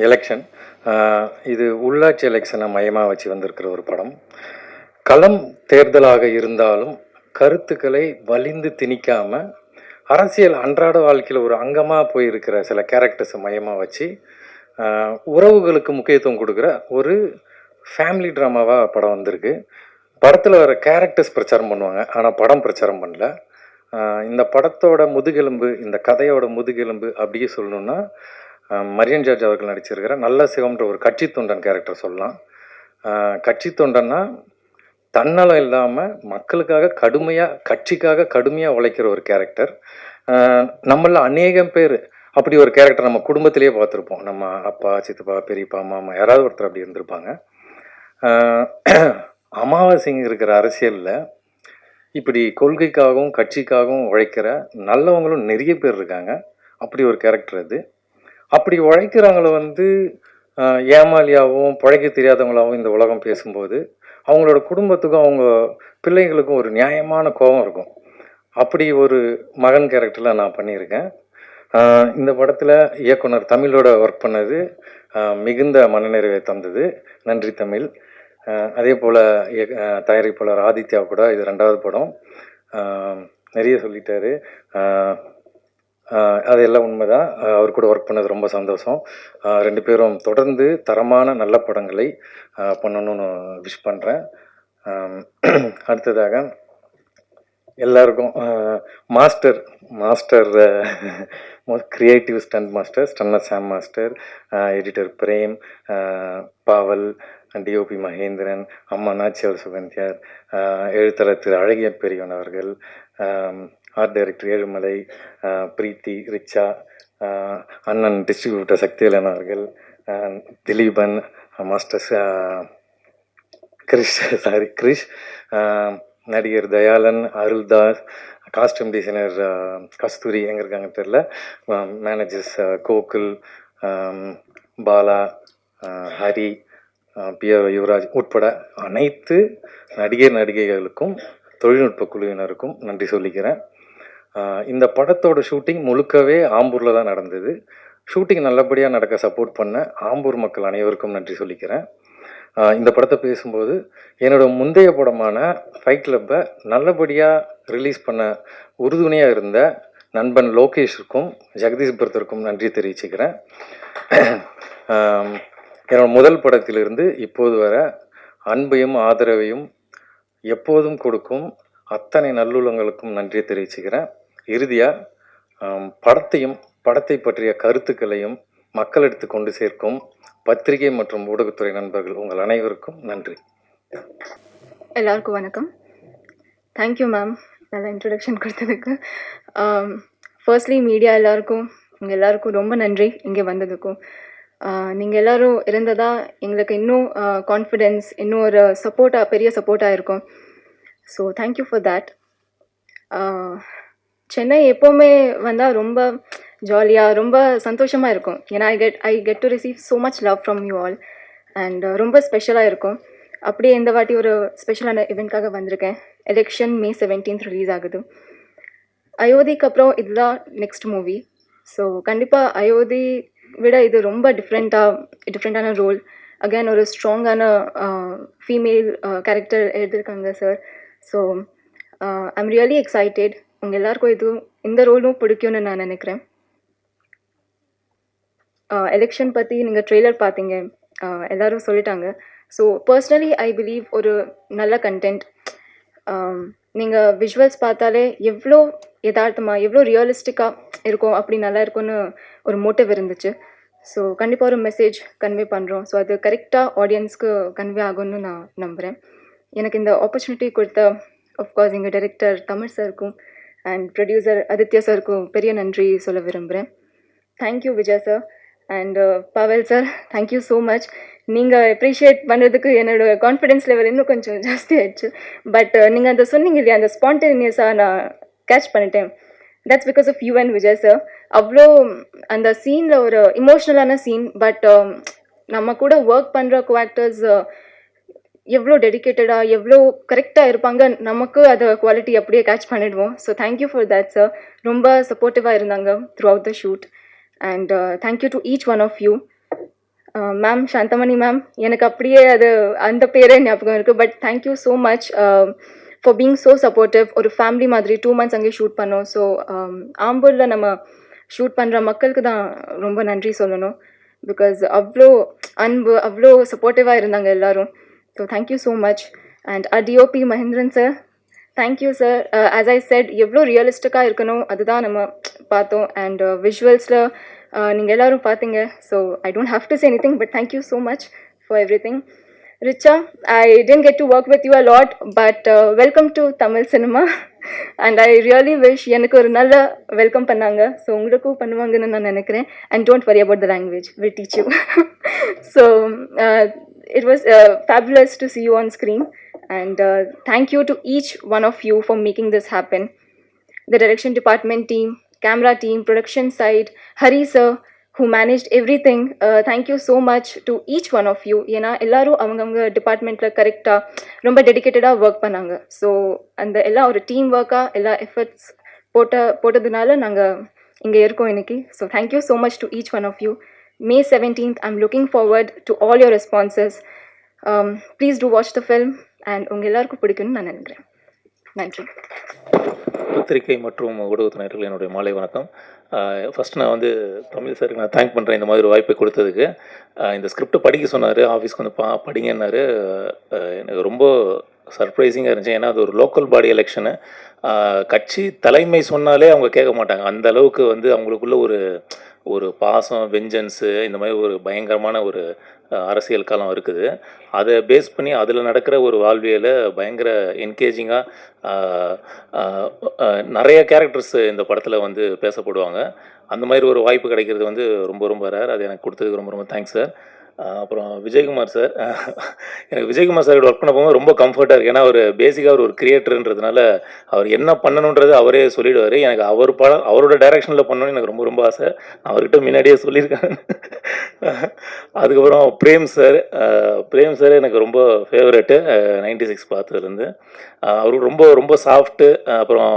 Election. இது உள்ளாட்சி எலெக்ஷனை மையமாக வச்சு வந்திருக்கிற ஒரு படம். களம் தேர்தலாக இருந்தாலும் கருத்துக்களை வலிந்து திணிக்காம அரசியல் அன்றாட வாழ்க்கையில் ஒரு அங்கமாக போயிருக்கிற சில கேரக்டர்ஸை மையமாக வச்சு உறவுகளுக்கு முக்கியத்துவம் கொடுக்குற ஒரு ஃபேமிலி ட்ராமாவாக படம் வந்திருக்கு. படத்தில் வர கேரக்டர்ஸ் பிரச்சாரம் பண்ணுவாங்க, ஆனால் படம் பிரச்சாரம் பண்ணல. இந்த படத்தோட முதுகெலும்பு, இந்த கதையோட முதுகெலும்பு அப்படியே சொல்லணுன்னா மரியன் ஜார்ஜ் அவர்கள் நடிச்சிருக்கிற நல்ல சிவம்ன்ற ஒரு கட்சி தொண்டன் கேரக்டர் சொல்லலாம். கட்சி தொண்டன்னா தன்னலம் இல்லாமல் மக்களுக்காக கட்சிக்காக கடுமையாக உழைக்கிற ஒரு கேரக்டர். நம்மள அநேகம் பேர் அப்படி ஒரு கேரக்டர் நம்ம குடும்பத்திலேயே பார்த்துருப்போம். நம்ம அப்பா, சித்தப்பா, பெரியப்பா, மாமா யாராவது ஒருத்தர் அப்படி இருந்திருப்பாங்க. அமாவாசைங்க இருக்கிற அரசியலில் இப்படி கொள்கைக்காகவும் கட்சிக்காகவும் உழைக்கிற நல்லவங்களும் நிறைய பேர் இருக்காங்க. அப்படி ஒரு கேரக்டர் அது. அப்படி உழைக்கிறவங்கள ஏமாலியாகவும் பிழைக்க தெரியாதவங்களாகவும் இந்த உலகம் பேசும்போது அவங்களோட குடும்பத்துக்கும் அவங்க பிள்ளைங்களுக்கும் ஒரு நியாயமான கோபம் இருக்கும். அப்படி ஒரு மகன் கேரக்டரில் நான் பண்ணியிருக்கேன். இந்த படத்தில் இயக்குனர் தமிழோட ஒர்க் பண்ணது மிகுந்த மனநிறைவை தந்தது. நன்றி தமிழ். அதே போல் தயாரிப்பாளர் ஆதித்யா கூட இது 2வது படம். நிறைய சொல்லிட்டாரு, அதெல்லாம் உண்மைதான். அவர் கூட ஒர்க் பண்ணது ரொம்ப சந்தோஷம். 2 பேரும் தொடர்ந்து தரமான நல்ல படங்களை பண்ணணும்னு விஷ் பண்ணுறேன். அடுத்ததாக எல்லாருக்கும் master creative stunt master stunner Sam master, editor Prem, Pavel, DOP Mahendran, அம்மா நாச்சியார் சுகந்தியார், எழுத்தாளர் திரு அழகிய பெரியவன் அவர்கள், ஆர்ட் டைரக்டர் ஏழுமலை, பிரீத்தி, ரிச்சா, அண்ணன் டிஸ்ட்ரிபியூட்டர் சக்திவேலன் அவர்கள், திலீபன், மாஸ்டர் கிரிஷ், நடிகர் தயாளன், அருள்தாஸ், காஸ்டியூம் டிசைனர் கஸ்தூரி எங்கே இருக்காங்க தெரியல, மேனேஜர்ஸ் கோகுல், பாலா, ஹரி, பிஆர் யுவராஜ் உட்பட அனைத்து நடிகைகளுக்கும் தொழில்நுட்ப குழுவினருக்கும் நன்றி சொல்லிக்கிறேன். இந்த படத்தோட ஷூட்டிங் முழுக்கவே ஆம்பூரில் தான் நடந்தது. ஷூட்டிங் நல்லபடியாக நடக்க சப்போர்ட் பண்ண ஆம்பூர் மக்கள் அனைவருக்கும் நன்றி சொல்லிக்கிறேன். இந்த படத்தை பேசும்போது என்னோட முந்தைய படமான ஃபைட் கிளப்பை நல்லபடியாக ரிலீஸ் பண்ண உறுதுணையாக இருந்த நண்பன் லோகேஷுக்கும் ஜெகதீஷ் பரதருக்கும் நன்றி தெரிவிச்சுக்கிறேன். என்னோட முதல் படத்திலிருந்து இப்போது வர அன்பையும் ஆதரவையும் எப்போதும் கொடுக்கும் அத்தனை நல்லுள்ளங்களுக்கும் நன்றி தெரிவிச்சுக்கிறேன். இறுதியாக படத்தை பற்றிய கருத்துக்களையும் மக்களிடத்து கொண்டு சேர்க்கும் பத்திரிகை மற்றும் ஊடகத்துறை நண்பர்கள் உங்கள் அனைவருக்கும் நன்றி. எல்லாருக்கும் வணக்கம். தேங்க்யூ மேம், நல்ல இன்ட்ரடக்ஷன் கொடுத்ததுக்கு. ஃபர்ஸ்ட்லி மீடியா உங்கள் எல்லாருக்கும் ரொம்ப நன்றி இங்கே வந்ததுக்கும். நீங்கள் எல்லோரும் இருந்ததா எங்களுக்கு இன்னும் கான்ஃபிடென்ஸ், இன்னும் ஒரு பெரிய சப்போர்ட்டாக இருக்கும். So thank you for that. Chennai எப்போவுமே வந்தால் ரொம்ப ஜாலியாக ரொம்ப சந்தோஷமாக இருக்கும். ஏன்னா I get to receive so much love from you all and ரொம்ப ஸ்பெஷலாக இருக்கும். அப்படியே இந்த வாட்டி ஒரு ஸ்பெஷலான இவெண்ட்காக வந்திருக்கேன். எலெக்ஷன் May 17th ரிலீஸ் ஆகுது. அயோத்திக்கு அப்புறம் இதுதான் நெக்ஸ்ட் மூவி. ஸோ கண்டிப்பாக அயோத்தி விட இது ரொம்ப டிஃப்ரெண்ட்டான ரோல். அகேன் ஒரு ஸ்ட்ராங்கான ஃபீமேல் கேரக்டர் எழுதியிருக்காங்க sir. So I'm really excited. உங்கள் எல்லாருக்கும் இந்த ரோலும் பிடிக்கும்னு நான் நினைக்கிறேன். எலெக்ஷன் பற்றி நீங்கள் ட்ரெய்லர் பார்த்தீங்க, எல்லோரும் சொல்லிட்டாங்க. ஸோ பர்சனலி ஐ பிலீவ் ஒரு நல்ல கண்டென்ட். நீங்கள் விஷுவல்ஸ் பார்த்தாலே எவ்வளோ யதார்த்தமாக எவ்வளோ ரியலிஸ்டிக்காக இருக்கும், அப்படி நல்லா இருக்கும்னு ஒரு மோட்டிவ் இருந்துச்சு. ஸோ கண்டிப்பாக ஒரு மெசேஜ் கன்வே பண்ணுறோம். ஸோ அது கரெக்டாக ஆடியன்ஸ்க்கு கன்வே ஆகும்னு நான் நம்புகிறேன். எனக்கு இந்த ஆப்பர்ச்சுனிட்டி கொடுத்த ஆஃப்கோர்ஸ் எங்கள் டைரக்டர் தமிழ் சாருக்கும் அண்ட் ப்ரொடியூசர் ஆதித்யா சாருக்கும் பெரிய நன்றி சொல்ல விரும்புகிறேன். Thank you Vijay sir and Pavel sir, thank you so much. நீங்கள் அப்ரிஷியேட் பண்ணுறதுக்கு என்னோடய கான்ஃபிடென்ஸ் லெவல் இன்னும் கொஞ்சம் ஜாஸ்தி ஆயிடுச்சு. பட் நீங்கள் அந்த சொன்னீங்க இல்லையா, அந்த ஸ்பான்டேனியஸாக நான் கேட்ச் பண்ணிட்டேன். That's because of you and Vijay sir. அவ்வளோ அந்த சீனில் ஒரு இமோஷ்னலான சீன். பட் நம்ம கூட ஒர்க் பண்ணுற கோஆக்டர்ஸ் எவ்வளோ டெடிக்கேட்டடாக எவ்வளோ கரெக்டாக இருப்பாங்க, நமக்கு அதை குவாலிட்டி அப்படியே கேட்ச் பண்ணிடுவோம். So thank you for that sir. ரொம்ப சப்போர்ட்டிவாக இருந்தாங்க throughout the shoot. And thank you to each one of you. Ma'am Santhamani ma'am எனக்கு அப்படியே அது அந்த பேரே ஞாபகம் இருக்குது. But thank you so much for being so supportive. ஒரு ஃபேமிலி மாதிரி 2 months அங்கேயே ஷூட் பண்ணோம். ஸோ ஆம்பூரில் நம்ம ஷூட் பண்ணுற மக்களுக்கு தான் ரொம்ப நன்றி சொல்லணும். பிகாஸ் அவ்வளோ அன்பு அவ்வளோ சப்போர்ட்டிவாக இருந்தாங்க எல்லோரும். So thank you so much. And DOP Mahendran sir, thank you sir. As I set எவ்வளோ ரியலிஸ்டிக்காக இருக்கணும் அதுதான் நம்ம பார்த்தோம். அண்ட் விஷுவல்ஸில் நீங்கள் எல்லோரும் பார்த்தீங்க. So I don't have to say anything but thank you so much for everything. Richa, I didn't get to work with you a lot, but welcome to Tamil cinema. And I really wish எனக்கு ஒரு நல்ல welcome பண்ணாங்க. So உங்களுக்கும் பண்ணுவாங்கன்னு நான் நினைக்கிறேன். And don't worry about the language, we'll teach you. So it was fabulous to see you on screen. And thank you to each one of you for making this happen. The direction department team, camera team, production side, Hari sir, who managed everything. Thank you so much to each one of you. ஏன்னா எல்லாரும் அவங்கவுங்க டிபார்ட்மெண்ட்டில் கரெக்டாக ரொம்ப டெடிக்கேட்டடாக work பண்ணாங்க. So அந்த எல்லா ஒரு டீம் ஒர்க்காக எல்லா எஃபர்ட்ஸ் போட்டதுனால நாங்கள் இங்கே இருக்கோம் இன்னைக்கு. So thank you so much to each one of you. May 17th, I'm looking forward to all your responses. Please do watch the film and உங்கள் எல்லாருக்கும் பிடிக்கும்னு நான் நினைக்கிறேன். நன்றி. பத்திரிகை மற்றும் ஊடகத்தினர்கள் என்னுடைய மாலை வணக்கம். ஃபஸ்ட் நான் வந்து தமிழ் சாருக்கு நான் தேங்க் பண்ணுறேன் இந்த மாதிரி ஒரு வாய்ப்பை கொடுத்ததுக்கு. இந்த ஸ்கிரிப்டை படிக்க சொன்னார், ஆஃபீஸ்க்கு வந்து படிங்கன்னாரு. எனக்கு ரொம்ப சர்ப்ரைசிங்காக இருந்துச்சு. ஏன்னா அது ஒரு லோக்கல் பாடி எலெக்ஷனு. கட்சி தலைமை சொன்னாலே அவங்க கேட்க மாட்டாங்க. அந்த அளவுக்கு வந்து அவங்களுக்குள்ள ஒரு பாசம், வெஞ்சன்ஸு, இந்த மாதிரி ஒரு பயங்கரமான ஒரு அரசியல் காலம் இருக்குது. அதை பேஸ் பண்ணி அதில் நடக்கிற ஒரு வாழ்வியலை பயங்கர என்கேஜிங்காக நிறைய கேரக்டர்ஸ் இந்த படத்தில் வந்து பேசப்படுவாங்க. அந்த மாதிரி ஒரு வாய்ப்பு கிடைக்கிறது வந்து ரொம்ப ரொம்ப ரேர். அது எனக்கு கொடுத்ததுக்கு ரொம்ப ரொம்ப தேங்க்ஸ் சார். அப்புறம் விஜயகுமார் சார், எனக்கு விஜயகுமார் சார் ஒர்க் பண்ண போகும்போது ரொம்ப கம்ஃபர்ட்டாக இருக்குது. ஏன்னா அவர் பேசிக்காக ஒரு கிரியேட்டருன்றதுனால அவர் என்ன பண்ணணுன்றது அவரே சொல்லிவிடுவார். எனக்கு அவரோட டைரக்ஷனில் பண்ணணும்னு எனக்கு ரொம்ப ரொம்ப ஆசை. அவர்கிட்ட முன்னாடியே சொல்லியிருக்கேன். அதுக்கப்புறம் பிரேம் சார் எனக்கு ரொம்ப ஃபேவரெட்டு 96 பார்த்ததுலேருந்து. அவருக்கு ரொம்ப ரொம்ப சாஃப்ட்டு. அப்புறம்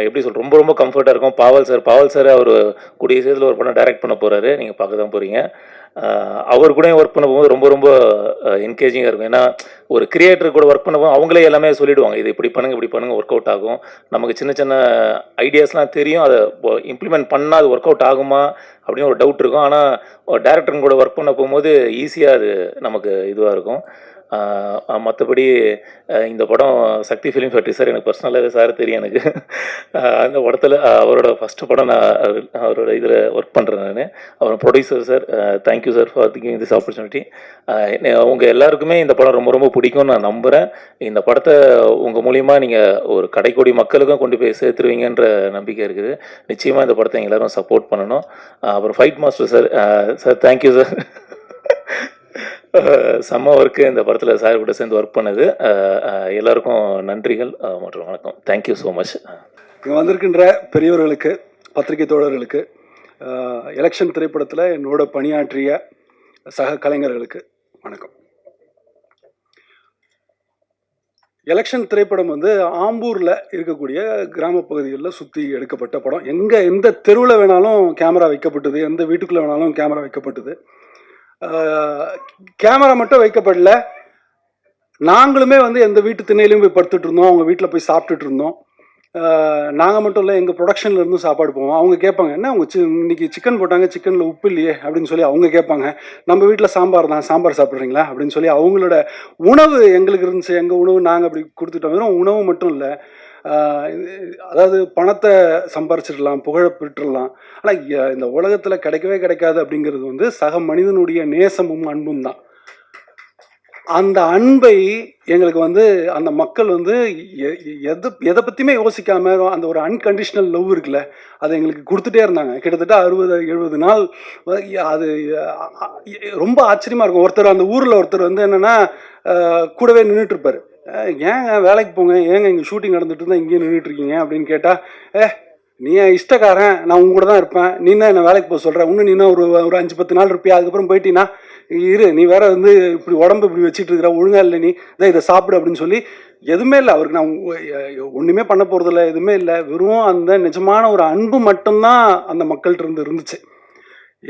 எப்படி ரொம்ப ரொம்ப கம்ஃபர்ட்டாக இருக்கும். பாவல் சார் அவர் கூடிய சீக்கிரத்தில் ஒரு படம் டைரக்ட் பண்ண போகிறாரு, நீங்கள் பார்க்க தான் போகிறீங்க. அவர் கூட ஒர்க் பண்ண போகும்போது ரொம்ப ரொம்ப என்கேஜிங்காக இருக்கும். ஏன்னா ஒரு கிரியேட்டர் கூட ஒர்க் பண்ண போது அவங்களே எல்லாமே சொல்லிவிடுவாங்க, இது இப்படி பண்ணுங்கள் ஒர்க் அவுட் ஆகும். நமக்கு சின்ன சின்ன ஐடியாஸ்லாம் தெரியும், அதை இம்ப்ளிமெண்ட் பண்ணால் அது ஒர்க் அவுட் ஆகுமா அப்படின்னு ஒரு டவுட் இருக்கும். ஆனால் டேரக்டருங்க கூட ஒர்க் பண்ண போகும்போது ஈஸியாக அது நமக்கு இதுவாக இருக்கும். மற்றபடி இந்த படம் சக்தி ஃபிலிம் ஃபேக்ட்ரி சார் எனக்கு பர்சனலாகவே சார் தெரியும். எனக்கு அந்த படத்தில் அவரோட ஃபஸ்ட்டு படம் நான் அவரோட இதில் ஒர்க் பண்ணுறேன் நான். அப்புறம் producer sir, thank you sir for giving this opportunity. உங்கள் எல்லாருக்குமே இந்த படம் ரொம்ப ரொம்ப பிடிக்கும்னு நான் நம்புகிறேன். இந்த படத்தை உங்கள் மூலிமா நீங்கள் ஒரு கடைக்கோடி மக்களுக்கும் கொண்டு போய் சேர்த்துருவீங்கன்ற நம்பிக்கை இருக்குது. நிச்சயமாக இந்த படத்தை எல்லோரும் சப்போர்ட் பண்ணணும். அப்புறம் fight master sir thank you sir. செம்ம ஒர்க்கு இந்த படத்தில் சார் கூட சேர்ந்து ஒர்க் பண்ணது. எல்லாருக்கும் நன்றிகள் மற்றும் வணக்கம். Thank you so much. இங்கே வந்திருக்கின்ற பெரியவர்களுக்கு, பத்திரிகை தோழர்களுக்கு, எலெக்ஷன் திரைப்படத்தில் என்னோட பணியாற்றிய சக கலைஞர்களுக்கு வணக்கம். எலெக்ஷன் திரைப்படம் வந்து ஆம்பூரில் இருக்கக்கூடிய கிராம பகுதிகளில் சுற்றி எடுக்கப்பட்ட படம். எந்த தெருவில் வேணாலும் கேமரா வைக்கப்பட்டது, எந்த வீட்டுக்குள்ளே வேணாலும் கேமரா வைக்கப்பட்டது. கேமரா மட்டும் வைக்கப்படல, நாங்களுமே வந்து எந்த வீட்டு திண்ணையிலையும் போய் படுத்துட்டு இருந்தோம், அவங்க வீட்டில் போய் சாப்பிட்டுட்டு இருந்தோம். நாங்கள் மட்டும் இல்லை, எங்கள் ப்ரொடக்ஷனில் இருந்தும் சாப்பாடு போவோம். அவங்க கேட்பாங்க, என்ன அவங்க இன்னைக்கு சிக்கன் போட்டாங்க, சிக்கனில் உப்பு இல்லையே அப்படின்னு சொல்லி அவங்க கேட்பாங்க. நம்ம வீட்டில் சாம்பார் தான், சாம்பார் சாப்பிட்றீங்களா அப்படின்னு சொல்லி அவங்களோட உணவு எங்களுக்கு இருந்துச்சு. எங்கள் உணவு நாங்கள் அப்படி கொடுத்துட்டோம். வெறும் உணவு மட்டும் இல்லை, அதாவது பணத்தை சம்பாரிச்சிடலாம், புகழை பெற்றுடலாம். ஆனால் இந்த உலகத்தில் கிடைக்கவே கிடைக்காது அப்படிங்கிறது வந்து சக மனிதனுடைய நேசமும் அன்பும் தான். அந்த அன்பை எங்களுக்கு வந்து அந்த மக்கள் வந்து எதை பற்றியுமே யோசிக்காமல் அந்த ஒரு அன்கண்டிஷனல் லவ் இருக்குல்ல, அதை எங்களுக்கு கொடுத்துட்டே இருந்தாங்க. கிட்டத்தட்ட 60-70 நாள். அது ரொம்ப ஆச்சரியமாக இருக்கும். ஒருத்தர் அந்த ஊரில் ஒருத்தர் வந்து என்னென்னா கூடவே நின்றுட்டுருப்பார். ஏங்க வேலைக்கு போங்க, ஏங்க இங்கே ஷூட்டிங் நடந்துட்டு இருந்தால் இங்கேயே நின்றுட்டுருக்கீங்க அப்படின்னு கேட்டால், நீ என் இஷ்டக்காரன், நான் உங்க கூட தான் இருப்பேன், நீ தான் என்னை வேலைக்கு போக சொல்கிறேன், இன்னும் நீனா ஒரு 5-10 நாள் இருப்பியா, அதுக்கப்புறம் போயிட்டீங்கன்னா இரு, நீ வேற வந்து இப்படி உடம்பு இப்படி வச்சுட்டு இருக்கிற, ஒழுங்கா இல்லை, நீ இதான் இதை சாப்பிடு அப்படின்னு சொல்லி எதுவுமே இல்லை அவருக்கு. நான் ஒன்றுமே பண்ண போகிறதில்ல, எதுவுமே இல்லை, வெறும் அந்த நிஜமான ஒரு அன்பு மட்டும்தான் அந்த மக்கள்கிட்ட இருந்துச்சு.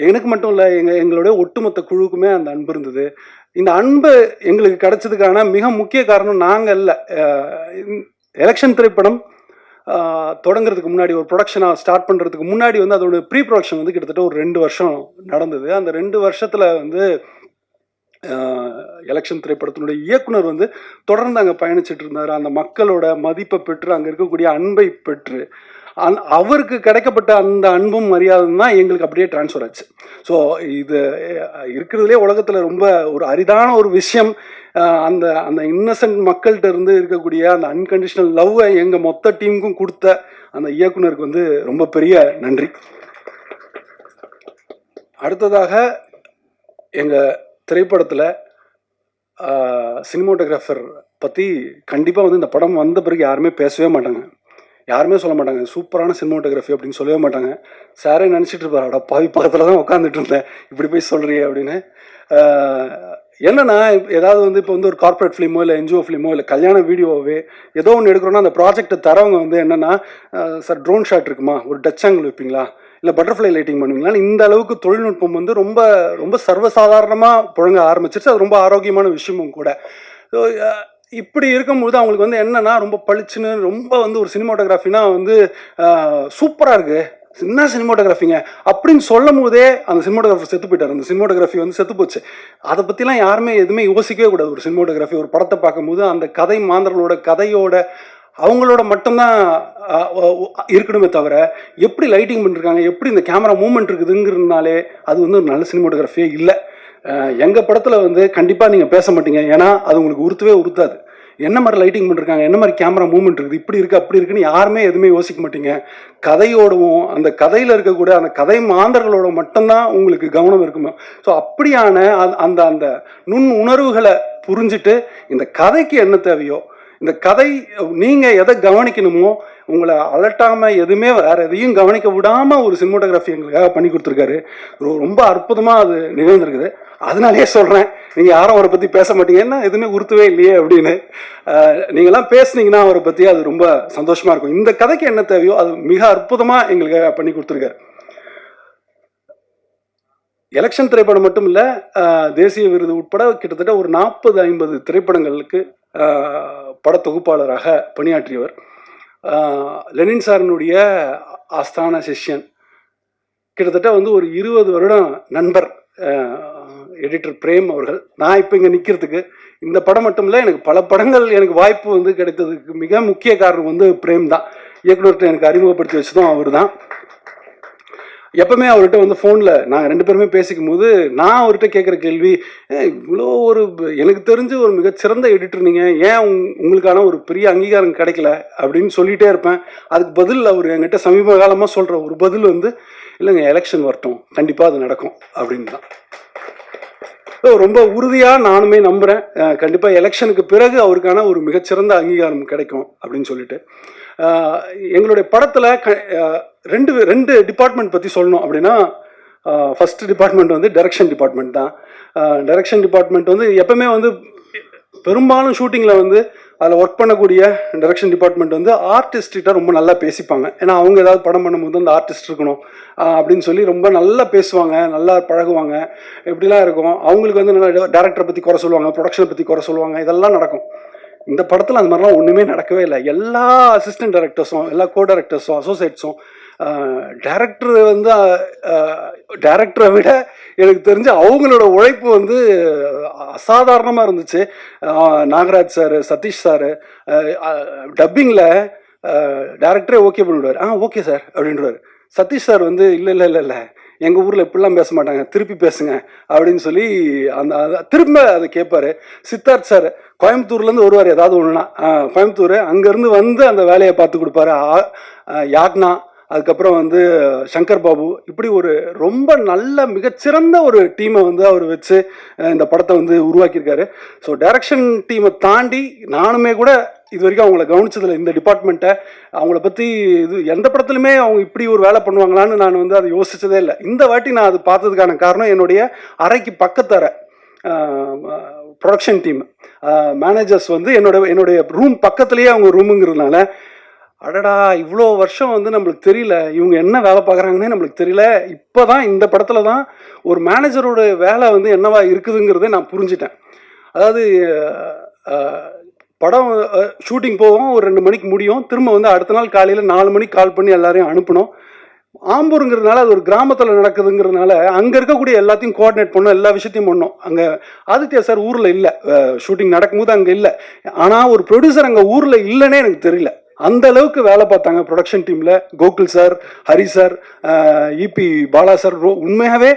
எனக்கு மட்டும் இல்லை, எங்களுடைய ஒட்டுமொத்த குழுவுக்குமே அந்த அன்பு இருந்தது. இந்த அன்பு எங்களுக்கு கிடைச்சதுக்கான மிக முக்கிய காரணம் நாங்கள் இல்லை. எலெக்ஷன் திரைப்படம் தொடங்குறதுக்கு முன்னாடி, ஒரு ப்ரொடக்ஷனாக ஸ்டார்ட் பண்ணுறதுக்கு முன்னாடி வந்து அதோட ப்ரீ ப்ரொடக்ஷன் வந்து கிட்டத்தட்ட ஒரு 2 வருஷம் நடந்தது. அந்த 2 வருஷத்தில் வந்து எலெக்ஷன் திரைப்படத்தினுடைய இயக்குனர் வந்து தொடர்ந்து அங்கே பயணிச்சுட்டு இருந்தார். அந்த மக்களோட மதிப்பை பெற்று, அங்கே இருக்கக்கூடிய அன்பை பெற்று, அவருக்கு கிடைக்கப்பட்ட அந்த அன்பும் மரியாதையும் தான் எங்களுக்கு அப்படியே டிரான்ஸ்ஃபர் ஆச்சு. ஸோ இது இருக்கிறதுலே உலகத்தில் ரொம்ப ஒரு அரிதான ஒரு விஷயம். அந்த அந்த இன்னசென்ட் மக்கள்கிட்ட இருந்து இருக்கக்கூடிய அந்த அன்கண்டிஷனல் லவ்வை எங்கள் மொத்த டீமுக்கும் கொடுத்த அந்த இயக்குனருக்கு வந்து ரொம்ப பெரிய நன்றி. அடுத்ததாக எங்கள் திரைப்படத்தில் சினிமோட்டோகிராஃபர் பற்றி கண்டிப்பாக வந்து இந்த படம் வந்த பிறகு யாருமே பேசவே மாட்டாங்க, யாருமே சொல்ல மாட்டாங்க சூப்பரான சினிமோட்டோகிராஃபி அப்படின்னு சொல்லவே மாட்டாங்க. சாரே நினச்சிட்டு இருப்பார், அட பாவி பக்கத்தில் தான் உட்காந்துட்டு இருந்தேன், இப்படி போய் சொல்கிறீ அப்படின்னு. என்னன்னா ஏதாவது வந்து இப்போ வந்து ஒரு கார்பரேட் ஃபிலிமோ இல்லை என்ஜிஓ ஃபிலிமோ இல்லை கல்யாண வீடியோவே ஏதோ ஒன்று எடுக்கிறோன்னா அந்த ப்ராஜெக்டை தரவங்க வந்து என்னென்னா, சார் ட்ரோன் ஷாட் இருக்குமா, ஒரு டச் ஆங்கிள் வைப்பீங்களா, இல்லை பட்டர்ஃப்ளை லைட்டிங் பண்ணுவீங்களா, இந்த அளவுக்கு தொழில்நுட்பம் வந்து ரொம்ப ரொம்ப சர்வசாதாரணமாக புழங்க ஆரம்பிச்சிருச்சு. அது ரொம்ப ஆரோக்கியமான விஷயமும் கூட. ஸோ இப்படி இருக்கும்போது அவங்களுக்கு வந்து என்னன்னா ரொம்ப பளிச்சுன்னு ரொம்ப வந்து ஒரு சினிமாட்டோகிராஃபினா வந்து சூப்பராக இருக்குது, என்ன சினிமாட்டோகிராஃபிங்க அப்படின்னு சொல்லும் போதே அந்த சினிமாட்டோகிராஃபர் செத்து போயிட்டார். அந்த சினிமாட்டோகிராஃபி வந்து செத்து போச்சு. அதை பற்றிலாம் யாருமே எதுவுமே யோசிக்கவே கூடாது. ஒரு சினிமாட்டோகிராஃபி ஒரு படத்தை பார்க்கும்போது அந்த கதை மாந்தர்களோட கதையோட அவங்களோட மட்டும்தான் இருக்கணுமே தவிர எப்படி லைட்டிங் பண்ணிருக்காங்க, எப்படி இந்த கேமரா மூவ்மெண்ட் இருக்குதுங்கிறதுனாலே அது வந்து ஒரு நல்ல சினிமாட்டோகிராஃபியே இல்லை. எங்கள் படத்தில் வந்து கண்டிப்பாக நீங்கள் பேச மாட்டீங்க, ஏன்னா அது உங்களுக்கு உறுத்தவே உறுத்தாது. என்ன மாதிரி லைட்டிங் பண்ணிருக்காங்க, என்ன மாதிரி கேமரா மூவ்மெண்ட் இருக்குது, இப்படி இருக்குது அப்படி இருக்குன்னு யாருமே எதுவுமே யோசிக்க மாட்டீங்க. கதையோடவும் அந்த கதையில் இருக்கக்கூடிய அந்த கதை மாந்தர்களோட மட்டும்தான் உங்களுக்கு கவனம் இருக்குமே. ஸோ அப்படியான அந்த அந்த நுண் உணர்வுகளை புரிஞ்சுட்டு இந்த கதைக்கு என்ன தேவையோ, இந்த கதை நீங்கள் எதை கவனிக்கணுமோ உங்களை அலட்டாமல் எதுவுமே வேறு எதையும் கவனிக்க விடாமல் ஒரு சினிமாட்டோகிராஃபி எங்களுக்காக பண்ணி கொடுத்துருக்காரு. ரொம்ப அற்புதமாக அது நிகழ்ந்துருக்குது. அதனாலேயே சொல்கிறேன், நீங்கள் யாரும் அவரை பற்றி பேச மாட்டீங்க, என்ன எதுவுமே உறுத்தவே இல்லையே அப்படின்னு. நீங்கள்லாம் பேசுனீங்கன்னா அவரை பற்றி அது ரொம்ப சந்தோஷமாக இருக்கும். இந்த கதைக்கு என்ன தேவையோ அது மிக அற்புதமாக எங்களுக்காக பண்ணி கொடுத்துருக்காரு. எலெக்ஷன் திரைப்படம் மட்டும் இல்லை, தேசிய விருது உட்பட கிட்டத்தட்ட ஒரு 40-50 திரைப்படங்களுக்கு பட தொகுப்பாளராக பணியாற்றியவர். லெனின் சாரனுடைய ஆஸ்தான சிஷ்யன், கிட்டத்தட்ட வந்து ஒரு 20 வருடம் நண்பர் எடிட்டர் பிரேம் அவர்கள். நான் இப்போ இங்கே நிற்கிறதுக்கு இந்த படம் மட்டும் இல்லை, எனக்கு பல படங்கள் எனக்கு வாய்ப்பு வந்து கிடைத்ததுக்கு மிக முக்கிய காரணம் வந்து பிரேம் தான். இயக்குநர்கிட்ட எனக்கு அறிமுகப்படுத்தி வச்சதும் அவர் தான். எப்பவுமே அவர்கிட்ட வந்து ஃபோனில் நாங்கள் 2 பேருமே பேசிக்கும் போது நான் அவர்கிட்ட கேட்குற கேள்வி, இவ்வளோ ஒரு எனக்கு தெரிஞ்சு ஒரு மிகச்சிறந்த எடிட்டர் நீங்கள், ஏன் உங்களுக்கான ஒரு பெரிய அங்கீகாரம் கிடைக்கல அப்படின்னு சொல்லிகிட்டே இருப்பேன். அதுக்கு பதில் அவர் என்கிட்ட சமீப காலமாக சொல்கிற ஒரு பதில் வந்து, இல்லைங்க எலெக்ஷன் வரட்டும் கண்டிப்பாக அது நடக்கும் அப்படின்னு தான். ரொம்ப உறுதியாக நானுமே நம்புகிறேன், கண்டிப்பாக எலெக்ஷனுக்கு பிறகு அவருக்கான ஒரு மிகச்சிறந்த அங்கீகாரம் கிடைக்கும் அப்படின்னு சொல்லிட்டு. எங்களுடைய படத்தில் ரெண்டு டிபார்ட்மெண்ட் பற்றி சொல்லணும் அப்படின்னா, ஃபர்ஸ்ட் டிபார்ட்மெண்ட் வந்து டைரக்ஷன் டிபார்ட்மெண்ட் தான். டைரக்ஷன் டிபார்ட்மெண்ட் வந்து எப்பவுமே வந்து பெரும்பாலும் ஷூட்டிங்கில் வந்து அதில் ஒர்க் பண்ணக்கூடிய டைரக்ஷன் டிபார்ட்மெண்ட் வந்து ஆர்டிஸ்ட்கிட்ட ரொம்ப நல்லா பேசிப்பாங்க. ஏன்னா அவங்க ஏதாவது படம் பண்ணும்போது அந்த ஆர்டிஸ்ட் இருக்கணும் அப்படின்னு சொல்லி ரொம்ப நல்லா பேசுவாங்க, நல்லா பழகுவாங்க, இப்படிலாம் இருக்கும். அவங்களுக்கு வந்து நல்லா டேரக்டரை பற்றி குறை சொல்லுவாங்க, ப்ரொடக்ஷனை பற்றி குறை சொல்லுவாங்க, இதெல்லாம் நடக்கும். இந்த படத்தில் அந்த மாதிரிலாம் ஒன்றுமே நடக்கவே இல்லை. எல்லா அசிஸ்டன்ட் டைரக்டர்ஸும், எல்லா கோ டைரக்டர்ஸும், அசோசியேட்ஸும், டைரக்டர் வந்து டைரக்டரை விட எனக்கு தெரிஞ்சு அவங்களோட உழைப்பு வந்து அசாதாரணமாக இருந்துச்சு. நாகராஜ் சார், சதீஷ் சார் டப்பிங்கில் டைரக்டரே ஓகே பண்ணிவிடுவார். ஓகே சார் அப்படின்றார். சதீஷ் சார் வந்து இல்லை எங்கள் ஊரில் இப்படிலாம் பேச மாட்டாங்க, திருப்பி பேசுங்க அப்படின்னு சொல்லி அந்த திரும்ப அதை கேட்பார். சித்தார்த் சார் கோயம்புத்தூர்லேருந்து வருவார், ஏதாவது ஒன்றுனா கோயம்புத்தூர், அங்கேருந்து வந்து அந்த வேலையை பார்த்து கொடுப்பாரு. யாக்னா, அதுக்கப்புறம் வந்து சங்கர் பாபு, இப்படி ஒரு ரொம்ப நல்ல மிகச்சிறந்த ஒரு டீமை வந்து அவர் வச்சு இந்த படத்தை வந்து உருவாக்கியிருக்காரு. ஸோ டைரக்ஷன் டீமை தாண்டி நானுமே கூட இது வரைக்கும் அவங்கள கவனிச்சதில்லை, இந்த டிபார்ட்மெண்ட்டை. அவங்கள பற்றி இது எந்த படத்துலையுமே அவங்க இப்படி ஒரு வேலை பண்ணுவாங்களான்னு நான் வந்து அதை யோசிச்சதே இல்லை. இந்த வாட்டி நான் அது பார்த்ததுக்கான காரணம் என்னுடைய அறைக்கு பக்கத்தர ப்ரொடக்ஷன் டீம் மேனேஜர்ஸ் வந்து என்னுடைய ரூம் பக்கத்துலேயே அவங்க ரூமுங்கிறதுனால அடடா இவ்வளோ வருஷம் வந்து நம்மளுக்கு தெரியல, இவங்க என்ன வேலை பார்க்குறாங்கன்னே நம்மளுக்கு தெரியல. இப்போ தான் இந்த படத்துல தான் ஒரு மேனேஜரோட வேலை வந்து என்னவா இருக்குதுங்கிறத நான் புரிஞ்சிட்டேன். அதாவது அஹ், படம் ஷூட்டிங் போவோம், ஒரு 2 மணிக்கு முடியும், திரும்ப வந்து அடுத்த நாள் காலையில் 4 மணிக்கு கால் பண்ணி எல்லாரையும் அனுப்பணும். ஆம்பூருங்கிறதுனால அது ஒரு கிராமத்தில் நடக்குதுங்கிறதுனால அங்கே இருக்கக்கூடிய எல்லாத்தையும் கோஆர்டினேட் பண்ணோம், எல்லா விஷயத்தையும் பண்ணோம். அங்கே ஆதித்யா சார் ஊரில் இல்லை, ஷூட்டிங் நடக்கும்போது அங்கே இல்லை. ஆனால் ஒரு ப்ரொடியூசர் அங்கே ஊரில் இல்லைன்னே எனக்கு தெரியல, அந்த அளவுக்கு வேலை பார்த்தாங்க ப்ரொடக்ஷன் டீமில். Gokul sir, Hari sir, EB Bala sir. உண்மையாகவே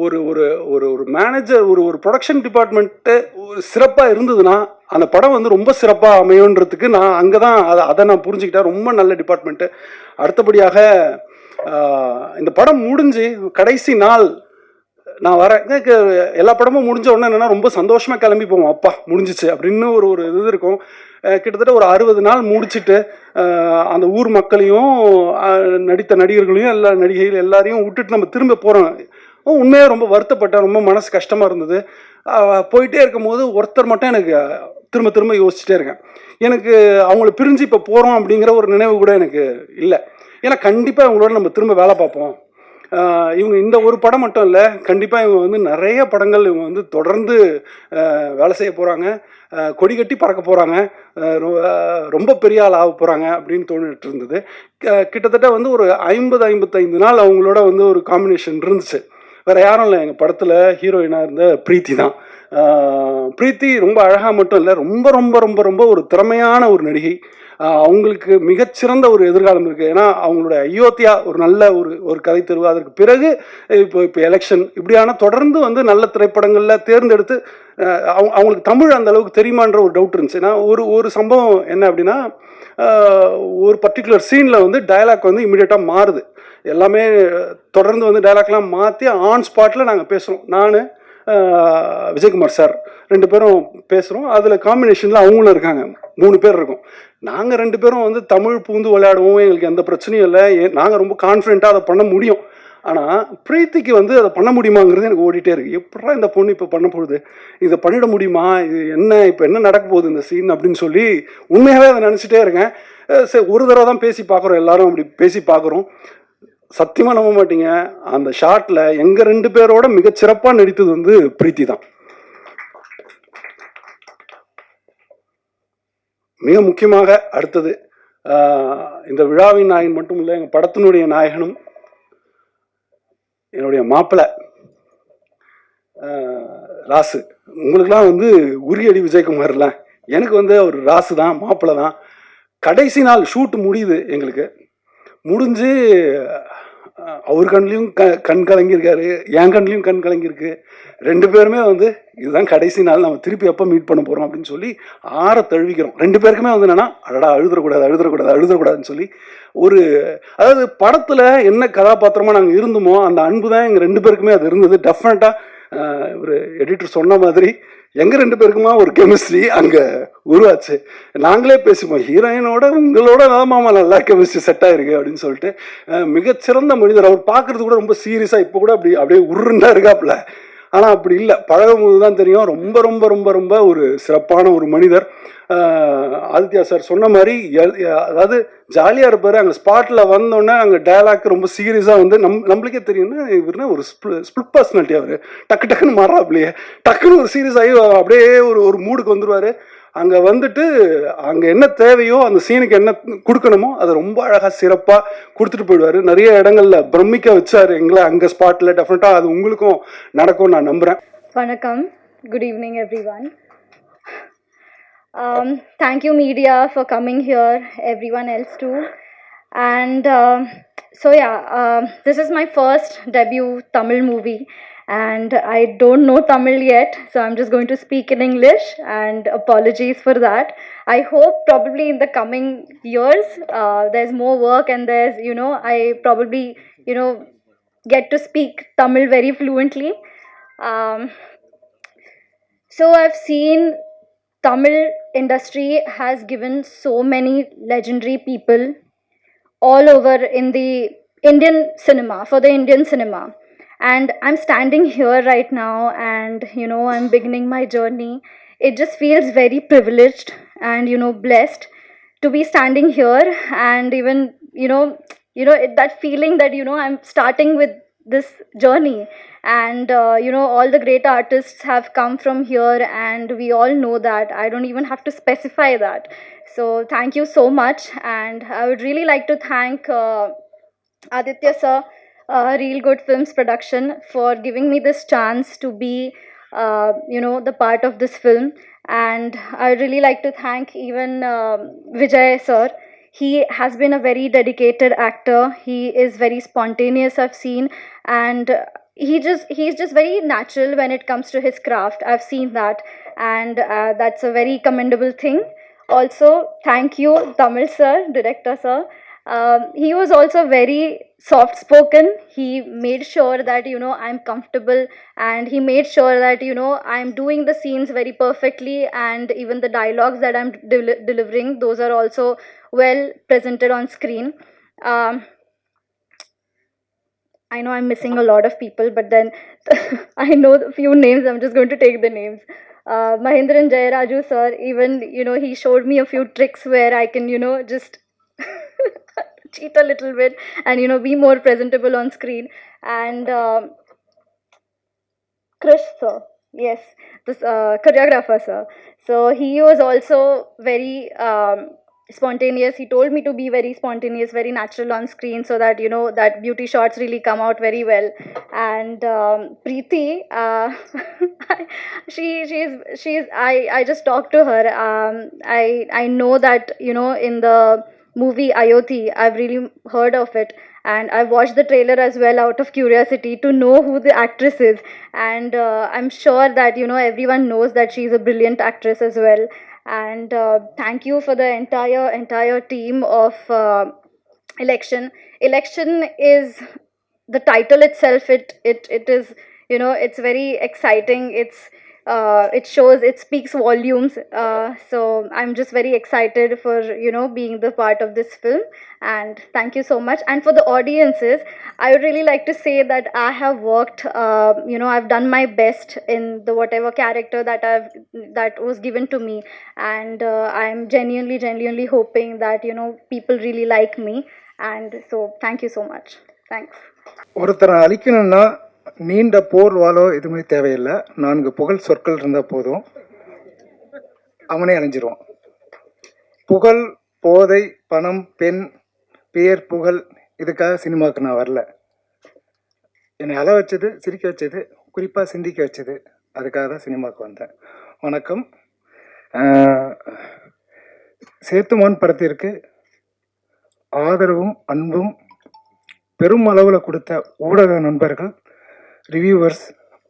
ஒரு ஒரு ஒரு ஒரு மேனேஜர், ஒரு ப்ரொடக்ஷன் டிபார்ட்மெண்ட்டு ஒரு சிறப்பாக இருந்ததுன்னா அந்த படம் வந்து ரொம்ப சிறப்பாக அமையுன்றதுக்கு நான் அங்கே தான் அதை நான் புரிஞ்சுக்கிட்டேன். ரொம்ப நல்ல டிபார்ட்மெண்ட்டு. அடுத்தபடியாக இந்த படம் முடிஞ்சு கடைசி நாள் நான் வரேன். எனக்கு எல்லா படமும் முடிஞ்ச உடனே என்னென்னா ரொம்ப சந்தோஷமாக கிளம்பி போவோம், அப்பா முடிஞ்சிச்சு அப்படின்னு ஒரு ஒரு இது இருக்கும். கிட்டத்தட்ட ஒரு 60 நாள் முடிச்சுட்டு அந்த ஊர் மக்களையும் நடித்த நடிகர்களையும் எல்லா நடிகைகள் எல்லாரையும் விட்டுட்டு நம்ம திரும்ப போகிறோம். உண்மையாக ரொம்ப வருத்தப்பட்டேன், ரொம்ப மனசு கஷ்டமாக இருந்தது. போயிட்டே இருக்கும்போது ஒருத்தர் மட்டும் எனக்கு திரும்ப திரும்ப யோசிச்சுட்டே இருக்கேன். எனக்கு அவங்கள பிரிஞ்சு இப்போ போகிறோம் அப்படிங்கிற ஒரு நினைவு கூட எனக்கு இல்லை. ஏன்னா கண்டிப்பாக இவங்களோட நம்ம திரும்ப வேலை பார்ப்போம். இவங்க இந்த ஒரு படம் மட்டும் இல்லை, கண்டிப்பாக இவங்க வந்து நிறைய படங்கள் இவங்க வந்து தொடர்ந்து வேலை செய்ய போகிறாங்க, கொடி கட்டி பறக்க போகிறாங்க, ரொம்ப பெரிய ஆள் ஆக போகிறாங்க அப்படின்னு தோணிட்டு இருந்தது. கிட்டத்தட்ட வந்து ஒரு 50-55 நாள் அவங்களோட வந்து ஒரு காம்பினேஷன் இருந்துச்சு. வேறு யாரும் இல்லை, எங்கள் படத்தில் ஹீரோயினாக இருந்த பிரீத்தி தான். பிரீத்தி ரொம்ப அழகாக மட்டும் இல்லை, ரொம்ப ரொம்ப ரொம்ப ரொம்ப ஒரு திறமையான ஒரு நடிகை. அவங்களுக்கு மிகச்சிறந்த ஒரு எதிர்காலம் இருக்குது. ஏன்னா அவங்களோட அயோத்தியா ஒரு நல்ல ஒரு கதை தெருவு, அதற்கு பிறகு இப்போ எலெக்ஷன், இப்படியான தொடர்ந்து வந்து நல்ல திரைப்படங்களில் தேர்ந்தெடுத்து அவங்களுக்கு தமிழ் அந்த அளவுக்கு தெரியுமான்ற ஒரு டவுட் இருந்துச்சு. ஏன்னா ஒரு சம்பவம் என்ன அப்படின்னா, ஒரு பர்டிகுலர் சீனில் வந்து டயலாக் வந்து இமீடியட்டாக மாறுது. எல்லாமே தொடர்ந்து வந்து டயலாக்லாம் மாற்றி ஆன் ஸ்பாட்டில் நாங்கள் பேசுகிறோம். நான் விஜயகுமார் சார் 2 பேரும் பேசுகிறோம். அதில் காம்பினேஷனில் அவங்களும் இருக்காங்க, 3 பேர் இருக்கோம். நாங்கள் 2 பேரும் வந்து தமிழ் பூந்து விளையாடுவோம், எங்களுக்கு எந்த பிரச்சனையும் இல்லை, நாங்கள் ரொம்ப கான்ஃபிடென்ட்டாக அதை பண்ண முடியும். ஆனால் பிரீத்திக்கு வந்து அதை பண்ண முடியுமாங்கிறது எனக்கு ஓடிட்டே இருக்குது. எப்படா இந்த பொண்ணு இப்போ பண்ண போகுது, இதை பண்ணிட முடியுமா, இது என்ன இப்போ என்ன நடக்க போகுது இந்த சீன் அப்படின்னு சொல்லி உண்மையாகவே அதை நினச்சிட்டே இருக்கேன். சரி, ஒரு தடவை தான் பேசி பார்க்குறோம், எல்லாரும் அப்படி பேசி பார்க்குறோம். சத்தியமாக நம்ப மாட்டீங்க, அந்த ஷாட்டில் எங்கள் 2 பேரோட மிகச்சிறப்பாக நடித்தது வந்து பிரீத்தி தான். மிக முக்கியமாக அடுத்தது இந்த விழாவின் நாயகன் மட்டும் இல்லை, எங்கள் படத்தினுடைய நாயகனும் என்னுடைய மாப்பிள்ளை ராசு. உங்களுக்கெல்லாம் வந்து உரியடி விஜயகுமார்ல, எனக்கு வந்து அவர் ராசு தான், மாப்பிள்ளை தான். கடைசி நாள் ஷூட் முடியுது, எங்களுக்கு முடிஞ்சு அவர் கண்லேயும் கண் கலங்கியிருக்காரு, என் கண்லேயும் கண் கலங்கியிருக்கு. 2 பேருமே வந்து இதுதான் கடைசி நாள், நம்ம திருப்பி எப்போ மீட் பண்ண போகிறோம் அப்படின்னு சொல்லி ஆற தழுவிக்கிறோம். 2 பேருக்குமே வந்து என்னென்னா, அடடா அழுதுறக்கூடாதுன்னு சொல்லி ஒரு, அதாவது படத்தில் என்ன கதாபாத்திரமாக நாங்கள் இருந்தோமோ அந்த அன்பு தான் எங்கள் 2 பேருக்குமே அது இருந்தது. டெஃபினட்டாக ஒரு எடிட்டர் சொன்ன மாதிரி எங்கள் 2 பேருக்குமா ஒரு கெமிஸ்ட்ரி அங்கே உருவாச்சு. நாங்களே பேசிப்போம், ஹீரோயினோட உங்களோட மாமா நல்லா கெமிஸ்ட்ரி செட் ஆயிருக்கு அப்படின்னு சொல்லிட்டு. மிகச்சிறந்த மனிதர் அவர், பார்க்குறது கூட ரொம்ப சீரியஸாக இப்போ கூட அப்படியே உருண்டா இருக்காப்புல. ஆனால் அப்படி இல்லை, பழகும்போது தான் தெரியும் ரொம்ப ரொம்ப ரொம்ப ரொம்ப ஒரு சிறப்பான ஒரு மனிதர். ஆதித்யா சார் சொன்ன மாதிரி அதாவது ஜாலியாக இருப்பார். அங்கே ஸ்பாட்டில் வந்தோடனே அங்கே டயலாக் ரொம்ப சீரியஸாக வந்து நம்மளுக்கே தெரியும்னா இவருனா ஒரு ஸ்பிளிட் பர்சனாலிட்டி. அவர் டக்குன்னு மாறாப்லையே டக்குன்னு ஒரு சீரியஸ் ஆகி அப்படியே ஒரு மூடுக்கு வந்துடுவார். அங்கே வந்துட்டு அங்கே என்ன தேவையோ அந்த சீனுக்கு என்ன கொடுக்கணுமோ அதை ரொம்ப அழகாக சிறப்பாக கொடுத்துட்டு போயிடுவார். நிறைய இடங்களில் பிரமிக்க வச்சார் எங்களை அங்கே ஸ்பாட்டில். டெஃபினட்டாக அது உங்களுக்கும் நடக்கும்னு நான் நம்புகிறேன். வணக்கம், good evening everyone. Thank you media for coming here, everyone else too. And so yeah, this is my first debut Tamil movie and I don't know Tamil yet, so I'm just going to speak in English and apologies for that. I hope probably in the coming years there's more work and there's, I probably, get to speak Tamil very fluently. So I've seen Tamil industry has given so many legendary people all over in the Indian cinema, for the Indian cinema. And I'm standing here right now and, I'm beginning my journey. It just feels very privileged and, blessed to be standing here, and even that feeling that I'm starting with this journey, and all the great artists have come from here, and we all know that. I don't even have to specify that. So thank you so much, and I would really like to thank Aditya sir, Real Good Films Production, for giving me this chance to be the part of this film. And I would really like to thank even Vijay sir. He has been a very dedicated actor. He is very spontaneous, I've seen, and he's just very natural when it comes to his craft. I've seen that, and that's a very commendable thing. Also, thank you, Tamil sir, director sir. He was also very soft spoken. He made sure that I'm comfortable, and he made sure that I'm doing the scenes very perfectly, and even the dialogues that I'm delivering, those are also well presented on screen. um, I know I'm missing a lot of people, but then I know a few names. I'm just going to take the names. Mahindran Jayaraju sir, even he showed me a few tricks where I can just cheat a little bit and be more presentable on screen. And Krish sir, yes, this choreographer sir. So he was also very spontaneous. He told me to be very spontaneous, very natural on screen, so that that beauty shots really come out very well. And Preeti, she's I just talked to her. I know that in the movie Ayodhi, I've really heard of it, and I've watched the trailer as well out of curiosity to know who the actress is. And I'm sure that everyone knows that she's a brilliant actress as well. And thank you for the entire team of Election is the title itself. It is it's very exciting. It shows, it speaks volumes. So I'm just very excited for being the part of this film. And thank you so much. And for the audiences, I would really like to say that I have worked, I've done my best in the whatever character that was given to me. And I'm genuinely hoping that people really like me. And so thank you so much. Thanks. ஒருத்தரை அழிக்கணும்னா நீண்ட போர் வாளோ எதுவுமே தேவையில்லை. 4 புகழ் சொற்கள் இருந்தால் போதும், அவனே அழிஞ்சிருவான். புகழ், போதை, பணம், பெண், பேர், புகழ், இதுக்காக சினிமாவுக்கு நான் வரல. என்னை அழ வச்சது, சிரிக்க வச்சது, குறிப்பாக சிந்திக்க வச்சது, அதுக்காக தான் சினிமாவுக்கு வந்தேன். வணக்கம். சேத்துமான் படத்திற்கு ஆதரவும் அன்பும் பெரும் அளவில் கொடுத்த ஊடக நண்பர்கள், ரிவ்யூவர்ஸ்,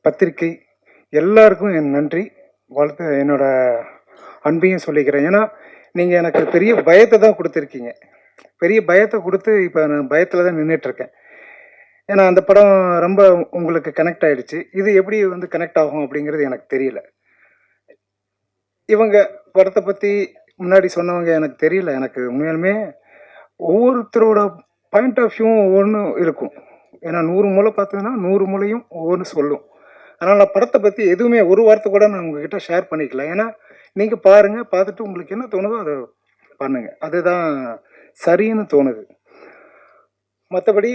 பத்திரிகை எல்லாருக்கும் என் நன்றி, வாழ்த்து, என்னோட அன்பையும் சொல்லிக்கிறேன். ஏன்னா நீங்கள் எனக்கு பெரிய பயத்தை தான் கொடுத்துருக்கீங்க. பெரிய பயத்தை கொடுத்து இப்போ நான் பயத்தில் தான் நின்றுட்டுருக்கேன். ஏன்னா அந்த படம் ரொம்ப உங்களுக்கு கனெக்ட் ஆகிடுச்சு. இது எப்படி கனெக்ட் ஆகும் அப்படிங்கிறது எனக்கு தெரியல. இவங்க படத்தை பற்றி முன்னாடி சொன்னவங்க எனக்கு தெரியல. எனக்கு உண்மையாலுமே ஒவ்வொருத்தரோட பாயிண்ட் ஆஃப் வியூவும் ஒவ்வொன்றும் இருக்கும். ஏன்னா 100 மூளை பார்த்ததுன்னா 100 மூளையும் ஒவ்வொன்று சொல்லும். அதனால் நான் படத்தை பற்றி எதுவுமே ஒரு வார்த்தை கூட நான் உங்ககிட்ட ஷேர் பண்ணிக்கல. ஏன்னா நீங்கள் பாருங்கள், பார்த்துட்டு உங்களுக்கு என்ன தோணுதோ அதை பண்ணுங்கள், அதுதான் சரின்னு தோணுது. மற்றபடி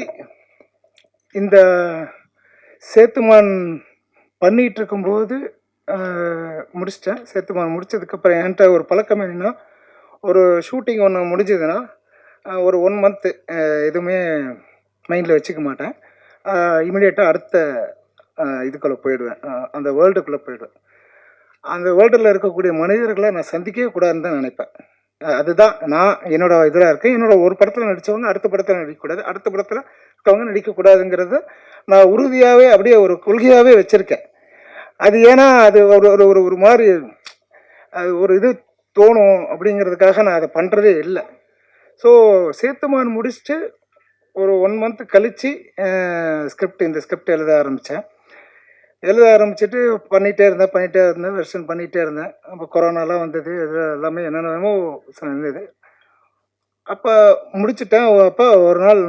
இந்த சேத்துமான் பண்ணிகிட்டு இருக்கும்போது முடிச்சிட்டேன். சேத்துமான் முடித்ததுக்கப்புறம் என்கிட்ட ஒரு பழக்கம் என்னென்னா, ஒரு ஷூட்டிங் ஒன்று முடிஞ்சதுன்னா ஒரு 1 மந்த்து எதுவுமே மைண்டில் வச்சுக்க மாட்டேன். இமிடியேட்டாக அடுத்த இதுக்குள்ளே போயிடுவேன், அந்த வேர்ல்டுக்குள்ளே போயிடுவேன். அந்த வேர்ல்டில் இருக்கக்கூடிய மனிதர்களை நான் சந்திக்கவே கூடாதுன்னு தான் நினைப்பேன். அதுதான் நான் என்னோடய இதில் இருக்கேன். என்னோடய ஒரு படத்தில் நடித்தவங்க அடுத்த படத்தில் நடிக்கக்கூடாது, அடுத்த படத்தில் இருக்கவங்க நடிக்கக்கூடாதுங்கிறது நான் உறுதியாகவே அப்படியே ஒரு கொள்கையாகவே வச்சுருக்கேன். அது ஏன்னா அது ஒரு ஒரு மாதிரி அது ஒரு இது தோணும் அப்படிங்கிறதுக்காக நான் அதை பண்ணுறதே இல்லை. ஸோ சேத்துமான் முடிச்சுட்டு ஒரு 1 மந்த் கழித்து இந்த ஸ்கிரிப்ட் எழுத ஆரம்பிச்சிட்டு பண்ணிகிட்டே இருந்தேன், வெர்ஷன் பண்ணிகிட்டே இருந்தேன். அப்போ கொரோனாலாம் வந்தது, இது எல்லாமே என்னென்னமோ இருந்தது. அப்போ முடிச்சுட்டேன். அப்போ ஒரு நாள்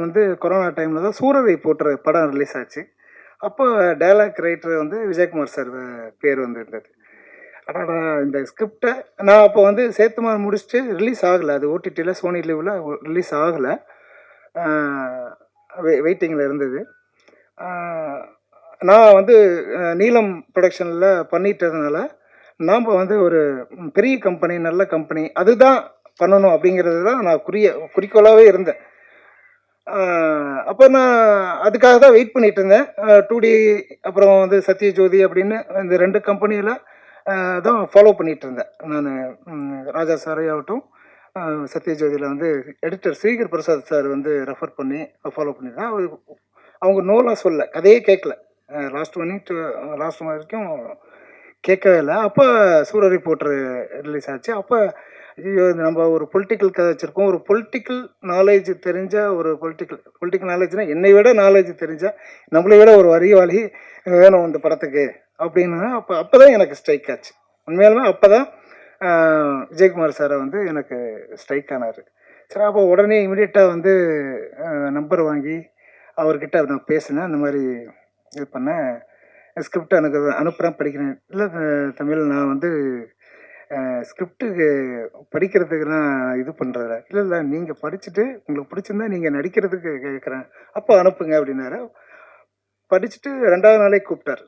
கொரோனா டைமில் தான் சூரரை போட்டுற படம் ரிலீஸ் ஆச்சு. அப்போ டைலாக் ரைட்டர் விஜயகுமார் சார் பேர் இருந்தது. அடாடா இந்த ஸ்கிரிப்டை நான் அப்போ வந்து சேத்துமான் முடிச்சுட்டு ரிலீஸ் ஆகலை, அது ஓடிடியில் சோனி லிவில் ரிலீஸ் ஆகலை, வெயிட்டிங்கில் இருந்தது. நான் வந்து நீலம் ப்ரொடக்ஷனில் பண்ணிட்டதுனால நாம் வந்து ஒரு பெரிய கம்பெனி, நல்ல கம்பெனி அதுதான் பண்ணணும் அப்படிங்கிறது தான் நான் குறிக்கோளாகவே இருந்தேன். அப்போ நான் அதுக்காக தான் வெயிட் பண்ணிட்டு இருந்தேன். 2D அப்புறம் வந்து சத்யஜோதி அப்படின்னு இந்த 2 கம்பெனியில் தான் ஃபாலோ பண்ணிட்டு இருந்தேன் நான். ராஜா சாரே ஆகட்டும், சத்யஜோதியில் வந்து எடிட்டர் ஸ்ரீகர் பிரசாத் சார் வந்து ரெஃபர் பண்ணி ஃபாலோ பண்ணியிருந்தேன். அவங்க நோலாம் சொல்ல, கதையே கேட்கல, லாஸ்ட் வரைக்கும் கேட்கவே இல்லை. அப்போ சூர ரிப்போர்ட்டர் ரிலீஸ் ஆச்சு. அப்போ ஐயோ நம்ம ஒரு பொலிட்டிக்கல் கதை வச்சுருக்கோம், ஒரு பொலிட்டிக்கல் நாலேஜ் தெரிஞ்ச ஒரு பொலிட்டிக்கல் நாலேஜ்னால் என்னை விட நாலேஜ் தெரிஞ்ச நம்மளை விட ஒரு அறிவாளி வேணும் இந்த படத்துக்கு அப்படின்னு. அப்போ தான் எனக்கு ஸ்ட்ரைக் ஆச்சு. உண்மையாலுமே அப்போ தான் விஜயகுமார் சாரை வந்து எனக்கு ஸ்ட்ரைக் ஆனார். சரி, அப்போ உடனே இமீடியட்டாக வந்து நம்பர் வாங்கி அவர்கிட்ட நான் பேசினேன். அந்த மாதிரி இது பண்ணேன், ஸ்கிரிப்ட் எனக்கு அனுப்புகிறேன், படிக்கிறேன். இல்லை தமிழ், நான் வந்து ஸ்கிரிப்டுக்கு படிக்கிறதுக்கு நான் இது பண்ணுறதில்ல. இல்லை நீங்கள் படிச்சுட்டு உங்களுக்கு பிடிச்சிருந்தா நீங்கள் நடிக்கிறதுக்கு கேட்குறேன், அப்போ அனுப்புங்க அப்படின்னாரு. படிச்சுட்டு 2வது நாளே கூப்பிட்டார்.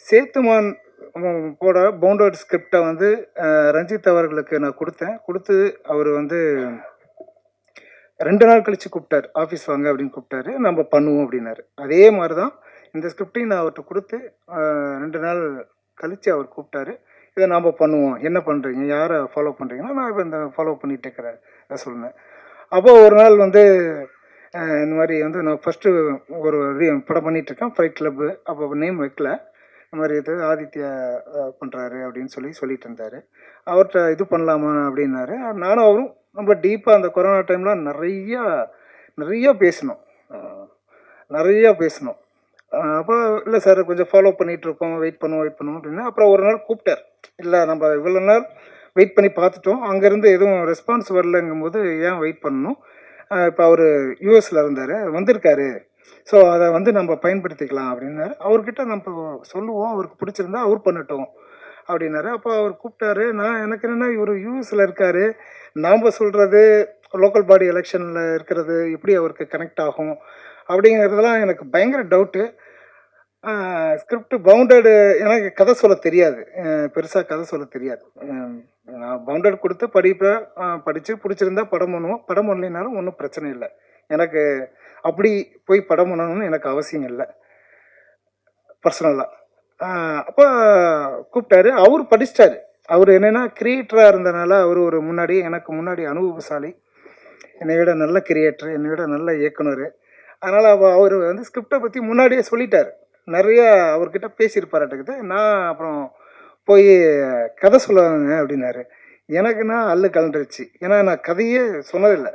சேத்துமான் போட பவுண்டட் ஸ்கிரிப்டை வந்து ரஞ்சித் அவர்களுக்கு நான் கொடுத்து அவர் வந்து 2 நாள் கழித்து கூப்பிட்டார், ஆஃபீஸ் வாங்க அப்படின்னு கூப்பிட்டாரு, நம்ம பண்ணுவோம் அப்படின்னாரு. அதே மாதிரி தான் இந்த ஸ்கிரிப்டையும் நான் அவர்கிட்ட கொடுத்து 2 நாள் கழித்து அவர் கூப்பிட்டாரு. இதை நாம் பண்ணுவோம், என்ன பண்ணுறீங்க, யாரை ஃபாலோ பண்ணுறீங்கன்னா நான் இப்போ இந்த ஃபாலோ பண்ணிகிட்டு இருக்கிறேன் சொன்னேன். அப்போது ஒரு நாள் வந்து இந்த மாதிரி வந்து நான் ஃபஸ்ட்டு ஒரு படம் பண்ணிகிட்ருக்கேன், ஃபைட் கிளப்பு. அப்போ நேம் வைக்கல, இந்த மாதிரி இது ஆதித்யா பண்ணுறாரு அப்படின்னு சொல்லிட்டு இருந்தார். அவர்கிட்ட இது பண்ணலாமா அப்படின்னாரு. நானும் அவரும் ரொம்ப டீப்பாக அந்த கொரோனா டைமில் நிறையா பேசினோம். அப்போ இல்லை சார் கொஞ்சம் ஃபாலோ பண்ணிகிட்ருக்கோம், வெயிட் பண்ணுவோம் அப்படின்னா. அப்புறம் ஒரு நாள் கூப்பிட்டார். இல்லை நம்ம இவ்வளோ நாள் வெயிட் பண்ணி பார்த்துட்டோம், அங்கேருந்து எதுவும் ரெஸ்பான்ஸ் வரலங்கும் போது ஏன் வெயிட் பண்ணணும், இப்போ அவர் யூஎஸில் வந்திருக்காரு, ஸோ அதை வந்து நம்ம பயன்படுத்திக்கலாம் அப்படின்னாரு. அவர்கிட்ட நம்ம சொல்லுவோம், அவருக்கு பிடிச்சிருந்தா அவர் பண்ணட்டும் அப்படின்னாரு. அப்போ அவர் கூப்பிட்டாரு. எனக்கு என்னென்னா இவர் யூஎஸில் இருக்கார், நாம் சொல்கிறது லோக்கல் பாடி எலெக்ஷனில் இருக்கிறது எப்படி அவருக்கு கனெக்ட் ஆகும் அப்படிங்கிறதுலாம் எனக்கு பயங்கர டவுட்டு. ஸ்கிரிப்ட் பவுண்டடு, எனக்கு கதை சொல்ல தெரியாது, பெருசாக கதை சொல்ல தெரியாது. நான் பவுண்டட் கொடுத்து படித்து பிடிச்சிருந்தா படம் பண்ணுவோம், படம் பண்ணலைனாலும் ஒன்றும் பிரச்சனை இல்லை. எனக்கு அப்படி போய் படம் பண்ணணும்னு எனக்கு அவசியம் இல்லை பர்சனலாக. அப்போ கூப்பிட்டாரு, அவர் படிச்சிட்டாரு. அவர் என்னென்னா கிரியேட்டராக இருந்தனால அவர் ஒரு எனக்கு முன்னாடி அனுபவசாலி, என்னை விட நல்ல கிரியேட்டர், என்னை விட நல்ல இயக்குனர். அதனால் அவர் வந்து ஸ்கிரிப்டை பற்றி முன்னாடியே சொல்லிட்டார், நிறையா அவர்கிட்ட பேசியிருப்பாராட்டுக்குது. நான் அப்புறம் போய் கதை சொல்லுவாங்க அப்படின்னாரு. எனக்குன்னா அல்லு கலண்டுருச்சு, ஏன்னா நான் கதையே சொன்னதில்லை.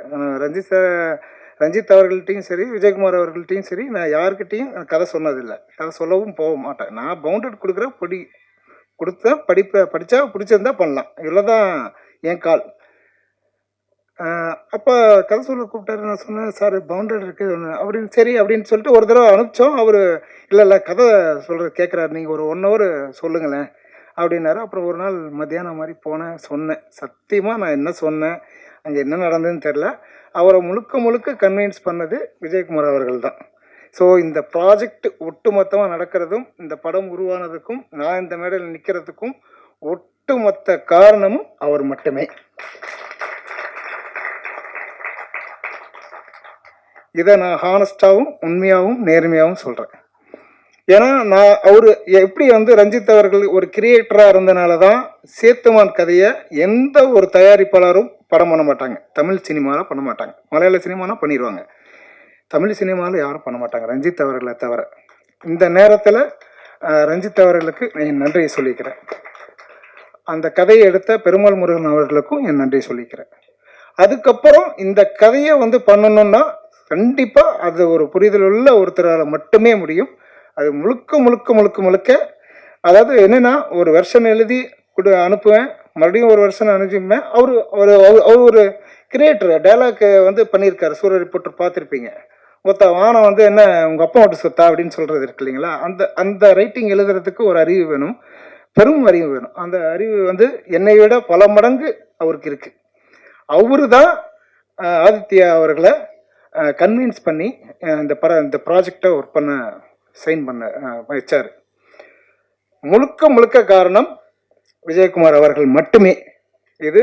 ரஞ்சித் அவர்கள்ட்டையும் சரி, விஜயகுமார் அவர்கள்ட்டையும் சரி, நான் யாருக்கிட்டையும் கதை சொன்னதில்லை, கதை சொல்லவும் போக மாட்டேன். நான் பவுண்டட் கொடுக்குறேன், படித்தா பிடிச்சிருந்தா பண்ணலாம், இவ்வளோ தான் என் கால். அப்போ கதை சொல்ல கூப்பிட்டாரு. நான் சொன்னேன், சார் பவுண்டட் இருக்குது அப்படின்னு. சரி அப்படின்னு சொல்லிட்டு ஒரு தடவை அனுப்பிச்சோம். அவர் இல்லை கதை சொல்கிறது கேட்குறாரு, நீங்கள் ஒரு 1 hour சொல்லுங்களேன் அப்படின்னாரு. அப்புறம் ஒரு நாள் மத்தியானம் மாதிரி சொன்னேன். சத்தியமாக நான் என்ன சொன்னேன், அங்கே என்ன நடந்ததுன்னு தெரில. அவரை முழுக்க கன்வின்ஸ் பண்ணது விஜயகுமார் அவர்கள் தான். ஸோ இந்த ப்ராஜெக்ட் ஒட்டுமொத்தமாக நடக்கிறதும், இந்த படம் உருவானதுக்கும், நான் இந்த மேடையில் நிற்கிறதுக்கும் ஒட்டுமொத்த காரணமும் அவர் மட்டுமே. இதை நான் ஹானஸ்டாகவும் உண்மையாகவும் நேர்மையாகவும் சொல்கிறேன். ஏன்னா அவர் எப்படி வந்து ரஞ்சித் அவர்கள் ஒரு கிரியேட்டராக இருந்தனால தான் சேத்துமான் கதையை எந்த ஒரு தயாரிப்பாளரும் படம் பண்ண மாட்டாங்க, தமிழ் சினிமாவில் பண்ண மாட்டாங்க. மலையாள சினிமானா பண்ணிடுவாங்க, தமிழ் சினிமாவில் யாரும் பண்ண மாட்டாங்க ரஞ்சித் அவர்களை தவிர. இந்த நேரத்தில் ரஞ்சித் அவர்களுக்கு என் நன்றியை சொல்லிக்கிறேன். அந்த கதையை எடுத்த பெருமாள் முருகன் அவர்களுக்கும் என் நன்றியை சொல்லிக்கிறேன். அதுக்கப்புறம் இந்த கதையை வந்து பண்ணணும்னா கண்டிப்பாக அது ஒரு புரிதல் உள்ள ஒருத்தரால் மட்டுமே முடியும். அது முழுக்க அதாவது என்னென்னா, ஒரு வெர்ஷன் எழுதி அனுப்புவேன், மறுபடியும் ஒரு வெர்ஷன் அனுப்பிப்பேன். அவர் ஒரு கிரியேட்டர், டைலாக் வந்து பண்ணியிருக்காரு. சூர ரிப்போர்ட்டர் பார்த்துருப்பீங்க. வானம் வந்து என்ன உங்கள் அப்பா மட்டும் சொத்தா அப்படின்னு சொல்கிறது இருக்கு இல்லைங்களா, அந்த ரைட்டிங் எழுதுறதுக்கு ஒரு அறிவு வேணும். பெரும் அறிவு வேணும். அந்த அறிவு வந்து என்னை விட பல மடங்கு அவருக்கு இருக்குது. அவரு தான் ஆதித்யா அவர்களை கன்வின்ஸ் பண்ணி இந்த ப்ராஜெக்டை ஒர்க் பண்ண சைன் பண்ண வச்சார். முழுக்க முழுக்க காரணம் விஜயகுமார் அவர்கள் மட்டுமே. இது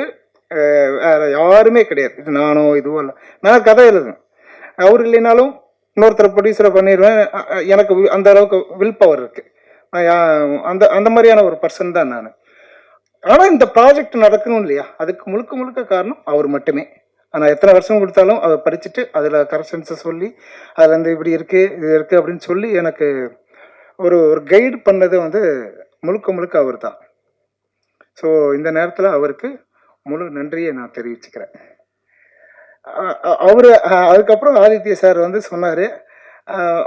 வேற யாருமே கிடையாது. இது நானோ இதுவோ இல்லை. நான் கதை எழுதுவேன், அவர் இல்லைனாலும் இன்னொருத்தரை ப்ரொடியூசரை பண்ணிடுவேன். எனக்கு அந்த அளவுக்கு வில் பவர் இருக்குது. அந்த அந்த மாதிரியான ஒரு பர்சன் தான் நான். ஆனால் இந்த ப்ராஜெக்ட் நடக்கணும் இல்லையா, அதுக்கு முழுக்க முழுக்க காரணம் அவர் மட்டுமே. ஆனால் எத்தனை வருஷம் கொடுத்தாலும் அதை படிச்சுட்டு அதில் கரெக்ஷன்ஸை சொல்லி அதில் வந்து இப்படி இருக்குது இது இருக்குது அப்படின்னு சொல்லி எனக்கு ஒரு கைடு பண்ணது வந்து முழுக்க முழுக்க அவர் தான். ஸோ இந்த நேரத்தில் அவருக்கு முழு நன்றியை நான் தெரிவிச்சுக்கிறேன். அவர் அதுக்கப்புறம் ஆதித்ய சார் வந்து சொன்னார்,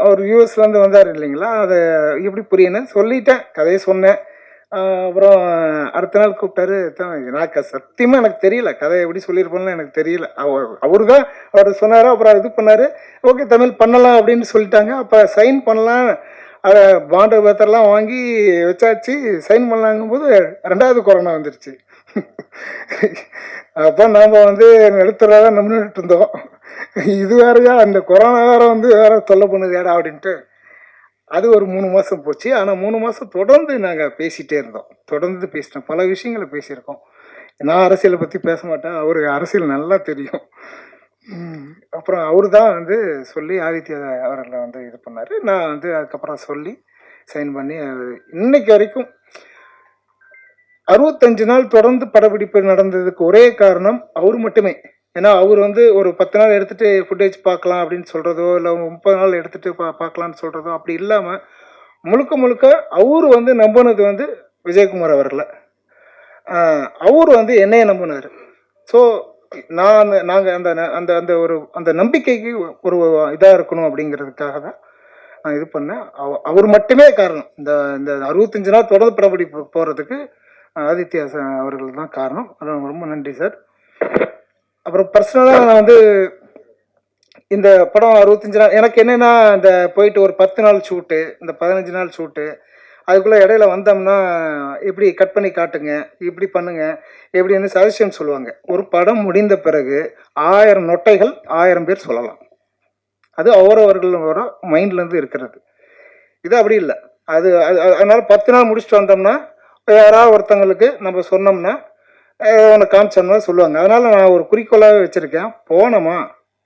அவர் யூஎஸ்லேருந்து வந்தார் இல்லைங்களா, அதை எப்படி புரியணும் சொல்லிட்டேன், கதையை சொன்னேன். அப்புறம் அடுத்த நாள் கூப்பிட்டாரு. நான் சத்தியமாக எனக்கு தெரியல கதை எப்படி சொல்லியிருப்போம்னு எனக்கு தெரியல. அவரு தான் அவர் சொன்னார். அப்புறம் இது பண்ணார், ஓகே தமிழ் பண்ணலாம் அப்படின்னு சொல்லிட்டாங்க. அப்போ சைன் பண்ணலாம், அதை பாண்டு பேத்தர்லாம் வாங்கி வச்சாச்சு, சைன் பண்ணலாங்கும்போது 2வது கொரோனா வந்துருச்சு. அப்போ நாம் வந்து நிறுத்துறதா நம்பிட்டு இருந்தோம். இது வேறையா, அந்த கொரோனா வேற வந்து வேற தொல்லை பண்ணுதேடா அப்படின்ட்டு அது ஒரு 3 மாதம் போச்சு. ஆனால் 3 மாதம் தொடர்ந்து நாங்கள் பேசிகிட்டே இருந்தோம். தொடர்ந்து பேசிட்டோம், பல விஷயங்களை பேசியிருக்கோம். நான் அரசியலை பற்றி பேச மாட்டேன், அவருக்கு அரசியல் நல்லா தெரியும். அப்புறம் அவரு தான் வந்து சொல்லி ஆதித்யா அவர்களை வந்து இது பண்ணார். நான் வந்து அதுக்கப்புறம் சொல்லி சைன் பண்ணி இன்னைக்கு வரைக்கும் 65 நாள் தொடர்ந்து படப்பிடிப்பு நடந்ததுக்கு ஒரே காரணம் அவர் மட்டுமே. ஏன்னா அவர் வந்து ஒரு 10 நாள் எடுத்துகிட்டு ஃபுட்டேஜ் பார்க்கலாம் அப்படின்னு சொல்கிறதோ, இல்லை 30 நாள் எடுத்துகிட்டு பார்க்கலான்னு சொல்கிறதோ அப்படி இல்லாமல் முழுக்க முழுக்க அவர் வந்து நம்பினது வந்து விஜயகுமார் அவர்களை. அவர் வந்து என்னைய நம்பினார். ஸோ நாங்கள் அந்த நம்பிக்கைக்கு ஒரு இதாக இருக்கணும் அப்படிங்கிறதுக்காக தான் நான் இது பண்ணேன். அவர் மட்டுமே காரணம். இந்த 65 நாள் தொடர்ந்து படப்பிடிப்பு போகிறதுக்கு ஆதித்யா அவர்கள் தான் காரணம். ரொம்ப நன்றி சார். அப்புறம் பர்சனலாக நான் வந்து இந்த படம் 65 நாள் எனக்கு என்னென்னா, இந்த போயிட்டு ஒரு 10 நாள் ஷூட்டு, இந்த 15 நாள் ஷூட்டு, அதுக்குள்ளே இடையில வந்தோம்னா இப்படி கட் பண்ணி காட்டுங்க, இப்படி பண்ணுங்க, எப்படின்னு சஜஷன் சொல்லுவாங்க. ஒரு படம் முடிந்த பிறகு 1000 நொட்டைகள் 1000 பேர் சொல்லலாம். அது அவரவர்களோட மைண்ட்லேருந்து இருக்கிறது. இது அப்படி இல்லை. அதனால் 10 நாள் முடிச்சுட்டு வந்தோம்னா யாராவது ஒருத்தங்களுக்கு நம்ம சொன்னோம்னா ஒன்று காமிச்சோம்னா சொல்லுவாங்க. அதனால் நான் ஒரு குறிக்கோளாகவே வச்சுருக்கேன், போனோமா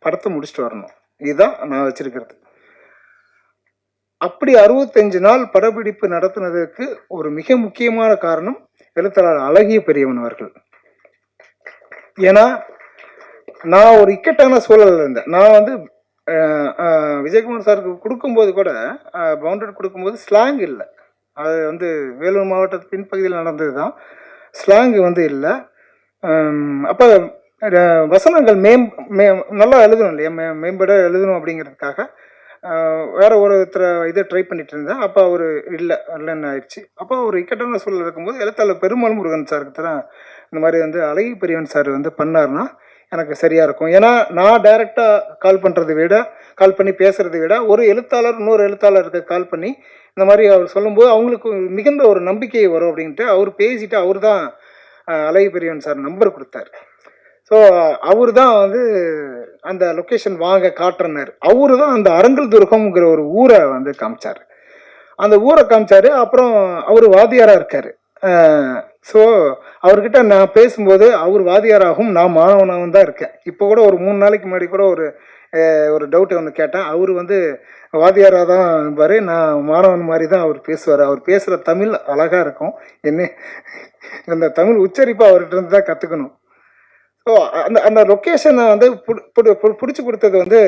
படத்தை முடிச்சுட்டு வரணும். இதுதான் நான் வச்சுருக்கிறது. அப்படி 65 நாள் படப்பிடிப்பு நடத்துனதுக்கு ஒரு மிக முக்கியமான காரணம் எழுத்தாளர் அழகிய பெரியவன் அவர்கள். ஏன்னா நான் ஒரு இக்கட்டான சூழலில் இருந்தேன். நான் வந்து விஜயகுமார் சாருக்கு கொடுக்கும்போது கூட பவுண்டட் கொடுக்கும்போது ஸ்லாங் இல்லை. அது வந்து வேலூர் மாவட்டத்து பின்பகுதியில் நடந்தது தான். ஸ்லாங்கு வந்து இல்லை. அப்போ வசனங்கள் நல்லா எழுதணும் இல்லையா, மேம்பட எழுதணும் அப்படிங்கிறதுக்காக வேற ஒருத்தரை இதை ட்ரை பண்ணிட்டு இருந்தேன். அப்போ அவர் இல்லைன்னு ஆயிடுச்சு. அப்போ ஒரு இக்கட்டான சூழல் இருக்கும்போது எழுத்தாளர் பெருமாள் முருகன் சாருக்கு தான் இந்த மாதிரி வந்து அழகி பெரியவன் சார் வந்து பண்ணார்னா எனக்கு சரியாக இருக்கும். ஏன்னா நான் டைரெக்டாக கால் பண்ணி பேசுகிறத விட ஒரு எழுத்தாளர் இன்னொரு எழுத்தாளருக்கு கால் பண்ணி இந்த மாதிரி அவர் சொல்லும்போது அவங்களுக்கு மிகுந்த ஒரு நம்பிக்கை வரும் அப்படின்ட்டு அவர் பேசிட்டு அவர் தான் அழகி பெரியவன் சார் நம்பர் கொடுத்தாரு. ஸோ அவர் தான் வந்து அந்த லொக்கேஷன் வாங்க காட்டுறனார். அவரு தான் அந்த அரங்கல் துர்கம்ங்கிற ஒரு ஊரை வந்து காமிச்சார். அந்த ஊரை காமிச்சாரு. அப்புறம் அவர் வாத்தியாராக இருக்கார். ஸோ அவர்கிட்ட நான் பேசும்போது அவர் வாத்தியாராகவும் நான் மாணவனாகவும் தான் இருக்கேன். இப்போ கூட ஒரு 3 நாளைக்கு முன்னாடி கூட ஒரு டவுட் ஒன்று கேட்டேன். அவர் வந்து வாத்தியாராக தான் இருப்பார், நான் மாணவன் மாதிரி தான் அவர் பேசுவார். அவர் பேசுகிற தமிழ் அழகாக இருக்கும். இந்த தமிழ் உச்சரிப்பு அவர்கிட்ட இருந்து தான் கற்றுக்கணும். ஸோ அந்த லொக்கேஷனை வந்து பிடிச்சி கொடுத்தது வந்து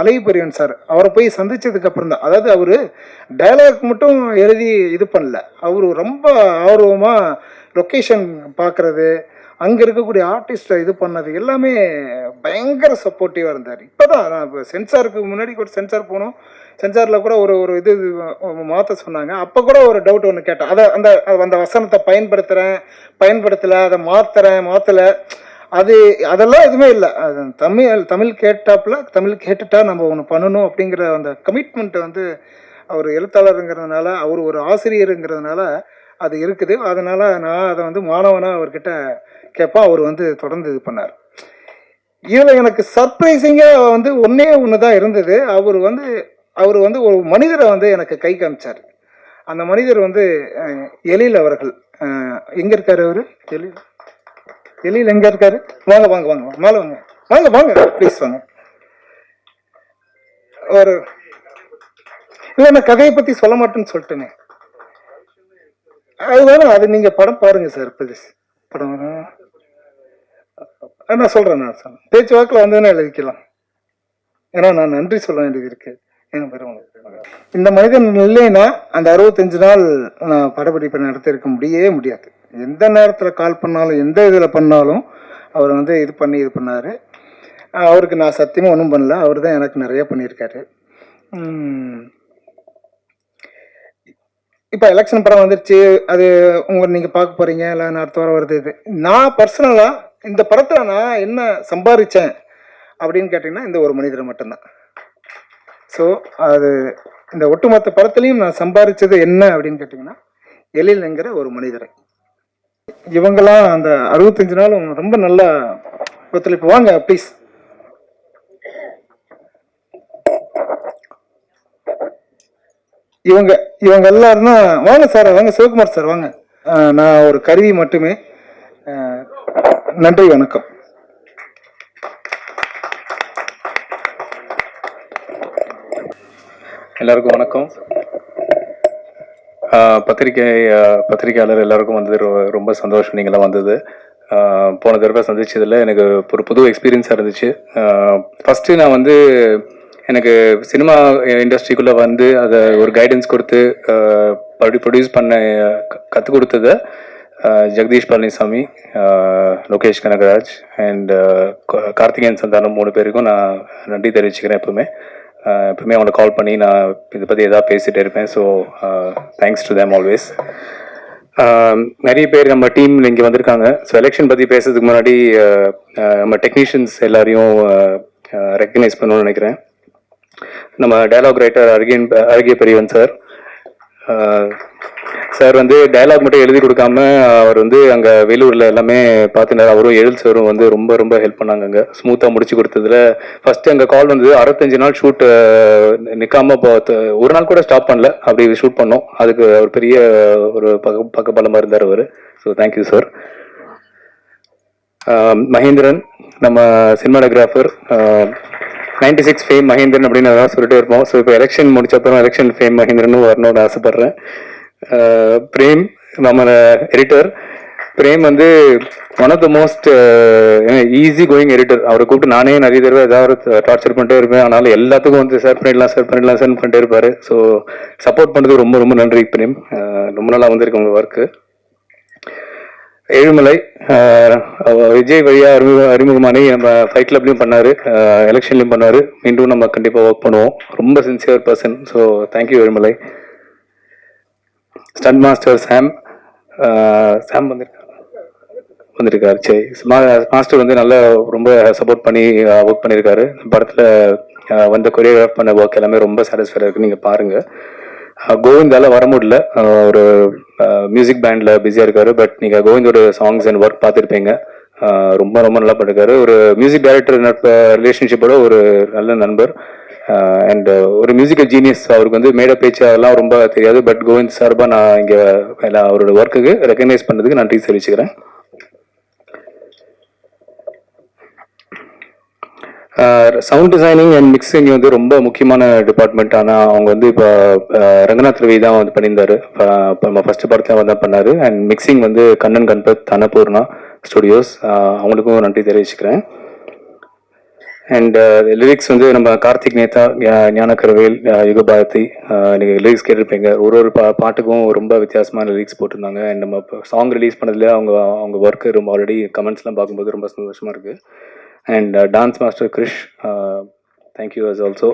அழகி பெரியவன் சார். அவரை போய் சந்திச்சதுக்கு அப்புறம் தான், அதாவது அவர் டயலாக் மட்டும் எழுதி இது பண்ணல, அவர் ரொம்ப ஆர்வமாக லொக்கேஷன் பார்க்குறது, அங்கே இருக்கக்கூடிய ஆர்டிஸ்ட்டை இது பண்ணது எல்லாமே பயங்கர சப்போர்ட்டிவாக இருந்தார். இப்போ தான் நான் இப்போ சென்சாருக்கு முன்னாடி கூட சென்சார் போனோம். சென்சாரில் கூட ஒரு இது மாற்ற சொன்னாங்க. அப்போ கூட ஒரு டவுட் ஒன்று கேட்டேன். அந்த வசனத்தை பயன்படுத்தலை, அதை மாற்றலை, அதெல்லாம் எதுவுமே இல்லை. அது தமிழ் கேட்டுட்டா நம்ம ஒன்று பண்ணணும் அப்படிங்கிற அந்த கமிட்மெண்ட்டை வந்து அவர் எழுத்தாளருங்கிறதுனால, அவர் ஒரு ஆசிரியருங்கிறதுனால அது இருக்குது. அதனால் நான் அதை வந்து மாணவனாக அவர்கிட்ட கேட்பேன். அவர் வந்து தொடர்ந்து இது பண்ணார். இதில் எனக்கு சர்ப்ரைசிங்காக வந்து ஒன்றே ஒன்று தான் இருந்தது. அவர் வந்து ஒரு மனிதரை வந்து எனக்கு கை காமிச்சார். அந்த மனிதர் வந்து எழில் அவர்கள். எங்கே இருக்கார் அவர்? எழில் எங்கே இருக்காரு? வாங்க வாங்க வாங்க மேலே வாங்க வாங்க வாங்க ப்ளீஸ் வாங்க. ஒரு இல்லை, நான் கதையை பற்றி சொல்ல மாட்டேன்னு சொல்லிட்டேனே. அது வேணும், அது நீங்கள் படம் பாருங்க சார். ப்ளீஸ் படம் நான் சொல்கிறேன். பேச்சு வாக்கில் வந்ததுன்னா எழுதிக்கலாம். ஏன்னா நான் நன்றி சொல்ல வேண்டியது இருக்கு. இந்த மனிதன் இல்லைன்னா அந்த 65 நாள் நான் படப்பிடிப்பை நடத்திருக்க முடியவே முடியாது. எந்த நேரத்தில் கால் பண்ணாலும் எந்த இதில் பண்ணாலும் அவர் வந்து இது பண்ணார். அவருக்கு நான் சத்தியமாக ஒன்றும் பண்ணல. அவர் தான் எனக்கு நிறைய பண்ணியிருக்காரு. இப்போ எலெக்ஷன் படம் வந்துருச்சு. அது நீங்கள் பார்க்க போகிறீங்க, இல்லை அடுத்த வாரம் வருது. இது நான் பர்சனலாக இந்த படத்தில் நான் என்ன சம்பாதிச்சேன் அப்படின்னு கேட்டிங்கன்னா இந்த ஒரு மனிதரை மட்டும்தான். ஸோ அது இந்த ஒட்டுமொத்த படத்துலையும் நான் சம்பாதிச்சது என்ன அப்படின்னு கேட்டிங்கன்னா எழில்ங்கிற ஒரு மனிதரை. இவங்கெல்லாம் அந்த 65 நாளும் ரொம்ப நல்லா ஒத்துழைப்பு. வாங்க ப்ளீஸ். இவங்க எல்லாரும் தான். வாங்க சார், வாங்க சிவகுமார் சார் வாங்க. நான் ஒரு கருவி மட்டுமே. நன்றி, வணக்கம். எல்லாருக்கும் வணக்கம். பத்திரிகையாளர் எல்லாருக்கும் வந்து ரொம்ப சந்தோஷம் நீங்களாம் வந்தது. போன தடவை சந்திச்சதில் எனக்கு ஒரு புது எக்ஸ்பீரியன்ஸாக இருந்துச்சு. ஃபஸ்ட்டு நான் வந்து எனக்கு சினிமா இண்டஸ்ட்ரிக்குள்ளே வந்து அதை ஒரு கைடன்ஸ் கொடுத்து ப்ரொடியூஸ் பண்ண கற்றுக் கொடுத்தது ஜெகதீஷ் பழனிசாமி, லோகேஷ் கனகராஜ் அண்ட் கார்த்திகேயன் சந்தானம் 3 பேருக்கும் நான் நன்றி தெரிவிச்சுக்கிறேன். எப்பவுமே அவங்களை கால் பண்ணி நான் இதை பற்றி எதாவது பேசிகிட்டே இருப்பேன். So thanks to them always. நிறைய பேர் நம்ம டீமில் இங்கே வந்திருக்காங்க. ஸோ எலெக்ஷன் பற்றி பேசுறதுக்கு முன்னாடி நம்ம டெக்னீஷியன்ஸ் எல்லாரையும் ரெக்கக்னைஸ் பண்ணணும்னு நினைக்கிறேன். நம்ம டயலாக் ரைட்டர் அருகே பெரியவன் சார் வந்து டயலாக் மட்டும் எழுதி கொடுக்காம அவர் வந்து அங்கே வேலூரில் எல்லாமே பார்த்துனார். அவரும் எழில் சாரும் வந்து ரொம்ப ரொம்ப ஹெல்ப் பண்ணாங்க. அங்கே ஸ்மூத்தாக முடிச்சு கொடுத்ததுல ஃபர்ஸ்ட் அங்கே கால் வந்தது 65 நாள் ஷூட் நிற்காம ஒரு நாள் கூட ஸ்டாப் பண்ணல, அப்படி ஷூட் பண்ணோம். அதுக்கு ஒரு பெரிய ஒரு பக்கபலமாக இருந்தார் அவர். So thank you sir. மகேந்திரன் நம்ம சினிமாட்டோகிராஃபர், 96 ஃபேம் மகேந்திரன் அப்படின்னு அதான் சொல்லிட்டு இருப்போம். ஸோ இப்போ எலெக்ஷன் முடிச்சப்பறம் எலெக்ஷன் ஃபேம் மகேந்திரன் வரணும்னு ஆசைப்பட்றேன். பிரேம் நம்ம எடிட்டர். பிரேம் வந்து one of the most easy going editor. அவரை கூப்பிட்டு நானே நிறைய தடவை ஏதாவது டார்ச்சர் பண்ணிட்டே இருப்பேன். ஆனாலும் எல்லாத்துக்கும் வந்து சார் பண்ணிடலாம் பண்ணிட்டே இருப்பாரு. ஸோ சப்போர்ட் பண்ணுறதுக்கு ரொம்ப ரொம்ப நன்றி பிரேம். ரொம்ப நாளாக வந்திருக்கு உங்கள் ஒர்க்கு. ஏழுமலை விஜய் வழியா அறிமுகமானி நம்ம ஃபைட் கிளப்லையும் பண்ணாரு, எலெக்ஷன்லையும் பண்ணாரு. மீண்டும் நம்ம கண்டிப்பாக ஒர்க் பண்ணுவோம். ரொம்ப sincere person. So thank you Ezhumalai. Stunt master Sam வந்திருக்காரு. சரி, மாஸ்டர் வந்து நல்லா ரொம்ப சப்போர்ட் பண்ணி ஒர்க் பண்ணியிருக்காரு. படத்தில் வந்த கொரியோகிராஃப் பண்ண ஒர்க் எல்லாமே ரொம்ப சாட்டிஸ்ஃபைடாக இருக்குது. நீங்கள் பாருங்கள். கோவிந்தால வர முடியல, ஒரு மியூசிக் பேண்டில் பிஸியாக இருக்காரு. பட் நீங்கள் கோவிந்தோட சாங்ஸ் அண்ட் ஒர்க் பார்த்துருப்பீங்க. ரொம்ப ரொம்ப நல்லா பண்ணிருக்காரு. ஒரு மியூசிக் டைரக்டர் ரிலேஷன்ஷிப்போட ஒரு நல்ல நண்பர் அண்ட் ஒரு மியூசிக்கல் ஜீனியஸ். அவருக்கு வந்து மேடை பேச்சு அதெல்லாம் ரொம்ப தெரியாது. பட் கோவிந்த் சார்பாக நான் இங்கே அவரோட ஒர்க்குக்கு ரெக்கக்னைஸ் பண்ணதுக்கு நன்றி தெரிவிச்சுக்கிறேன். சவுண்ட் டிசைனிங் அண்ட் மிக்சிங் வந்து ரொம்ப முக்கியமான டிபார்ட்மெண்ட். ஆனால் அவங்க வந்து இப்போ ரங்கநாத் ரவி தான் வந்து பண்ணியிருந்தாரு. இப்போ நம்ம ஃபர்ஸ்ட் படத்தை வந்து பண்ணார். அண்ட் மிக்சிங் வந்து கண்ணன் கண்பத் அன்னபூர்ணா ஸ்டுடியோஸ், அவங்களுக்கும் நன்றி தெரிவிச்சுக்கிறேன். அண்ட் லிரிக்ஸ் வந்து நம்ம கார்த்திக் நேதா, ஞானக்கரவேல், யுகபாரதி. நீங்கள் லிரிக்ஸ் கேட்டிருப்பீங்க. ஒரு பாட்டுக்கும் ரொம்ப வித்தியாசமான லிரிக்ஸ் போட்டிருந்தாங்க. அண்ட் நம்ம இப்போ சாங் ரிலீஸ் பண்ணதுல அவங்க ஒர்க்கு ரொம்ப ஆல்ரெடி கமெண்ட்ஸ்லாம் பார்க்கும்போது ரொம்ப சந்தோஷமாக இருக்குது. And dance master Krish, thank you as also.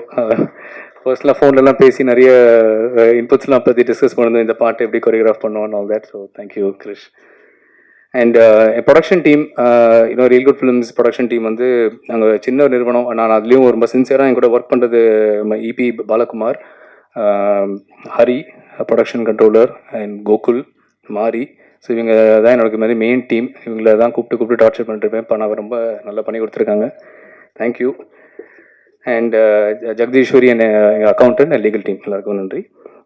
ஃபர்ஸ்ட்லாம் ஃபோன்லலாம் பேசி நிறைய இன்புட்ஸ்லாம் பற்றி டிஸ்கஸ் பண்ணணும், இந்த பாட்டை எப்படி கொரியோகிராஃப் பண்ணுவோம் all that. So thank you Krish. And production team, இன்னும் real good films production team வந்து நாங்கள் சின்ன நிறுவனம். நான் அதுலேயும் ரொம்ப சின்சியராக என் கூட ஒர்க் பண்ணுறது EB Balakumar, Hari production controller, and Gokul, மாறி. ஸோ இவங்க தான் என்னோட மாதிரி மெயின் டீம். இவங்கள தான் கூப்பிட்டு டார்ச்சர் பண்ணிட்டுருப்பேன். இப்போ நான் ரொம்ப நல்லா பண்ணி கொடுத்துருக்காங்க. தேங்க்யூ. அண்ட் ஜெகதீஸ்வரி அண்ட் எங்கள் அக்கௌண்டன்ட் அண்ட் லீகல் டீம் எல்லாருக்கும் நன்றி.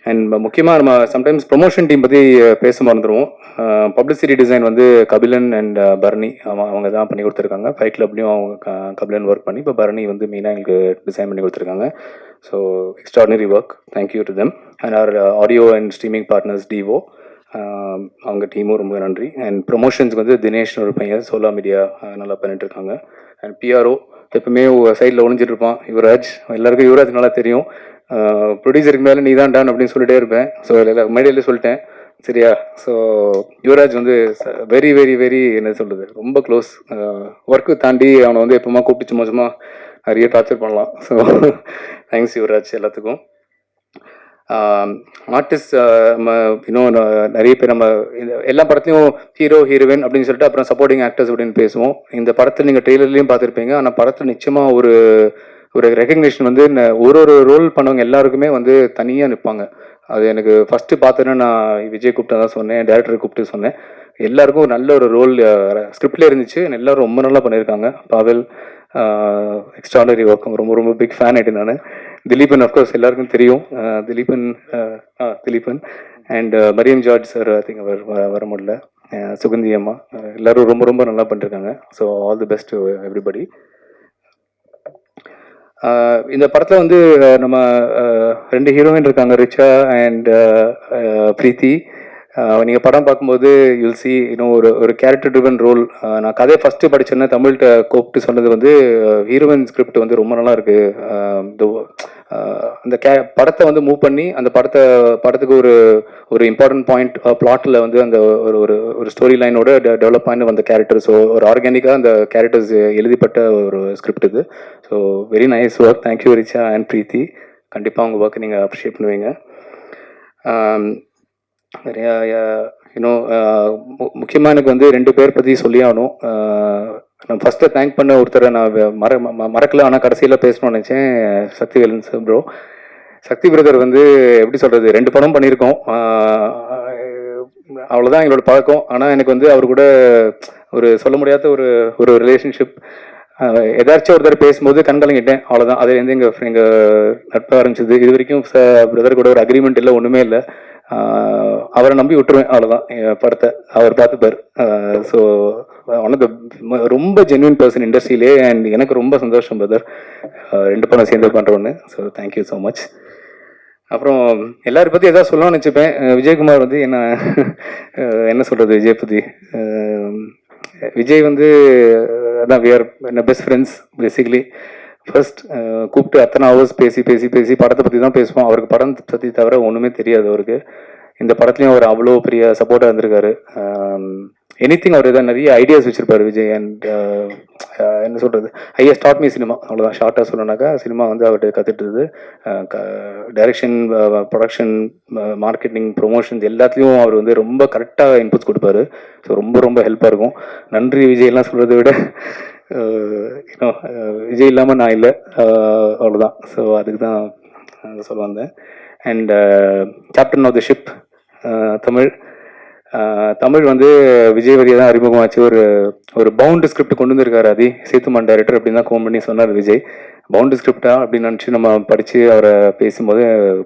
அண்ட் முக்கியமாக நம்ம சம்டைம்ஸ் ப்ரொமோஷன் டீம் பற்றி பேச மறந்துடுவோம். பப்ளிசிட்டி டிசைன் வந்து கபிலன் அண்ட் பரணி அவங்க தான் பண்ணி கொடுத்துருக்காங்க. ஃபைட் கிளப்லேயும் அவங்க கபிலன் ஒர்க் பண்ணி இப்போ பரணி வந்து மெயினாக எங்களுக்கு டிசைன் பண்ணி கொடுத்துருக்காங்க. So extraordinary work. Thank you to them. And our audio and streaming partners Divo, அவங்க டீமும் ரொம்ப நன்றி. அண்ட் ப்ரொமோஷன்ஸ்க்கு வந்து தினேஷ்னு ஒரு பையன் சோலா மீடியா நல்லா பண்ணிட்டு இருக்காங்க. அண்ட் பிஆர்ஓ எப்பவுமே சைடில் ஒளிஞ்சிட்டு இருப்பான் யுவராஜ். எல்லாருக்கும் யுவராஜ் நல்லா தெரியும். ப்ரொடியூசருக்கு மேலே நீ தான் டான் அப்படின்னு சொல்லிட்டே இருப்பேன். ஸோ மேடையிலே சொல்லிட்டேன் சரியா. ஸோ யுவராஜ் வந்து வெரி வெரி வெரி என்ன சொல்கிறது, ரொம்ப க்ளோஸ். ஒர்க்கு தாண்டி அவனை வந்து எப்பவுமா கூப்பிட்டு சும்மா சும்மா நிறைய டார்ச்சர் பண்ணலாம். ஸோ தேங்க்ஸ் யுவராஜ் எல்லாத்துக்கும். ஆர்டிஸ்ட் நம்ம இன்னும் நிறைய பேர் நம்ம எல்லா படத்துலையும் ஹீரோ ஹீரோயின் அப்படின்னு சொல்லிட்டு அப்புறம் சப்போர்ட்டிங் ஆக்டர்ஸ் அப்படின்னு பேசுவோம். இந்த படத்தில் நீங்கள் ட்ரெய்லர்லேயும் பார்த்துருப்பீங்க. ஆனால் படத்தில் நிச்சயமாக ஒரு ரெகக்னேஷன் வந்து ஒரு ரோல் பண்ணவங்க எல்லாருக்குமே வந்து தனியாக நிற்பாங்க. அது எனக்கு ஃபஸ்ட்டு பார்த்தோன்னா நான் விஜய் கூப்பிட்டு தான் சொன்னேன், டேரக்டரை கூப்பிட்டு சொன்னேன். எல்லாருக்கும் நல்ல ஒரு ரோல் ஸ்கிரிப்ட்லேயே இருந்துச்சு. எல்லோரும் ரொம்ப நல்லா பண்ணியிருக்காங்க. Pavel extraordinary work. ரொம்ப பிக் ஃபேன் ஆகிட்டு நான். திலீபன் அஃப்கோர்ஸ் எல்லாருக்கும் தெரியும். Dileepan and Mariam George sir I think அவர் வர முடியல. சுகந்தி அம்மா எல்லோரும் ரொம்ப நல்லா பண்ணிருக்காங்க. So all the best to everybody. இந்த படத்தில் வந்து நம்ம 2 ஹீரோயின் இருக்காங்க, ரிச்சா அண்ட் பிரீத்தி. நீங்கள் படம் பார்க்கும்போது யூல் சி இன்னும் ஒரு கேரக்டர் ட்ரிவன் ரோல். நான் கதையை ஃபஸ்ட்டு படித்தேன்னா தமிழ்கிட்ட கூப்பிட்டு சொன்னது வந்து ஹீரோயின் ஸ்கிரிப்ட் வந்து ரொம்ப நல்லா இருக்குது. அந்த படத்தை வந்து மூவ் பண்ணி அந்த படத்துக்கு ஒரு இம்பார்ட்டன்ட் பாயிண்ட் பிளாட்டில் வந்து அந்த ஒரு ஸ்டோரி லைனோட டெவலப் ஆகி வந்த கேரக்டர்ஸ். ஒரு ஆர்கானிக்காக அந்த கேரக்டர்ஸ் எழுதிப்பட்ட ஒரு ஸ்கிரிப்ட் இது. So very nice work. Thank you Richa and Preethi. கண்டிப்பாக உங்கள் ஒர்க்கை நீங்கள் அப்ரிஷியேட் பண்ணுவீங்க. நிறையா இன்னும் முக்கியமாக எனக்கு வந்து 2 பேர் பற்றி சொல்லி ஆகணும். நான் ஃபஸ்ட்டு தேங்க் பண்ண ஒருத்தரை நான் மறக்கல, ஆனால் கடைசியில் பேசணும்னு நினச்சேன். Sakthivelan sir bro. Sakthi brother வந்து எப்படி சொல்கிறது, 2 படம் பண்ணியிருக்கோம். அவ்வளோதான் எங்களோட பழக்கம். ஆனால் எனக்கு வந்து அவர் கூட சொல்ல முடியாத ஒரு ரிலேஷன்ஷிப். எதாச்சும் ஒருத்தர் பேசும்போது கண்கலங்கிட்டேன், அவ்வளோதான். அதுலேருந்து எங்கள் நட்பு ஆரம்பிச்சது. இது வரைக்கும் பிரதர் கூட ஒரு அக்ரிமெண்ட் இல்லை, ஒன்றுமே இல்லை. அவரை நம்பி விட்டுருவேன், அவ்வளோதான். படத்தை அவர் பார்த்துப்பார். ஸோ ஒன் ஆஃப் த ரொம்ப ஜென்யூன் பர்சன் இண்டஸ்ட்ரியிலே. அண்ட் எனக்கு ரொம்ப சந்தோஷம் பிரதர் 2 படம் சேர்ந்து பண்ணுறோன்னு. So thank you so much. அப்புறம் எல்லாரும் பற்றி எதாவது சொல்லணும்னு நினச்சிப்பேன். விஜயகுமார் வந்து என்ன சொல்கிறது, விஜய் பற்றி விஜய் வந்து அதான் we are best friends basically. First கூப்பிட்டு அத்தனை ஹவர்ஸ் பேசி படத்தை பற்றி தான் பேசுவோம். அவருக்கு படம் பற்றி தவிர ஒன்றுமே தெரியாது அவருக்கு. இந்த படத்துலையும் அவர் அவ்வளோ பெரிய சப்போர்ட்டாக இருந்திருக்காரு. எனிதிங் அவர் தான் நிறைய ஐடியாஸ் வச்சுருப்பார் விஜய். அண்ட் என்ன சொல்கிறது, ஐயா ஸ்டார்ட் மீ சினிமா, அவ்வளோதான். ஷார்ட்டாக சொல்லணுனாக்கா சினிமா வந்து அவர்கிட்ட கற்றுட்டுது. டைரக்ஷன், ப்ரொடக்ஷன், மார்க்கெட்டிங், ப்ரொமோஷன்ஸ் எல்லாத்துலேயும் அவர் வந்து ரொம்ப கரெக்டாக இன்புட்ஸ் கொடுப்பாரு. ஸோ ரொம்ப ஹெல்ப்பாக இருக்கும். நன்றி விஜய்லாம் சொல்கிறத விட இன்னும் விஜய் இல்லாமல் நான் இல்லை, அவ்வளோதான். ஸோ அதுக்கு தான் சொல்ல வந்தேன். And captain of the ship Tamil வந்து விஜய் வரியை தான் அறிமுகமாச்சு. ஒரு பவுண்டு ஸ்கிரிப்ட் கொண்டு வந்திருக்காரு. சேத்துமான் டைரக்டர் அப்படின்னு தான் ஃபோன் பண்ணி சொன்னார் விஜய். பவுண்டு ஸ்கிரிப்டா அப்படின்னு நினச்சி நம்ம படித்து அவரை பேசும்போது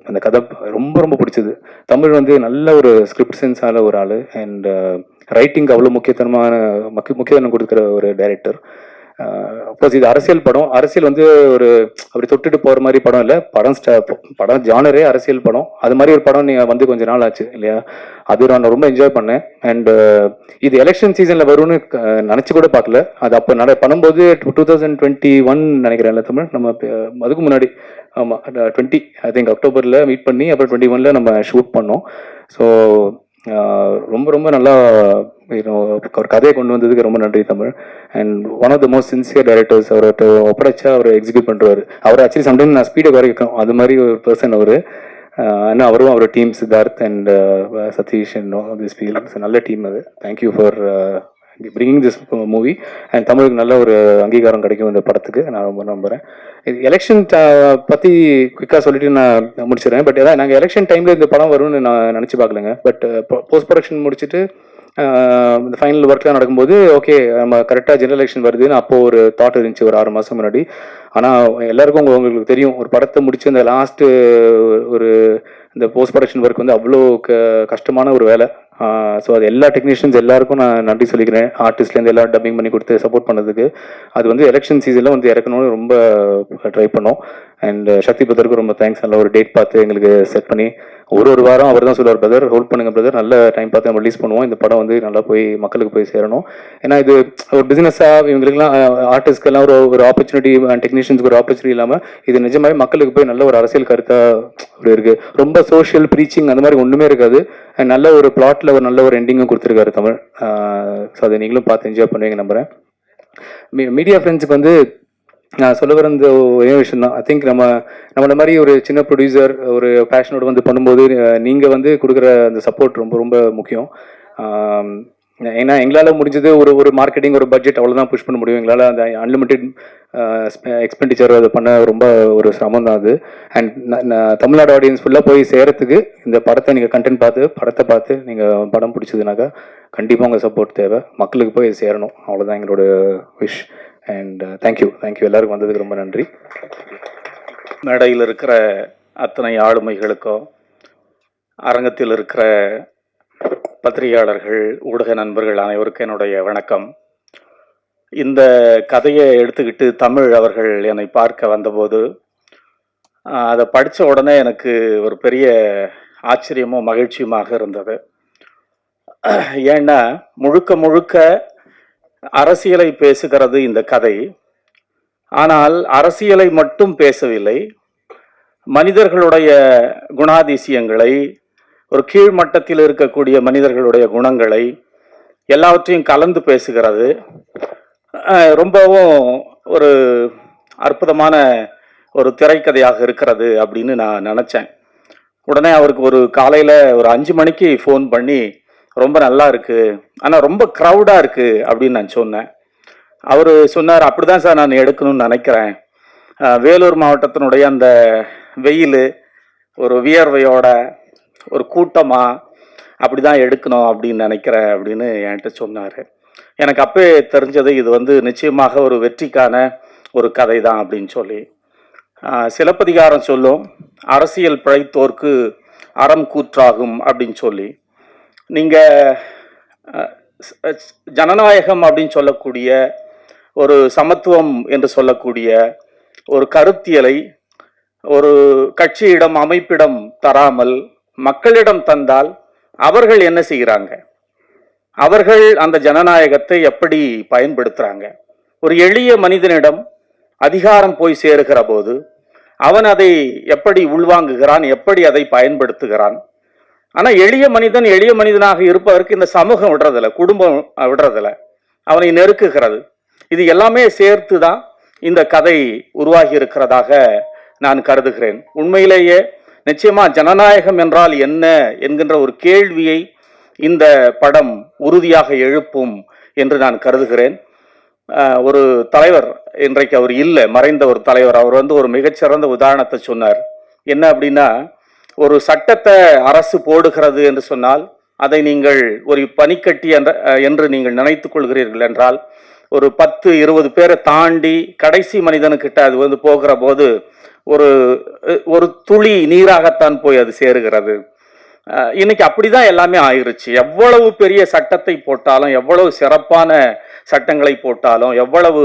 அந்த கதை ரொம்ப பிடிச்சது. தமிழ் வந்து நல்ல ஒரு ஸ்கிரிப்ட் சென்ஸான ஒரு ஆள். அண்ட் ரைட்டிங்க்கு அவ்வளோ முக்கியத்துவம் கொடுக்குற ஒரு டைரக்டர். அப்கோர்ஸ் இது அரசியல் படம். அரசியல் வந்து அப்படி தொட்டுட்டு போகிற மாதிரி படம் இல்லை. படம் ஜானரே அரசியல் படம். அது மாதிரி ஒரு படம் நீங்கள் வந்து கொஞ்ச நாள் ஆச்சு இல்லையா. அது நான் ரொம்ப என்ஜாய் பண்ணேன். அண்டு இது எலெக்ஷன் சீசனில் வரும்னு நினச்சி கூட பார்க்கல. அது அப்போ பண்ணும்போது 2021 நினைக்கிறேன்ல தமிழ். நம்ம அதுக்கு முன்னாடி ஆமாம் 20 ஐ திங்க் அக்டோபரில் மீட் பண்ணி அப்புறம் 21 நம்ம ஷூட் பண்ணோம். ஸோ ரொம்ப நல்லா ஒரு கதையை கொண்டு வந்ததுக்கு ரொம்ப நன்றி Tamil. And one of the most sincere directors. அவர்கிட்ட ஒப்படைச்சா அவர் எக்ஸிக்யூட் பண்ணுறாரு. அவர் ஆக்சுவலி சம்டைம் நான் ஸ்பீடை குறைக்கும், அது மாதிரி ஒரு பர்சன் அவர். ஆனால் அவரும் அவர் team Siddharth and Satish and this feel நல்ல டீம் அது. Thank you for bringing this movie and தமிழுக்கு நல்ல ஒரு அங்கீகாரம் கிடைக்கும் இந்த படத்துக்கு நான் ரொம்ப நம்புகிறேன். இது எலெக்ஷன் பற்றி குயிக்காக சொல்லிட்டு நான் முடிச்சிடுறேன். பட் ஏதாவது நாங்கள் எலெக்ஷன் டைமில் இந்த படம் வரும்னு நான் நினச்சி பார்க்கலங்க. பட் போஸ்ட் ப்ரொடக்ஷன் முடிச்சுட்டு இந்த ஃபைனல் ஒர்க்லாம் நடக்கும்போது ஓகே நம்ம கரெக்டாக ஜெனரல் எலெக்ஷன் வருதுன்னு அப்போது ஒரு தாட் இருந்துச்சு ஒரு 6 மாதம் முன்னாடி. ஆனால் எல்லாருக்கும் உங்களுக்கு தெரியும் ஒரு படத்தை முடிச்சு இந்த லாஸ்ட்டு ஒரு இந்த போஸ்ட் ப்ரொடக்ஷன் ஒர்க் வந்து அவ்வளோ கஷ்டமான ஒரு வேலை. ஸோ அது எல்லா டெக்னீஷியன்ஸ் எல்லாருக்கும் நான் நன்றி சொல்லிக்கிறேன். ஆர்டிஸ்ட்லேருந்து எல்லாம் டப்பிங் பண்ணி கொடுத்து சப்போர்ட் பண்ணதுக்கு. அது வந்து எலெக்ஷன் சீசனில் வந்து இறக்கணும்னு ரொம்ப ட்ரை பண்ணோம். அண்ட் சக்தி பிரதருக்கு ரொம்ப தேங்க்ஸ். நல்ல ஒரு டேட் பார்த்து எங்களுக்கு செட் பண்ணி ஒரு வாரம் அவர் தான் சொல்லுவார், பிரதர் ஹோல்ட் பண்ணுங்க பிரதர், நல்ல டைம் பார்த்து நம்ம ரிலீஸ் பண்ணுவோம், இந்த படம் வந்து நல்லா போய் மக்களுக்கு போய் சேரணும். ஏன்னா இது ஒரு பிஸ்னஸாக இவங்களுக்குலாம் ஆர்டிஸ்ட்கெல்லாம் ஒரு ஆப்பர்ச்சுனிட்டி, டெக்னீஷியன்ஸ்க்கு ஒரு ஆப்பர்ச்சுனிட்டி இல்லாமல் இது நிஜமாவே மக்களுக்கு போய் நல்ல ஒரு அரசியல் கருத்தாக ஒரு இருக்குது. ரொம்ப சோஷியல் ப்ரீச்சிங் அந்த மாதிரி ஒன்றுமே இருக்காது. நல்ல ஒரு பிளாட்டில் ஒரு நல்ல ஒரு எண்டிங்கும் கொடுத்துருக்காரு தமிழ். ஸோ அதை நீங்களும் பார்த்து என்ஜாய் பண்ணுவீங்க நம்புகிறேன். மீடியா ஃப்ரெண்ட்ஸுக்கு வந்து நான் சொல்ல வர இந்த ஒரே விஷயம் தான். ஐ திங்க் நம்மள மாதிரி ஒரு சின்ன ப்ரொடியூசர் ஒரு பேஷனோட வந்து பண்ணும்போது நீங்கள் வந்து கொடுக்குற அந்த சப்போர்ட் ரொம்ப ரொம்ப முக்கியம். ஏன்னா எங்களால் முடிஞ்சது ஒரு மார்க்கெட்டிங் ஒரு பட்ஜெட் அவ்வளோதான் புஷ் பண்ண முடியும். எங்களால் அந்த அன்லிமிட்டெட் எக்ஸ்பெண்டிச்சர் அதை பண்ண ரொம்ப ஒரு சிரமம் தான் அது. அண்ட் தமிழ்நாடு ஆடியன்ஸ் ஃபுல்லாக போய் சேரத்துக்கு இந்த படத்தை நீங்கள் கண்டென்ட் பார்த்து நீங்கள் படம் பிடிச்சதுனாக்கா கண்டிப்பாக உங்கள் சப்போர்ட் தேவை. மக்களுக்கு போய் சேரணும், அவ்வளோதான் எங்களோட விஷ். அண்ட் தேங்க்யூ எல்லாருக்கும் வந்ததுக்கு ரொம்ப நன்றி. மேடையில் இருக்கிற அத்தனை ஆளுமைகளுக்கோ, அரங்கத்தில் இருக்கிற பத்திரிகையாளர்கள், ஊடக நண்பர்கள் அனைவருக்கும் என்னுடைய வணக்கம். இந்த கதையை எடுத்துக்கிட்டு தமிழ் அவர்கள் என்னை பார்க்க வந்தபோது அதை படித்த உடனே எனக்கு ஒரு பெரிய ஆச்சரியமும் மகிழ்ச்சியுமாக இருந்தது. ஏன்னா முழுக்க அரசியலை பேசுகிறது இந்த கதை. ஆனால் அரசியலை மட்டும் பேசவில்லை, மனிதர்களுடைய குணாதிசயங்களை, ஒரு கீழ்மட்டத்தில் இருக்கக்கூடிய மனிதர்களுடைய குணங்களை எல்லாவற்றையும் கலந்து பேசுகிறது. ரொம்பவும் ஒரு அற்புதமான ஒரு திரைக்கதையாக இருக்கிறது அப்படின்னு நான் நினச்சேன். உடனே அவருக்கு ஒரு காலையில் ஒரு 5 மணிக்கு ஃபோன் பண்ணி ரொம்ப நல்லா இருக்குது, ஆனால் ரொம்ப க்ரௌடாக இருக்குது அப்படின்னு நான் சொன்னேன். அவர் சொன்னார், அப்படி தான் சார் நான் எடுக்கணும்னு நினைக்கிறேன். வேலூர் மாவட்டத்தினுடைய அந்த வெயில், ஒரு வியர்வையோட ஒரு கூட்டமாக அப்படி தான் எடுக்கணும் அப்படின்னு நினைக்கிறேன் அப்படின்னு என்கிட்ட சொன்னார். எனக்கு அப்போ தெரிஞ்சது இது வந்து நிச்சயமாக ஒரு வெற்றிக்கான ஒரு கதை தான் அப்படின்னு சொல்லி. சிலப்பதிகாரம் சொல்லும், அரசியல் பிழைத்தோர்க்கு அறம் கூற்றாகும் அப்படின்னு சொல்லி. நீங்கள் ஜனநாயகம் அப்படின்னு சொல்லக்கூடிய ஒரு சமத்துவம் என்று சொல்லக்கூடிய ஒரு கருத்தியலை ஒரு கட்சியிடம் அமைப்பிடம் தராமல் மக்களிடம் தந்தால் அவர்கள் என்ன செய்கிறாங்க, அவர்கள் அந்த ஜனநாயகத்தை எப்படி பயன்படுத்துகிறாங்க? ஒரு எளிய மனிதனிடம் அதிகாரம் போய் சேருகிற போது அவன் அதை எப்படி உள்வாங்குகிறான், எப்படி அதை பயன்படுத்துகிறான்? ஆனால் எளிய மனிதனாக இருப்பதற்கு இந்த சமூகம் விடுறதில்ல, குடும்பம் விடுறதில்ல, அவனை நெருக்குகிறது. இது எல்லாமே சேர்த்து தான் இந்த கதை உருவாகி இருக்கிறதாக நான் கருதுகிறேன். உண்மையிலேயே நிச்சயமா ஜனநாயகம் என்றால் என்ன என்கின்ற ஒரு கேள்வியை இந்த படம் உறுதியாக எழுப்பும் என்று நான் கருதுகிறேன். ஒரு தலைவர், இன்றைக்கு அவர் இல்லை, மறைந்த ஒரு தலைவர், அவர் வந்து ஒரு மிகச்சிறந்த உதாரணத்தை சொன்னார். என்ன அப்படின்னா, ஒரு சட்டத்தை அரசு போடுகிறது என்று சொன்னால் அதை நீங்கள் ஒரு பனிக்கட்டி என்று நீங்கள் நினைத்துக் கொள்கிறீர்கள் என்றால் ஒரு 10-20 பேரை தாண்டி கடைசி மனிதனுக்கிட்ட அது வந்து போகிற போது ஒரு துளி நீராகத்தான் போய் அது சேருகிறது. இன்னைக்கு அப்படிதான் எல்லாமே ஆயிருச்சு. எவ்வளவு பெரிய சட்டத்தை போட்டாலும், எவ்வளவு சிறப்பான சட்டங்களை போட்டாலும், எவ்வளவு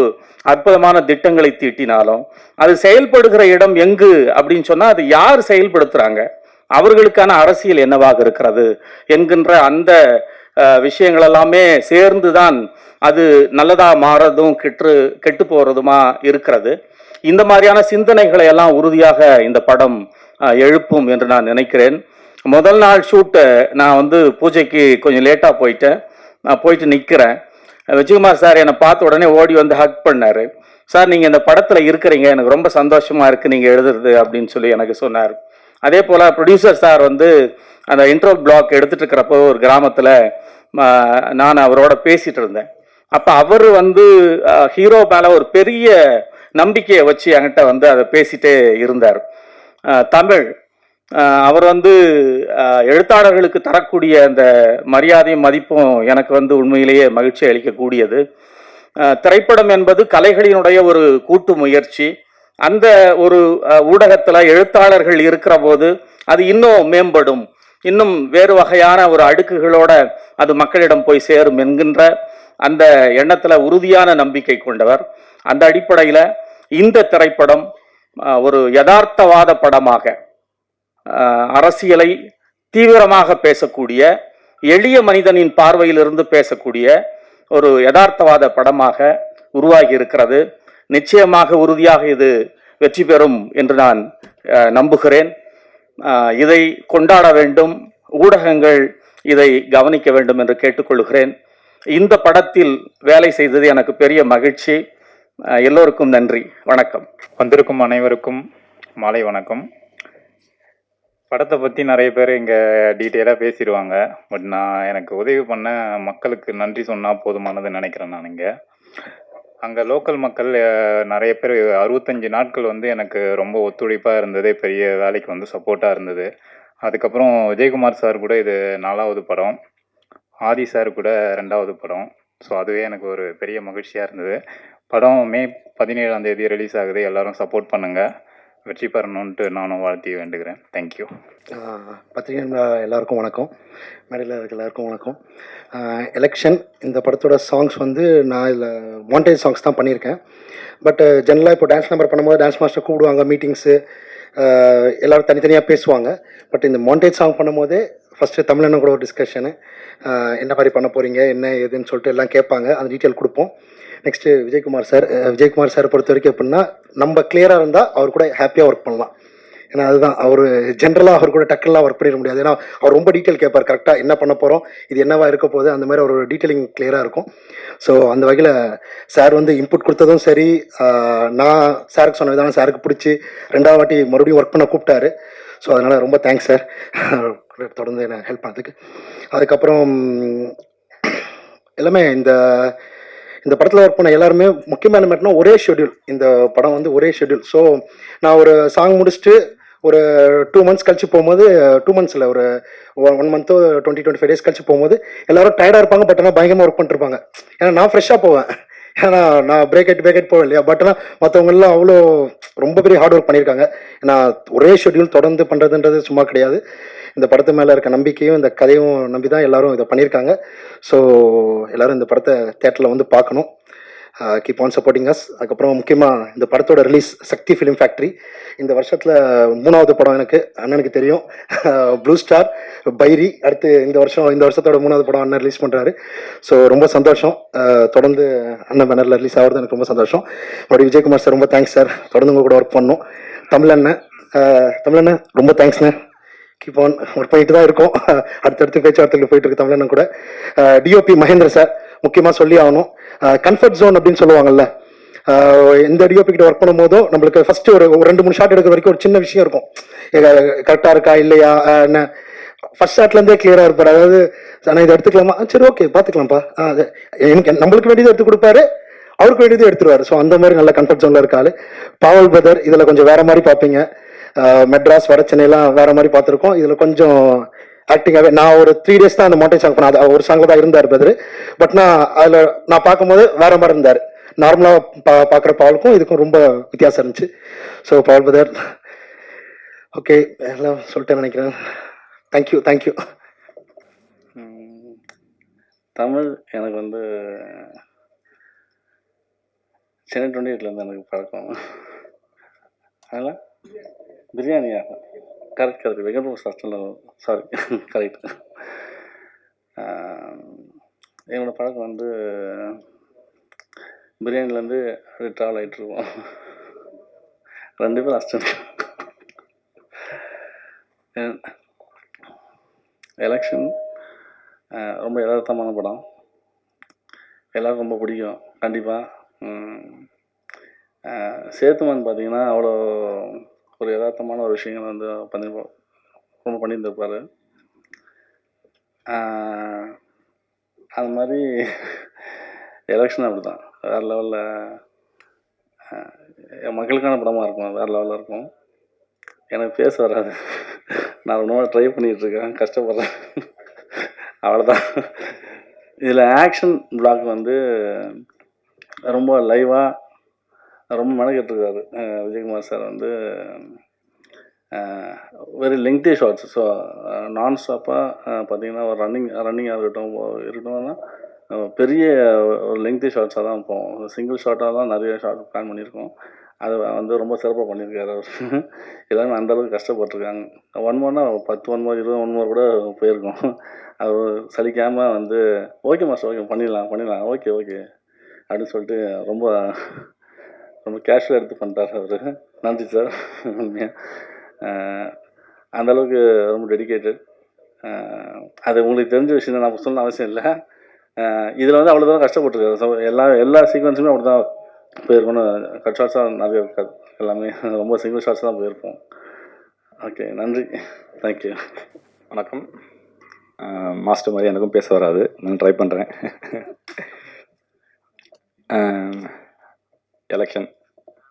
அற்புதமான திட்டங்களை தீட்டினாலும் அது செயல்படுகிற இடம் எங்கு அப்படின்னு சொன்னா அது யார் செயல்படுத்துறாங்க, அவர்களுக்கான அரசியல் என்னவாக இருக்கிறது என்கின்ற அந்த விஷயங்கள் எல்லாமே சேர்ந்துதான் அது நல்லதா மாறதும் கெட்டு போறதுமா இருக்கிறது. இந்த மாதிரியான சிந்தனைகளை எல்லாம் உறுதியாக இந்த படம் எழுப்பும் என்று நான் நினைக்கிறேன். முதல் நாள் ஷூட்டு நான் வந்து பூஜைக்கு கொஞ்சம் லேட்டாக போயிட்டேன். நான் போயிட்டு நிற்கிறேன். விஜயகுமார் சார் என்னை பார்த்த உடனே ஓடி வந்து ஹக் பண்ணார். சார் நீங்கள் இந்த படத்தில் இருக்கிறீங்க, எனக்கு ரொம்ப சந்தோஷமாக இருக்குது நீங்கள் எழுதுறது அப்படின்னு சொல்லி எனக்கு சொன்னார். அதே போல் ப்ரொடியூசர் சார் வந்து அந்த இன்ட்ரோ பிளாக் எடுத்துகிட்டு இருக்கிறப்போ ஒரு கிராமத்தில் நான் அவரோட பேசிகிட்டு இருந்தேன். அப்போ அவர் வந்து ஹீரோ மேலே ஒரு பெரிய நம்பிக்கையை வச்சு என்கிட்ட வந்து அதை பேசிட்டே இருந்தார். தமிழ் அவர் வந்து எழுத்தாளர்களுக்கு தரக்கூடிய அந்த மரியாதையும் மதிப்பும் எனக்கு வந்து உண்மையிலேயே மகிழ்ச்சி அளிக்கக்கூடியது. திரைப்படம் என்பது கலைகளினுடைய ஒரு கூட்டு முயற்சி. அந்த ஒரு ஊடகத்தில் எழுத்தாளர்கள் இருக்கிற போது அது இன்னும் மேம்படும், இன்னும் வேறு வகையான ஒரு அடுக்குகளோட அது மக்களிடம் போய் சேரும் என்கின்ற அந்த எண்ணத்தில் உறுதியான நம்பிக்கை கொண்டவர். அந்த அடிப்படையில் இந்த திரைப்படம் ஒரு யதார்த்தவாத படமாக, அரசியலை தீவிரமாக பேசக்கூடிய, எளிய மனிதனின் பார்வையிலிருந்து பேசக்கூடிய ஒரு யதார்த்தவாத படமாக உருவாகி இருக்கிறது. நிச்சயமாக உறுதியாக இது வெற்றி பெறும் என்று நான் நம்புகிறேன். இதை கொண்டாட வேண்டும், ஊடகங்கள் இதை கவனிக்க வேண்டும் என்று கேட்டுக்கொள்கிறேன். இந்த படத்தில் வேலை செய்தது எனக்கு பெரிய மகிழ்ச்சி. எல்லோருக்கும் நன்றி, வணக்கம். வந்திருக்கும் அனைவருக்கும் மாலை வணக்கம். படத்தை பற்றி நிறைய பேர் இங்கே டீட்டெயிலாக பேசிடுவாங்க. பட் நான் எனக்கு உதவி பண்ண மக்களுக்கு நன்றி சொன்னால் போதுமானது நினைக்கிறேன். நான் இங்கே அங்கே லோக்கல் மக்கள் நிறைய பேர் 65 நாட்கள் வந்து எனக்கு ரொம்ப ஒத்துழைப்பாக இருந்தது, பெரிய வேலைக்கு வந்து சப்போர்ட்டாக இருந்தது. அதுக்கப்புறம் விஜயகுமார் சார் கூட இது 4வது படம், ஆதி சார் கூட 2வது படம். ஸோ அதுவே எனக்கு ஒரு பெரிய மகிழ்ச்சியாக இருந்தது. படம் மே 17ஆம் தேதி ரிலீஸ் ஆகுது. எல்லோரும் சப்போர்ட் பண்ணுங்கள், வெற்றி பெறணுன்ட்டு நானும் வாழ்த்தி வேண்டுகிறேன். தேங்க்யூ. பத்திரிகை எல்லாருக்கும் வணக்கம், மேடையில் இருக்க எல்லாருக்கும் வணக்கம். எலெக்ஷன் இந்த படத்தோட சாங்ஸ் வந்து நான் இதில் மாண்டேஜ் சாங்ஸ் தான் பண்ணியிருக்கேன். பட் ஜென்ரலாக இப்போ டான்ஸ் நம்பர் பண்ணும்போது டான்ஸ் மாஸ்டர் கூப்பிடுவாங்க, மீட்டிங்ஸு எல்லோரும் தனித்தனியாக பேசுவாங்க. பட் இந்த மாண்டேஜ் சாங் பண்ணும்போதே ஃபஸ்ட்டு தமிழண்ணன் கூட ஒரு டிஸ்கஷனு, என்ன மாதிரி பண்ண போகிறீங்க என்ன ஏதுன்னு சொல்லிட்டு எல்லாம் கேட்பாங்க, அந்த டீட்டெயில் கொடுப்போம். நெக்ஸ்ட்டு விஜயகுமார் சார் பொறுத்த வரைக்கும் எப்படின்னா, நம்ம கிளியராக இருந்தால் அவர் கூட ஹாப்பியாக ஒர்க் பண்ணலாம். ஏன்னா அதுதான் அவர் ஜென்ரலாக அவர் கூட டக்குலாம் ஒர்க் பண்ணிட முடியாது. ஏன்னா அவர் ரொம்ப டீட்டெயில் கேட்பார், கரெக்டாக என்ன பண்ண போகிறோம், இது என்னவா இருக்க போகுது, அந்த மாதிரி ஒரு டீட்டெயிலிங் கிளியராக இருக்கும். ஸோ அந்த வகையில் சார் வந்து இன்புட் கொடுத்ததும் சரி, நான் சாருக்கு சொன்ன விதம் சாருக்கு பிடிச்சி 2வது வாட்டி மறுபடியும் ஒர்க் பண்ண கூப்பிட்டாரு. ஸோ அதனால் ரொம்ப தேங்க்ஸ் சார், தொடர்ந்து என்ன ஹெல்ப் பண்ணதுக்கு. அதுக்கப்புறம் எல்லாமே இந்த படத்தில் ஒர்க் பண்ண எல்லாருமே முக்கியமான மேட்டர்னா ஒரே ஷெட்யூல். இந்த படம் வந்து ஒரே ஷெட்யூல். ஸோ நான் ஒரு சாங் முடிச்சுட்டு ஒரு 2 months கழிச்சு போகும்போது, 2 months இல்லை, ஒரு 1 month 20-25 days கழிச்சு போகும்போது எல்லாரும் டயர்டாக இருப்பாங்க. பட் ஆனால் பயங்கரமாக ஒர்க் பண்ணிருப்பாங்க. ஏன்னா நான் ஃப்ரெஷ்ஷாக போவேன், ஏன்னா நான் பிரேக் ஆகிட்டு போவேன் இல்லையா. பட் ஆனால் மற்றவங்கெல்லாம் அவ்வளோ ரொம்ப பெரிய ஹார்ட் ஒர்க் பண்ணியிருக்காங்க. ஏன்னா ஒரே ஷெட்யூல் தொடர்ந்து பண்ணுறதுன்றது சும்மா கிடையாது. இந்த படத்து மேலே இருக்க நம்பிக்கையும் இந்த கதையும் நம்பி தான் எல்லோரும் இதை பண்ணியிருக்காங்க. ஸோ எல்லோரும் இந்த படத்தை தேட்டரில் வந்து பார்க்கணும். Keep on supporting us. அதுக்கப்புறம் முக்கியமாக இந்த படத்தோட ரிலீஸ் சக்தி ஃபிலிம் ஃபேக்ட்ரி இந்த வருஷத்தில் 3வது படம் எனக்கு அண்ணனுக்கு தெரியும், ப்ளூ ஸ்டார் பைரி. அடுத்து இந்த வருஷத்தோட 3வது படம் அண்ணன் ரிலீஸ் பண்ணுறாரு. ஸோ ரொம்ப சந்தோஷம், தொடர்ந்து அண்ணன் பேனரில் ரிலீஸ் ஆகிறது எனக்கு ரொம்ப சந்தோஷம். மறுபடியும் விஜயகுமார் சார் ரொம்ப தேங்க்ஸ் சார், தொடர்ந்து உங்கள் கூட ஒர்க் பண்ணணும். தமிழண்ணன் ரொம்ப தேங்க்ஸ்ண்ணே, கீப் ஆன் ஒர்க் பண்ணிட்டு தான் இருக்கோம். அடுத்தடுத்து பேச்சுவார்த்தைகள் போயிட்டு இருக்கு தமிழன் கூட. டிஓபி மகேந்திர சார் முக்கியமாக சொல்லி ஆகணும். கம்ஃபர்ட் ஜோன் அப்படின்னு சொல்லுவாங்கல்ல, எந்த டிஓபி கிட்ட ஒர்க் பண்ணும் போதும் நம்மளுக்கு ஃபர்ஸ்ட் ஒரு 2-3 ஷாட் எடுக்கிற வரைக்கும் ஒரு சின்ன விஷயம் இருக்கும், கரெக்டாக இருக்கா இல்லையா என்ன. ஃபர்ஸ்ட் ஷாட்லேருந்தே கிளியராக இருப்பார். அதாவது நான் இதை எடுத்துக்கலாமா, சரி ஓகே பார்த்துக்கலாம்ப்பா, எனக்கு நம்மளுக்கு வேண்டியது எடுத்து கொடுப்பாரு, அவருக்கு வேண்டியது எடுத்துருவாரு. ஸோ அந்த மாதிரி நல்ல கம்ஃபர்ட் ஜோனில் இருக்காரு. பாவல் பிரதர் இதில் கொஞ்சம் வேற மாதிரி பார்ப்பீங்க, மெட்ராஸ் வட சென்னையெல்லாம் வேற மாதிரி பார்த்துருக்கோம். இதில் கொஞ்சம் ஆக்டிங்காகவே நான் ஒரு 3 days தான் அந்த மாண்டேஜ் சாங் பண்ணேன். அது ஒரு சாங்கில் தான் இருந்தார் பிரதர். பட் நான் பார்க்கும்போது வேற மாதிரி இருந்தார். நார்மலாக பார்க்குற பாவலுக்கும் இதுக்கும் ரொம்ப வித்தியாசம் இருந்துச்சு. ஸோ பாவல் பிரதர் ஓகே எல்லாம் சொல்லிட்டேன் நினைக்கிறேன். தேங்க்யூ. தமிழ் எனக்கு வந்து சென்னை 28லேருந்து எனக்கு பழக்கம். அதனால் பிரியாணியா கரெக்ட் வெங்கட்ராம சாஸ்திரம் சாரி கரெக்ட். என்னோடய பழக்கம் வந்து பிரியாணிலேருந்து அப்படியே ட்ராவல் ஆகிட்டுருக்கோம். 2 பேரும் அஸ்டன். எலெக்ஷன் ரொம்ப யதார்த்தமான படம், எல்லாருக்கும் ரொம்ப பிடிக்கும் கண்டிப்பாக. சேத்துமான் பார்த்தீங்கன்னா அவ்வளோ ஒரு யதார்த்தமான ஒரு விஷயங்கள் வந்து ரொம்ப பண்ணியிருந்திருப்பார். அது மாதிரி எலெக்ஷன் அப்படி தான் வேறு லெவலில் என் மக்களுக்கான படமாக இருக்கும், வேறு லெவலில் இருக்கும். எனக்கு பேச வராது, நான் ரொம்ப ட்ரை பண்ணிகிட்ருக்கேன், கஷ்டப்படுறேன், அவ்வளோதான். இதில் ஆக்ஷன் பிளாக் வந்து ரொம்ப லைவாக ரொம்ப மெனக்கெட்டுருக்காரு விஜயகுமார் சார் வந்து. Very lengthy shots. ஸோ நான் ஸ்டாப்பாக பார்த்தீங்கன்னா ஒரு ரன்னிங்காக இருக்கட்டும்னா பெரிய ஒரு லெங்க்தி ஷார்ட்ஸாக தான் போவோம். சிங்கிள் ஷார்ட்டாக தான் நிறைய ஷார்ட் பிளான் பண்ணியிருக்கோம். அது வந்து ரொம்ப சிறப்பாக பண்ணியிருக்காரு அவர். எல்லாருமே அந்தளவுக்கு கஷ்டப்பட்டுருக்காங்க. 1 மோர்னா 10 1 மோர் 20 1 மோர் கூட போயிருக்கோம். அவர் சலிக்காமல் வந்து ஓகே மாஸ்டர், ஓகே பண்ணிடலாம், ஓகே அப்படின்னு சொல்லிட்டு ரொம்ப ரொம்ப கேஷுவலாக எடுத்து பண்ணிட்டார் அவர். நன்றி சார். உண்மையாக அந்தளவுக்கு ரொம்ப டெடிக்கேட்டட். அது உங்களுக்கு தெரிஞ்ச விஷயம் தான், நான் சொல்லணும் அவசியம் இல்லை. இதில் வந்து அவ்வளோ தூரம் கஷ்டப்பட்டுருக்காரு. ஸோ எல்லா சீக்வன்ஸுமே அப்படி தான் போயிருக்கணும். கட் ஷார்ட்ஸாக நிறைய இருக்காது, எல்லாமே ரொம்ப சிங்கிள் ஷார்ட்ஸ் தான் போயிருப்போம். ஓகே, நன்றி, தேங்க்யூ. வணக்கம். மாஸ்டர் மாதிரி எனக்கும் பேச வராது, நான் ட்ரை பண்ணுறேன். எலெக்ஷன்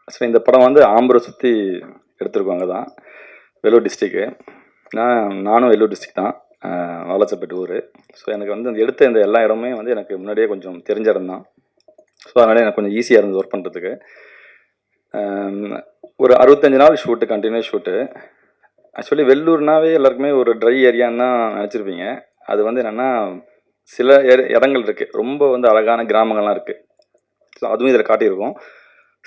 ஆக்சுவலி இந்த படம் வந்து ஆம்பூரை சுற்றி எடுத்திருக்கவங்க தான், வேலூர் டிஸ்ட்ரிக்கு. நானும் வேலூர் டிஸ்ட்ரிக் தான், வாலாச்சப்பேட்டு ஊர். ஸோ எனக்கு வந்து அந்த எடுத்த இந்த எல்லா இடமே வந்து எனக்கு முன்னாடியே கொஞ்சம் தெரிஞ்ச இடம் தான். ஸோ அதனால எனக்கு கொஞ்சம் ஈஸியாக இருந்தது ஒர்க் பண்ணுறதுக்கு. ஒரு 65 நாள் ஷூட்டு, கண்டினியூஸ் ஷூட்டு. ஆக்சுவலி வெள்ளூர்னாவே எல்லாருக்குமே ஒரு ட்ரை ஏரியான்னு தான் நினச்சிருப்பீங்க. அது வந்து என்னென்னா சில இடங்கள் இருக்குது, ரொம்ப வந்து அழகான கிராமங்கள்லாம் இருக்குது. ஸோ அதுவும் இதில் காட்டியிருக்கோம்.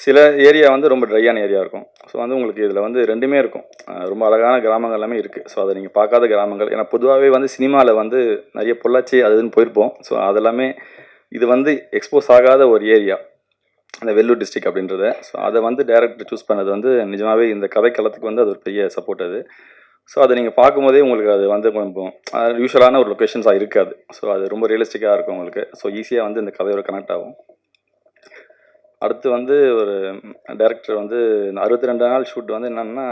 சில ஏரியா வந்து ரொம்ப ட்ரையான ஏரியா இருக்கும். ஸோ வந்து உங்களுக்கு இதில் வந்து ரெண்டுமே இருக்கும். ரொம்ப அழகான கிராமங்கள் எல்லாமே இருக்குது. ஸோ அதை நீங்கள் பார்க்காத கிராமங்கள், ஏன்னா பொதுவாகவே வந்து சினிமாவில் வந்து நிறைய பொள்ளாச்சி அதுன்னு போயிருப்போம். ஸோ அதெல்லாமே இது வந்து எக்ஸ்போஸ் ஆகாத ஒரு ஏரியா அந்த வெள்ளூர் டிஸ்ட்ரிக் அப்படின்றத. ஸோ அதை வந்து டேரக்டர் சூஸ் பண்ணது வந்து நிஜமாகவே இந்த கதைக்களத்துக்கு வந்து அது ஒரு பெரிய சப்போர்ட் அது. ஸோ அதை நீங்கள் பார்க்கும்போதே உங்களுக்கு அது வந்து கொஞ்சம் யூஸ்வலான ஒரு லொக்கேஷன்ஸாக இருக்காது. ஸோ அது ரொம்ப ரியலிஸ்டிக்காக இருக்கும் உங்களுக்கு. ஸோ ஈஸியாக வந்து இந்த கதையோட கனெக்ட் ஆகும். அடுத்து வந்து ஒரு டேரக்டர் வந்து இந்த 62 நாள் ஷூட் வந்து என்னென்னா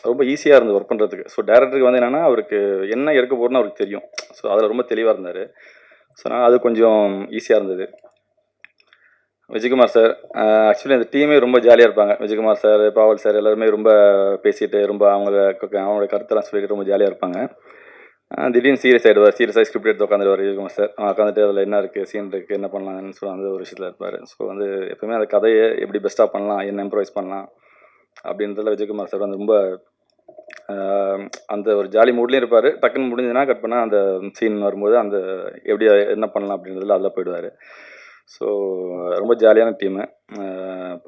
ரொம்ப ஈஸியாக இருந்தது ஒர்க் பண்ணுறதுக்கு. ஸோ டேரக்டருக்கு வந்து என்னென்னா அவருக்கு என்ன எடுக்க போகிறோன்னு அவருக்கு தெரியும். ஸோ அதில் ரொம்ப தெளிவாக இருந்தார். ஸோ அதனால் அது கொஞ்சம் ஈஸியாக இருந்தது. விஜயகுமார் சார் ஆக்சுவலி அந்த டீமே ரொம்ப ஜாலியாக இருப்பாங்க. விஜயகுமார் சார், பாவல் சார் எல்லாருமே ரொம்ப பேசிட்டு ரொம்ப அவங்களோட கருத்தெல்லாம் சொல்லிட்டு ரொம்ப ஜாலியாக இருப்பாக. திடீர்னு சீரியஸ் ஆகிடுவார். சீரியஸாக ஸ்கிரிப்ட் எடுத்து உட்காந்துருவார் விஜயகுமார் சார். உட்காந்துட்டு அதில் என்ன இருக்குது, சீன் இருக்குது, என்ன பண்ணலாம்னு சொல்லி அந்த ஒரு விஷயத்தில் இருப்பார். ஸோ வந்து எப்பவுமே அந்த கதையை எப்படி பெஸ்ட்டாக பண்ணலாம், என்ன இம்ப்ரவைஸ் பண்ணலாம் அப்படின்றதுல விஜயகுமார் சார் வந்து ரொம்ப அந்த ஒரு ஜாலி மூட்லேயும் இருப்பார். டக்குன்னு முடிஞ்சதுன்னா கட் பண்ணால் அந்த சீன் வரும்போது அந்த எப்படி என்ன பண்ணலாம் அப்படின்றதுல அதில் போயிடுவார். ஸோ ரொம்ப ஜாலியான டீமு.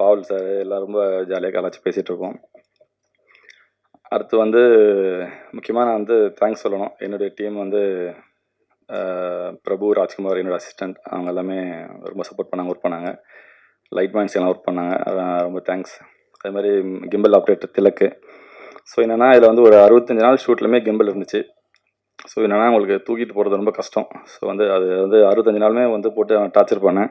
பாவல் சார் எல்லாம் ரொம்ப ஜாலியாக கலாச்சி பேசிகிட்டு இருக்கோம். அடுத்து வந்து முக்கியமாக நான் வந்து தேங்க்ஸ் சொல்லணும். என்னுடைய டீம் வந்து பிரபு, ராஜ்குமார் என்னோடய அசிஸ்டண்ட், அவங்க எல்லாமே ரொம்ப சப்போர்ட் பண்ணாங்க, ஒர்க் பண்ணாங்க. லைட் மேன்ஸ் எல்லாம் ஒர்க் பண்ணாங்க, ரொம்ப தேங்க்ஸ். அதே மாதிரி கிம்பல் ஆப்ரேட்டர் திலக்கு. ஸோ என்னென்னா இதில் வந்து ஒரு 65 நாள் ஷூட்லையுமே கிம்பல் இருந்துச்சு. ஸோ என்னென்னா உங்களுக்கு தூக்கிட்டு போகிறது ரொம்ப கஷ்டம். ஸோ வந்து அது வந்து 65 நாளுமே வந்து போட்டு டார்ச்சர் பண்ணேன்.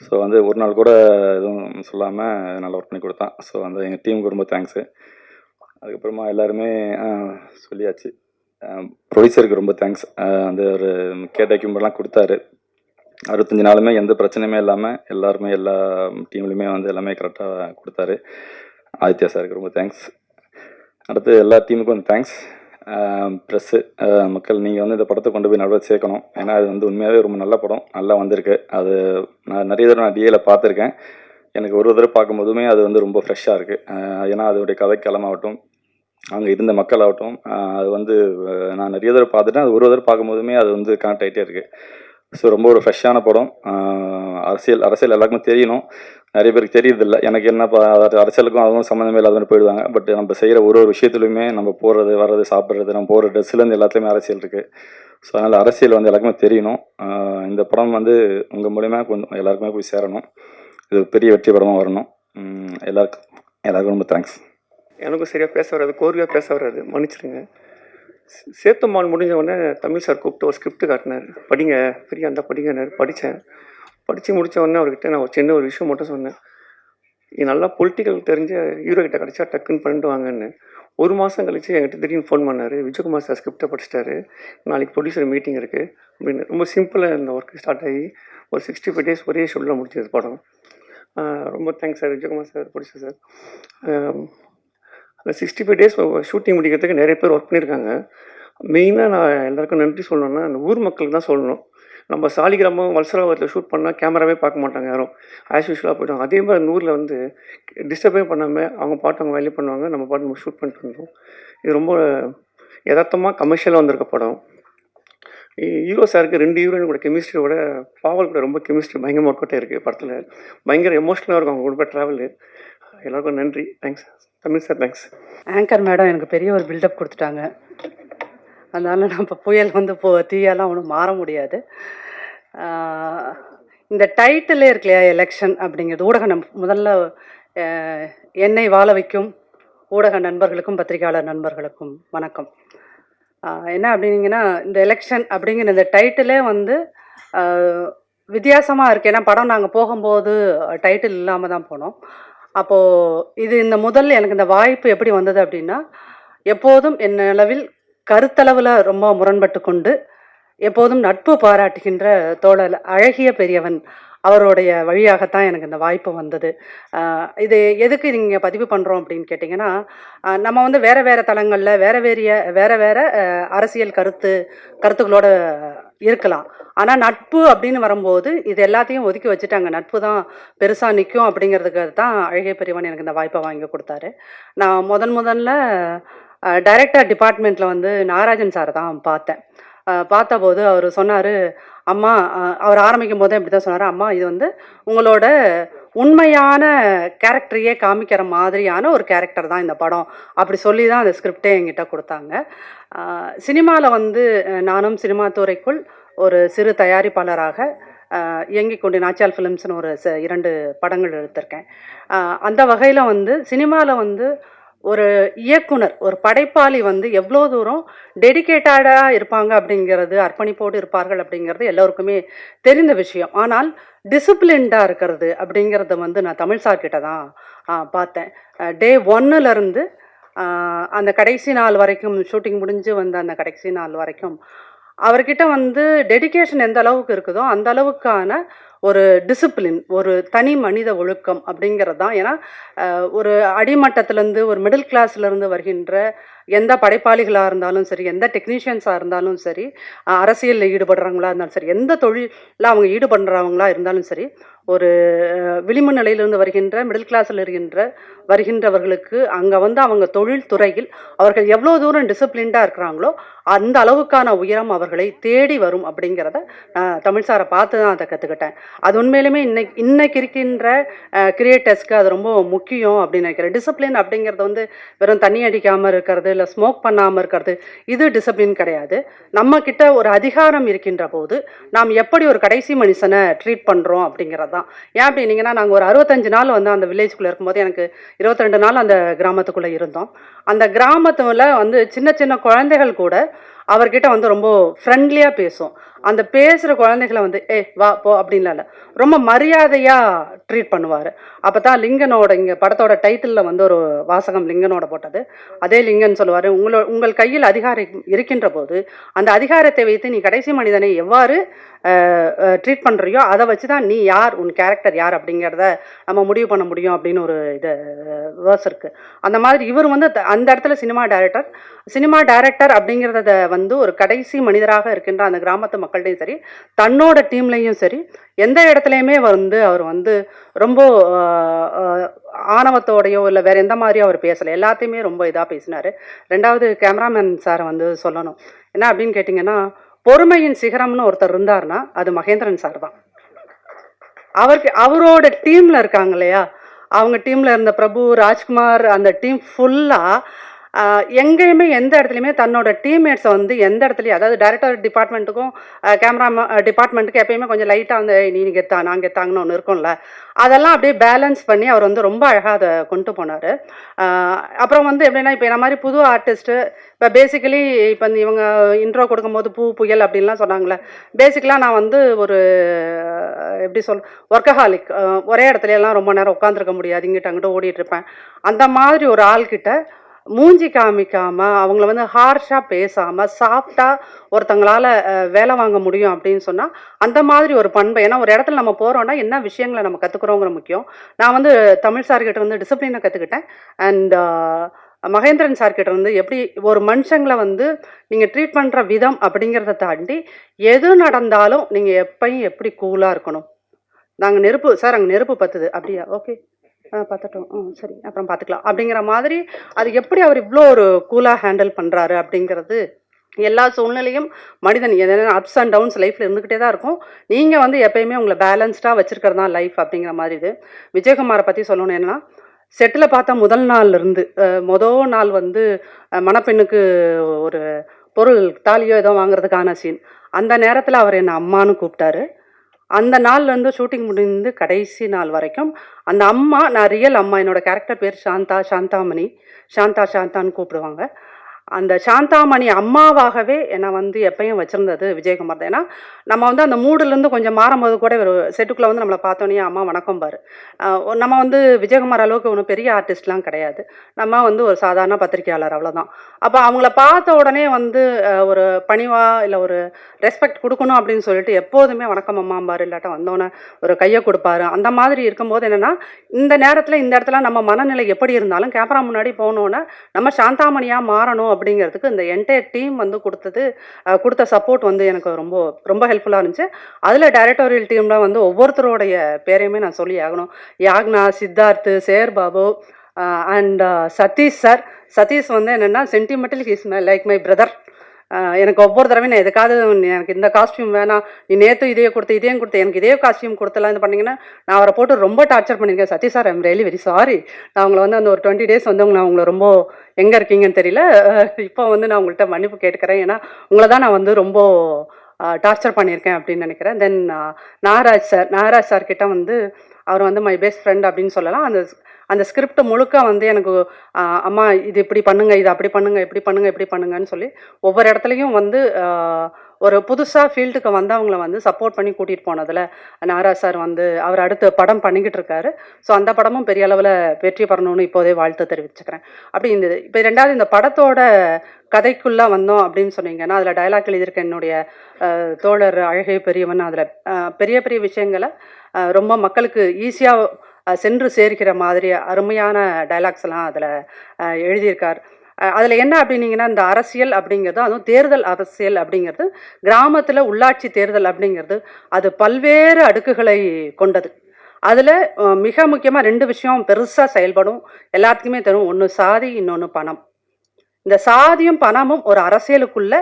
ஸோ வந்து ஒரு நாள் கூட எதுவும் சொல்லாமல் நல்லா ஒர்க் பண்ணி கொடுத்தான். ஸோ வந்து எங்கள் டீமுக்கு ரொம்ப தேங்க்ஸு. அதுக்கப்புறமா எல்லாருமே சொல்லியாச்சு. ப்ரொடியூசருக்கு ரொம்ப தேங்க்ஸ். அந்த ஒரு கேட்ட எக்யூப்மெண்ட்லாம் கொடுத்தாரு. 65 நாளுமே எந்த பிரச்சனையுமே இல்லாமல் எல்லாருமே எல்லா டீம்லையுமே வந்து எல்லாமே கரெக்டாக கொடுத்தாரு. ஆதித்யா சாருக்கு ரொம்ப தேங்க்ஸ். அடுத்து எல்லா டீமுக்கும் தேங்க்ஸ். ப்ரெஸ்ஸு, மக்கள், நீங்கள் வந்து இந்த படத்தை கொண்டு போய் நல்லா சேர்க்கணும். ஏன்னா அது வந்து உண்மையாகவே ரொம்ப நல்ல படம், நல்லா வந்திருக்கு. அது நான் நிறைய தடவை டிஏல பார்த்துருக்கேன். எனக்கு ஒரு தடவை பார்க்கும்போதுமே அது வந்து ரொம்ப ஃப்ரெஷ்ஷாக இருக்குது. ஏன்னா அதோடைய கதைக்களமாகட்டும், அங்கே இருந்த மக்களாகட்டும், அது வந்து நான் நிறைய தடவை பார்த்துட்டேன். அது ஒரு தடவை பார்க்கும்போதுமே அது வந்து கனெக்ட் ஆகிட்டே இருக்குது. ஸோ ரொம்ப ஒரு ஃப்ரெஷ்ஷான படம். அரசியல் எல்லாருக்குமே தெரியணும், நிறைய பேருக்கு தெரியறதில்ல. எனக்கு என்னப்பா அரசியலுக்கும் அதுவும் சம்மந்தமே இல்லாத போயிடுவாங்க. பட் நம்ம செய்கிற ஒரு விஷயத்துலையுமே நம்ம போகிறது வர்றது, சாப்பிட்றது, நம்ம போகிற ட்ரெஸ்ஸுலேருந்து எல்லாத்துலேயுமே அரசியல் இருக்குது. ஸோ அதனால் அரசியல் வந்து எல்லாருக்குமே தெரியணும். இந்த படம் வந்து உங்கள் மூலிமா கொஞ்சம் எல்லாருக்குமே போய் சேரணும். இது பெரிய வெற்றி படமாக வரணும். எல்லாருக்கும் ரொம்ப தேங்க்ஸ். எனக்கும் சரியாக பேச வராது, கோர்வையாக பேச வராது, மன்னிச்சிடுங்க. சேத்துமான் முடிஞ்ச உடனே தமிழ் சார் கூப்பிட்டு ஒரு ஸ்கிரிப்ட் காட்டினார். படிங்க, ஃப்ரீயாக இருந்தால் படிங்கன்னாரு. படித்து முடித்த உடனே அவர்கிட்ட நான் ஒரு சின்ன ஒரு விஷயம் மட்டும் சொன்னேன். இது நல்லா பொலிட்டிக்கல் தெரிஞ்ச ஹீரோ கிட்ட கிடச்சா டக்குன்னு பண்ணிட்டு வாங்கன்னு. 1 மாதம் கழிச்சு என்கிட்ட திடீர்னு ஃபோன் பண்ணார். விஜயகுமார் சார் ஸ்கிரிப்டை படிச்சிட்டாரு, நாளைக்கு ப்ரொடியூசர் மீட்டிங் இருக்குது அப்படின்னு. ரொம்ப சிம்பிளாக இந்த ஒர்க்கு ஸ்டார்ட் ஆகி ஒரு 65 டேஸ் ஒரே ஷெட்யூலில் முடிச்சது படம். ரொம்ப thanks sir, Vijayakumar sir, producer sir. அந்த 65 டேஸ் ஷூட்டிங் முடிக்கிறதுக்கு நிறைய பேர் ஒர்க் பண்ணியிருக்காங்க. மெயினாக நான் எல்லாருக்கும் நன்றி சொல்லணும்னா அந்த ஊர் மக்களுக்கு தான் சொல்லணும். நம்ம சாலிகிராமம் வல்சராவத்தில் ஷூட் பண்ணால் கேமராவே பார்க்க மாட்டாங்க யாரும், ஆஸ் யூஷுவலாக போய்டுவாங்க. அதே மாதிரி அந்த ஊரில் வந்து டிஸ்டர்பே பண்ணாமல் அவங்க பாட்டு அவங்க வேலையை பண்ணுவாங்க, நம்ம பாட்டு நம்ம ஷூட் பண்ணிட்டு இருந்தோம். இது ரொம்ப யதார்த்தமாக கமர்ஷியலாக வந்திருக்க படம். ஹீரோ சாருக்கு 2 ஹீரோயின் கூட கெமிஸ்ட்ரியோட பாவல் கூட ரொம்ப கெமிஸ்ட்ரி பயங்கரமாக ஒர்க் அவுட்டாக இருக்குது படத்தில். பயங்கர எமோஷ்னலாக இருக்கும் அவங்க கூட ட்ராவலு. எல்லாருக்கும் நன்றி, thanks Tamil sir, thanks. Anchor madam எனக்கு பெரிய ஒரு பில்டப் கொடுத்துட்டாங்க. அதனால் நான் இப்போ புயல் வந்து தீயெல்லாம் ஒன்றும் மாற முடியாது. இந்த டைட்டிலே இருக்கு இல்லையா, எலெக்ஷன் அப்படிங்கிறது ஊடக முதல்ல என்னை வாழ வைக்கும் ஊடக நண்பர்களுக்கும் பத்திரிகையாளர் நண்பர்களுக்கும் வணக்கம். என்ன அப்படின்னீங்கன்னா, இந்த எலெக்ஷன் அப்படிங்கிற இந்த டைட்டிலே வந்து வித்தியாசமாக இருக்குது. ஏன்னா படம் நாங்கள் போகும்போது டைட்டில் இல்லாமல் தான் போனோம். அப்போது இந்த முதல் எனக்கு இந்த வாய்ப்பு எப்படி வந்தது அப்படின்னா, எப்போதும் என் அளவில் கருத்தளவில் ரொம்ப முரண்பட்டு கொண்டு எப்போதும் நட்பு பாராட்டுகின்ற தோழர் அழகிய பெரியவன் அவருடைய வழியாகத்தான் எனக்கு இந்த வாய்ப்பு வந்தது. இது எதுக்கு நீங்கள் பதிவு பண்ணுறோம் அப்படின்னு கேட்டிங்கன்னா, நம்ம வந்து வேறு வேறு தளங்களில் வேறு அரசியல் கருத்துக்களோடு இருக்கலாம். ஆனால் நட்பு அப்படின்னு வரும்போது இது எல்லாத்தையும் ஒதுக்கி வச்சுட்டாங்க. நட்பு தான் பெருசாக நிற்கும் அப்படிங்கிறதுக்கு தான் அழகிய பெரியவன் எனக்கு இந்த வாய்ப்பை வாங்கி கொடுத்தாரு. நான் முதல்ல டைரக்டர் டிபார்ட்மெண்ட்டில் வந்து நாகராஜன் சாரை தான் பார்த்தேன். பார்த்தபோது அவர் சொன்னார், அம்மா அவர் ஆரம்பிக்கும் போதே இப்படி தான் சொன்னார், அம்மா இது வந்து உங்களோட உண்மையான கேரக்டரையே காமிக்கிற மாதிரியான ஒரு கேரக்டர் தான் இந்த படம் அப்படி சொல்லி தான் அந்த ஸ்கிரிப்டே என்கிட்ட கொடுத்தாங்க. சினிமாவில் வந்து நானும் சினிமா துறைக்குள் ஒரு சிறு தயாரிப்பாளராக இயங்கிக் கொண்டு நாச்சியால் ஃபிலிம்ஸ்னு ஒரு 2 படங்கள் எடுத்திருக்கேன். அந்த வகையில் வந்து சினிமாவில் வந்து ஒரு இயக்குனர், ஒரு படைப்பாளி வந்து எவ்வளோ தூரம் டெடிகேட்டடாக இருப்பாங்க அப்படிங்கிறது, அர்ப்பணிப்போடு இருப்பார்கள் அப்படிங்கிறது எல்லோருக்குமே தெரிந்த விஷயம். ஆனால் டிசிப்ளின்டாக இருக்கிறது அப்படிங்கிறத வந்து நான் தமிழ் சார்கிட்ட தான் பார்த்தேன். டே 1லேருந்து அந்த கடைசி நாள் வரைக்கும், ஷூட்டிங் முடிஞ்சு வந்த அந்த கடைசி நாள் வரைக்கும் அவர்கிட்ட வந்து டெடிகேஷன் எந்த அளவுக்கு இருக்குதோ அந்த அளவுக்கான ஒரு டிசிப்ளின், ஒரு தனி மனித ஒழுக்கம் அப்படிங்கிறது தான். ஏன்னா ஒரு அடிமட்டத்திலேருந்து ஒரு மிடில் கிளாஸ்லேருந்து வருகின்ற எந்த படைப்பாளிகளாக இருந்தாலும் சரி, எந்த டெக்னீஷியன்ஸாக இருந்தாலும் சரி, அரசியலில் ஈடுபடுறவங்களா இருந்தாலும் சரி, எந்த தொழிலில் அவங்க ஈடுபடுறவங்களா இருந்தாலும் சரி, ஒரு விளிம்பு நிலையிலிருந்து வருகின்ற மிடில் கிளாஸில் வருகின்றவர்களுக்கு அங்கே வந்து அவங்க தொழில் துறையில் அவர்கள் எவ்வளோ தூரம் டிசிப்ளின்டாக இருக்கிறாங்களோ அந்த அளவுக்கான உயரம் அவர்களை தேடி வரும் அப்படிங்கிறத தமிழ் சாரை பார்த்து தான் அதை கற்றுக்கிட்டேன். அது உண்மையிலுமே இன்னைக்கு இருக்கின்ற கிரியேட்டர்ஸ்க்கு அது ரொம்ப முக்கியம் அப்படின்னு நினைக்கிறேன். டிசிப்ளின் அப்படிங்கிறது வந்து வெறும் தண்ணி அடிக்காமல் இருக்கிறது, இல்லை ஸ்மோக் பண்ணாமல் இருக்கிறது, இது டிசிப்ளின் கிடையாது. நம்மக்கிட்ட ஒரு அதிகாரம் இருக்கின்ற போது நாம் எப்படி ஒரு கடைசி மனுஷனை ட்ரீட் பண்ணுறோம் அப்படிங்கிறது தான். ஏன் அப்படின்னீங்கன்னா, நாங்கள் ஒரு 65 நாள் வந்து அந்த வில்லேஜ்குள்ளே இருக்கும்போது எனக்கு 22 நாள் அந்த கிராமத்துக்குள்ளே இருந்தோம். அந்த கிராமத்தில் வந்து சின்ன சின்ன குழந்தைகள் கூட அவர்கிட்ட வந்து ரொம்ப ஃப்ரெண்ட்லியாக பேசும். அந்த பேசுகிற குழந்தைகளை வந்து வா போ அப்படின்லாம் இல்லை, ரொம்ப மரியாதையாக ட்ரீட் பண்ணுவார். அப்போ தான் லிங்கனோட இங்கே படத்தோட டைட்டிலில் வந்து ஒரு வாசகம் லிங்கனோட போட்டது. அதே லிங்கன் சொல்லுவார், உங்கள் கையில் அதிகாரம் இருக்கின்ற போது அந்த அதிகாரத்தை வைத்து நீ கடைசி மனிதனை எவ்வாறு ட்ரீட் பண்ணுறியோ அதை வச்சு தான் நீ யார், உன் கேரக்டர் யார் அப்படிங்கிறத நம்ம முடிவு பண்ண முடியும் அப்படின்னு ஒரு வேர்ஸ் இருக்குது. அந்த மாதிரி இவர் வந்து அந்த இடத்துல சினிமா டைரக்டர் அப்படிங்கிறத வந்து ஒரு கடைசி மனிதராக இருக்கின்ற அந்த கிராமத்து மக்கள்கிட்டையும் சரி, தன்னோட டீம்லேயும் சரி, எந்த இடத்துலையுமே வந்து அவர் வந்து ரொம்ப ஆணவத்தோடையோ இல்லை வேறு எந்த மாதிரியோ அவர் பேசலை. எல்லாத்தையுமே ரொம்ப இதாக பேசினார். 2வது கேமராமேன் சாரை வந்து சொல்லணும். என்ன அப்படின்னு கேட்டிங்கன்னா, பொறுமையின் சிகரம்னு ஒருத்தர் இருந்தார்னா அது மகேந்திரன் சார் தான். அவரோட டீமில் இருக்காங்க இல்லையா, அவங்க டீமில் இருந்த பிரபு, ராஜ்குமார், அந்த டீம் ஃபுல்லாக எங்கேயுமே எந்த இடத்துலையுமே தன்னோட டீம்மேட்ஸை வந்து எந்த இடத்துலையும், அதாவது டைரக்டர் டிபார்ட்மெண்ட்டுக்கும் கேமரா டிபார்ட்மெண்ட்டுக்கும் எப்பயுமே கொஞ்சம் லைட்டாக வந்து நீ கெத்தா நான் கெத்தாங்கன்னு ஒன்று இருக்கும்ல, அதெல்லாம் அப்படியே பேலன்ஸ் பண்ணி அவர் வந்து ரொம்ப அழகாக அதை கொண்டு போனார். அப்புறம் வந்து எப்படின்னா, இப்போ என்ன மாதிரி புது ஆர்டிஸ்ட்டு இப்போ பேசிக்கலி இப்போ இவங்க இன்ட்ரோ கொடுக்கும்போது பூ புயல் அப்படின்லாம் சொன்னாங்களே, பேசிக்கலாக நான் வந்து ஒரு எப்படி ஒர்க்கஹாலிக், ஒரே இடத்துல எல்லாம் ரொம்ப நேரம் உட்காந்துருக்க முடியாது, இங்கிட்ட அங்கிட்ட ஓடிட்டுருப்பேன். அந்த மாதிரி ஒரு ஆள்கிட்ட மூஞ்சி காமிக்காமல் அவங்கள வந்து ஹார்ஷாக பேசாமல் சாஃப்டாக ஒருத்தங்களால் வேலை வாங்க முடியும் அப்படின்னு சொன்னால் அந்த மாதிரி ஒரு பண்பை, ஏன்னா ஒரு இடத்துல நம்ம போகிறோன்னா என்ன விஷயங்களை நம்ம கற்றுக்குறோங்கிற முக்கியம். நான் வந்து தமிழ் சார்கிட்ட வந்து டிசிப்ளினை கற்றுக்கிட்டேன். அண்ட் மகேந்திரன் சார்கிட்ட வந்து எப்படி ஒரு மனுஷங்களை வந்து நீங்கள் ட்ரீட் பண்ணுற விதம் அப்படிங்கிறத தாண்டி எது நடந்தாலும் நீங்கள் எப்பயும் எப்படி கூலாக இருக்கணும். நாங்கள் நெருப்பு சார், அங்கே நெருப்பு பத்துது அப்படியா, ஓகே பார்த்துட்டோம், சரி அப்புறம் பார்த்துக்கலாம் அப்படிங்கிற மாதிரி அது எப்படி அவர் இவ்வளோ ஒரு கூலாக ஹேண்டில் பண்ணுறாரு அப்படிங்கிறது. எல்லா சூழ்நிலையும் மனிதன் எதனா அப்ஸ் அண்ட் டவுன்ஸ் லைஃப்பில் இருந்துக்கிட்டே தான் இருக்கும். நீங்கள் வந்து எப்பயுமே உங்களை பேலன்ஸ்டாக வச்சுருக்கிறது தான் லைஃப் அப்படிங்கிற மாதிரி. இது விஜயகுமாரை பற்றி சொல்லணும் என்னன்னா, செட்டில் பார்த்தா முதல் நாள்லேருந்து மொதல் நாள் வந்து மணப்பெண்ணுக்கு ஒரு பொருள் தாலியோ ஏதோ வாங்குறதுக்கான சீன். அந்த நேரத்தில் அவர் என்னை அம்மானு கூப்பிட்டாரு. அந்த நாள்லேருந்து ஷூட்டிங் முடிந்து கடைசி நாள் வரைக்கும் அந்த அம்மா, நான் ரியல் அம்மா, என்னோட கேரக்டர் பேர் சாந்தாமணி, சாந்தான்னு கூப்பிடுவாங்க. அந்த சாந்தாமணி அம்மாவாகவே என்னை வந்து எப்பயும் வச்சுருந்தது விஜயகுமார் தான். ஏன்னா நம்ம வந்து அந்த மூடுலேருந்து கொஞ்சம் மாறும்போது கூட ஒரு செட்டுக்குள்ளே வந்து நம்மளை பார்த்தோன்னே அம்மா வணக்கம் பாரு. நம்ம வந்து விஜயகுமார் அளவுக்கு ஒன்றும் பெரிய ஆர்டிஸ்ட்லாம் கிடையாது. நம்ம வந்து ஒரு சாதாரண பத்திரிகையாளர், அவ்வளோதான். அப்போ அவங்கள பார்த்த உடனே வந்து ஒரு பணிவா இல்லை ஒரு ரெஸ்பெக்ட் கொடுக்கணும் அப்படின்னு சொல்லிட்டு எப்போதுமே வணக்கம் அம்மாம்பார், இல்லாட்டா வந்தோன்னே ஒரு கையை கொடுப்பாரு. அந்த மாதிரி இருக்கும்போது என்னென்னா, இந்த நேரத்தில் இந்த இடத்துல நம்ம மனநிலை எப்படி இருந்தாலும் கேமரா முன்னாடி போனோன்னே நம்ம சாந்தாமணியாக மாறணும் அப்படிங்கிறதுக்கு இந்த என்டையர் டீம் வந்து கொடுத்த சப்போர்ட் வந்து எனக்கு ரொம்ப ரொம்ப ஹெல்ப்ஃபுல்லாக இருந்துச்சு. அதில் டைரக்டோரியல் டீமில் வந்து ஒவ்வொருத்தருடைய பேரையுமே நான் சொல்லி ஆகணும். யாக்னா, சித்தார்த்து, சேர் பாபு அண்ட் சதீஷ் சார். சதீஷ் வந்து என்னென்னா sentimental he's like my brother. எனக்கு ஒவ்வொரு தடவையும் நான் எதுக்காவது எனக்கு இந்த காஸ்டியூம் வேணாம், நீ நேற்று இதையே கொடுத்து எனக்கு இதே காஸ்டியூம் கொடுத்தலாம் இது பண்ணிங்கன்னா நான் அவரை போட்டு ரொம்ப டார்ச்சர் பண்ணியிருக்கேன். Satish sir, I'm really very sorry. நான் அவங்கள வந்து அந்த ஒரு 20 டேஸ் வந்து நான் உங்களை ரொம்ப எங்கே இருக்கீங்கன்னு தெரியல. இப்போ வந்து நான் உங்கள்கிட்ட மன்னிப்பு கேட்டுக்கிறேன். ஏன்னா உங்களை தான் நான் வந்து ரொம்ப டார்ச்சர் பண்ணியிருக்கேன் அப்படின்னு நினைக்கிறேன். தென் நாகராஜ் சார் கிட்ட வந்து அவர் வந்து மை பெஸ்ட் ஃப்ரெண்ட் அப்படின்னு சொல்லலாம். அந்த ஸ்கிரிப்ட் முழுக்க வந்து எனக்கு அம்மா இது இப்படி பண்ணுங்க, இது அப்படி பண்ணுங்க, இப்படி பண்ணுங்கன்னு சொல்லி ஒவ்வொரு இடத்துலையும் வந்து ஒரு புதுசாக ஃபீல்டுக்கு வந்தவங்கள வந்து சப்போர்ட் பண்ணி கூட்டிகிட்டு போனதில் நாகராஜ் சார் வந்து அவர் அடுத்த படம் பண்ணிக்கிட்டு இருக்காரு. ஸோ அந்த படமும் பெரிய அளவில் வெற்றி பெறணும்னு இப்போதே வாழ்த்து தெரிவிச்சுக்கிறேன். அப்படி இப்போ ரெண்டாவது இந்த படத்தோட கதைக்குள்ளே வந்தோம் அப்படின்னு சொன்னீங்கன்னா, அதில் டைலாக் எழுதியிருக்க என்னுடைய தோழர் அழகே பெரியவன் அதில் பெரிய பெரிய விஷயங்களை ரொம்ப மக்களுக்கு ஈஸியாக சென்று சேர்க்கிற மாதிரி அருமையான டைலாக்ஸ் எல்லாம் அதில் எழுதியிருக்கார். அதில் என்ன அப்படின்னீங்கன்னா, இந்த அரசியல் அப்படிங்கிறது, அதுவும் தேர்தல் அரசியல் அப்படிங்கிறது, கிராமத்தில் உள்ளாட்சி தேர்தல் அப்படிங்கிறது அது பல்வேறு அடுக்குகளை கொண்டது. அதில் மிக முக்கியமாக 2 விஷயம் பெருசாக செயல்படும், எல்லாத்துக்குமே தரும். ஒன்று சாதி, இன்னொன்று பணம். இந்த சாதியும் பணமும் ஒரு அரசியலுக்குள்ள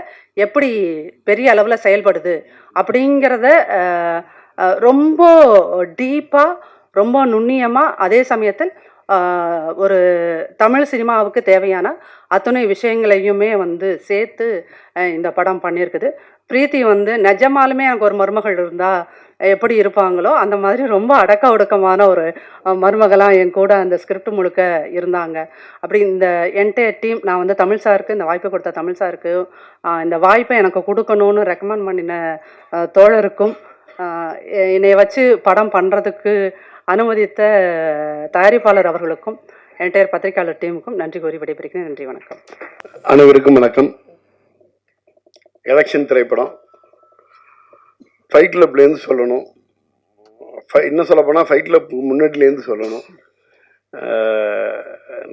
எப்படி பெரிய அளவில் செயல்படுது அப்படிங்கிறத ரொம்ப டீப்பாக, ரொம்ப நுண்ணியமாக, அதே சமயத்தில் ஒரு தமிழ் சினிமாவுக்கு தேவையான அத்தனை விஷயங்களையுமே வந்து சேர்த்து இந்த படம் பண்ணியிருக்குது. பிரீத்தி வந்து நிஜமாலுமே எனக்கு ஒரு மருமகள் இருந்தால் எப்படி இருப்பாங்களோ அந்த மாதிரி ரொம்ப அடக்க ஒடுக்கமான ஒரு மருமகளாக என் கூட அந்த ஸ்கிரிப்ட் முழுக்க இருந்தாங்க. அப்படி இந்த என்டையர் டீம், நான் வந்து தமிழ் சாருக்கு இந்த வாய்ப்பை கொடுத்த தமிழ் சாருக்கு, இந்த வாய்ப்பை எனக்கு கொடுக்கணும்னு ரெக்கமெண்ட் பண்ணின தோழருக்கும், என்னை வச்சு படம் பண்ணுறதுக்கு அனுமதித்த தயாரிப்பாளர் அவர்களுக்கும், என்டையர் பத்திரிகையாளர் டீமுக்கும் நன்றி கூறி விடைபெறுகிறேன். நன்றி, வணக்கம். அனைவருக்கும் வணக்கம். எலெக்ஷன் திரைப்படம் ஃபைட் கிளப்லேருந்து சொல்லணும், இன்னும் சொல்ல போனால் ஃபைட் கிளப் முன்னாடிலேருந்து சொல்லணும்.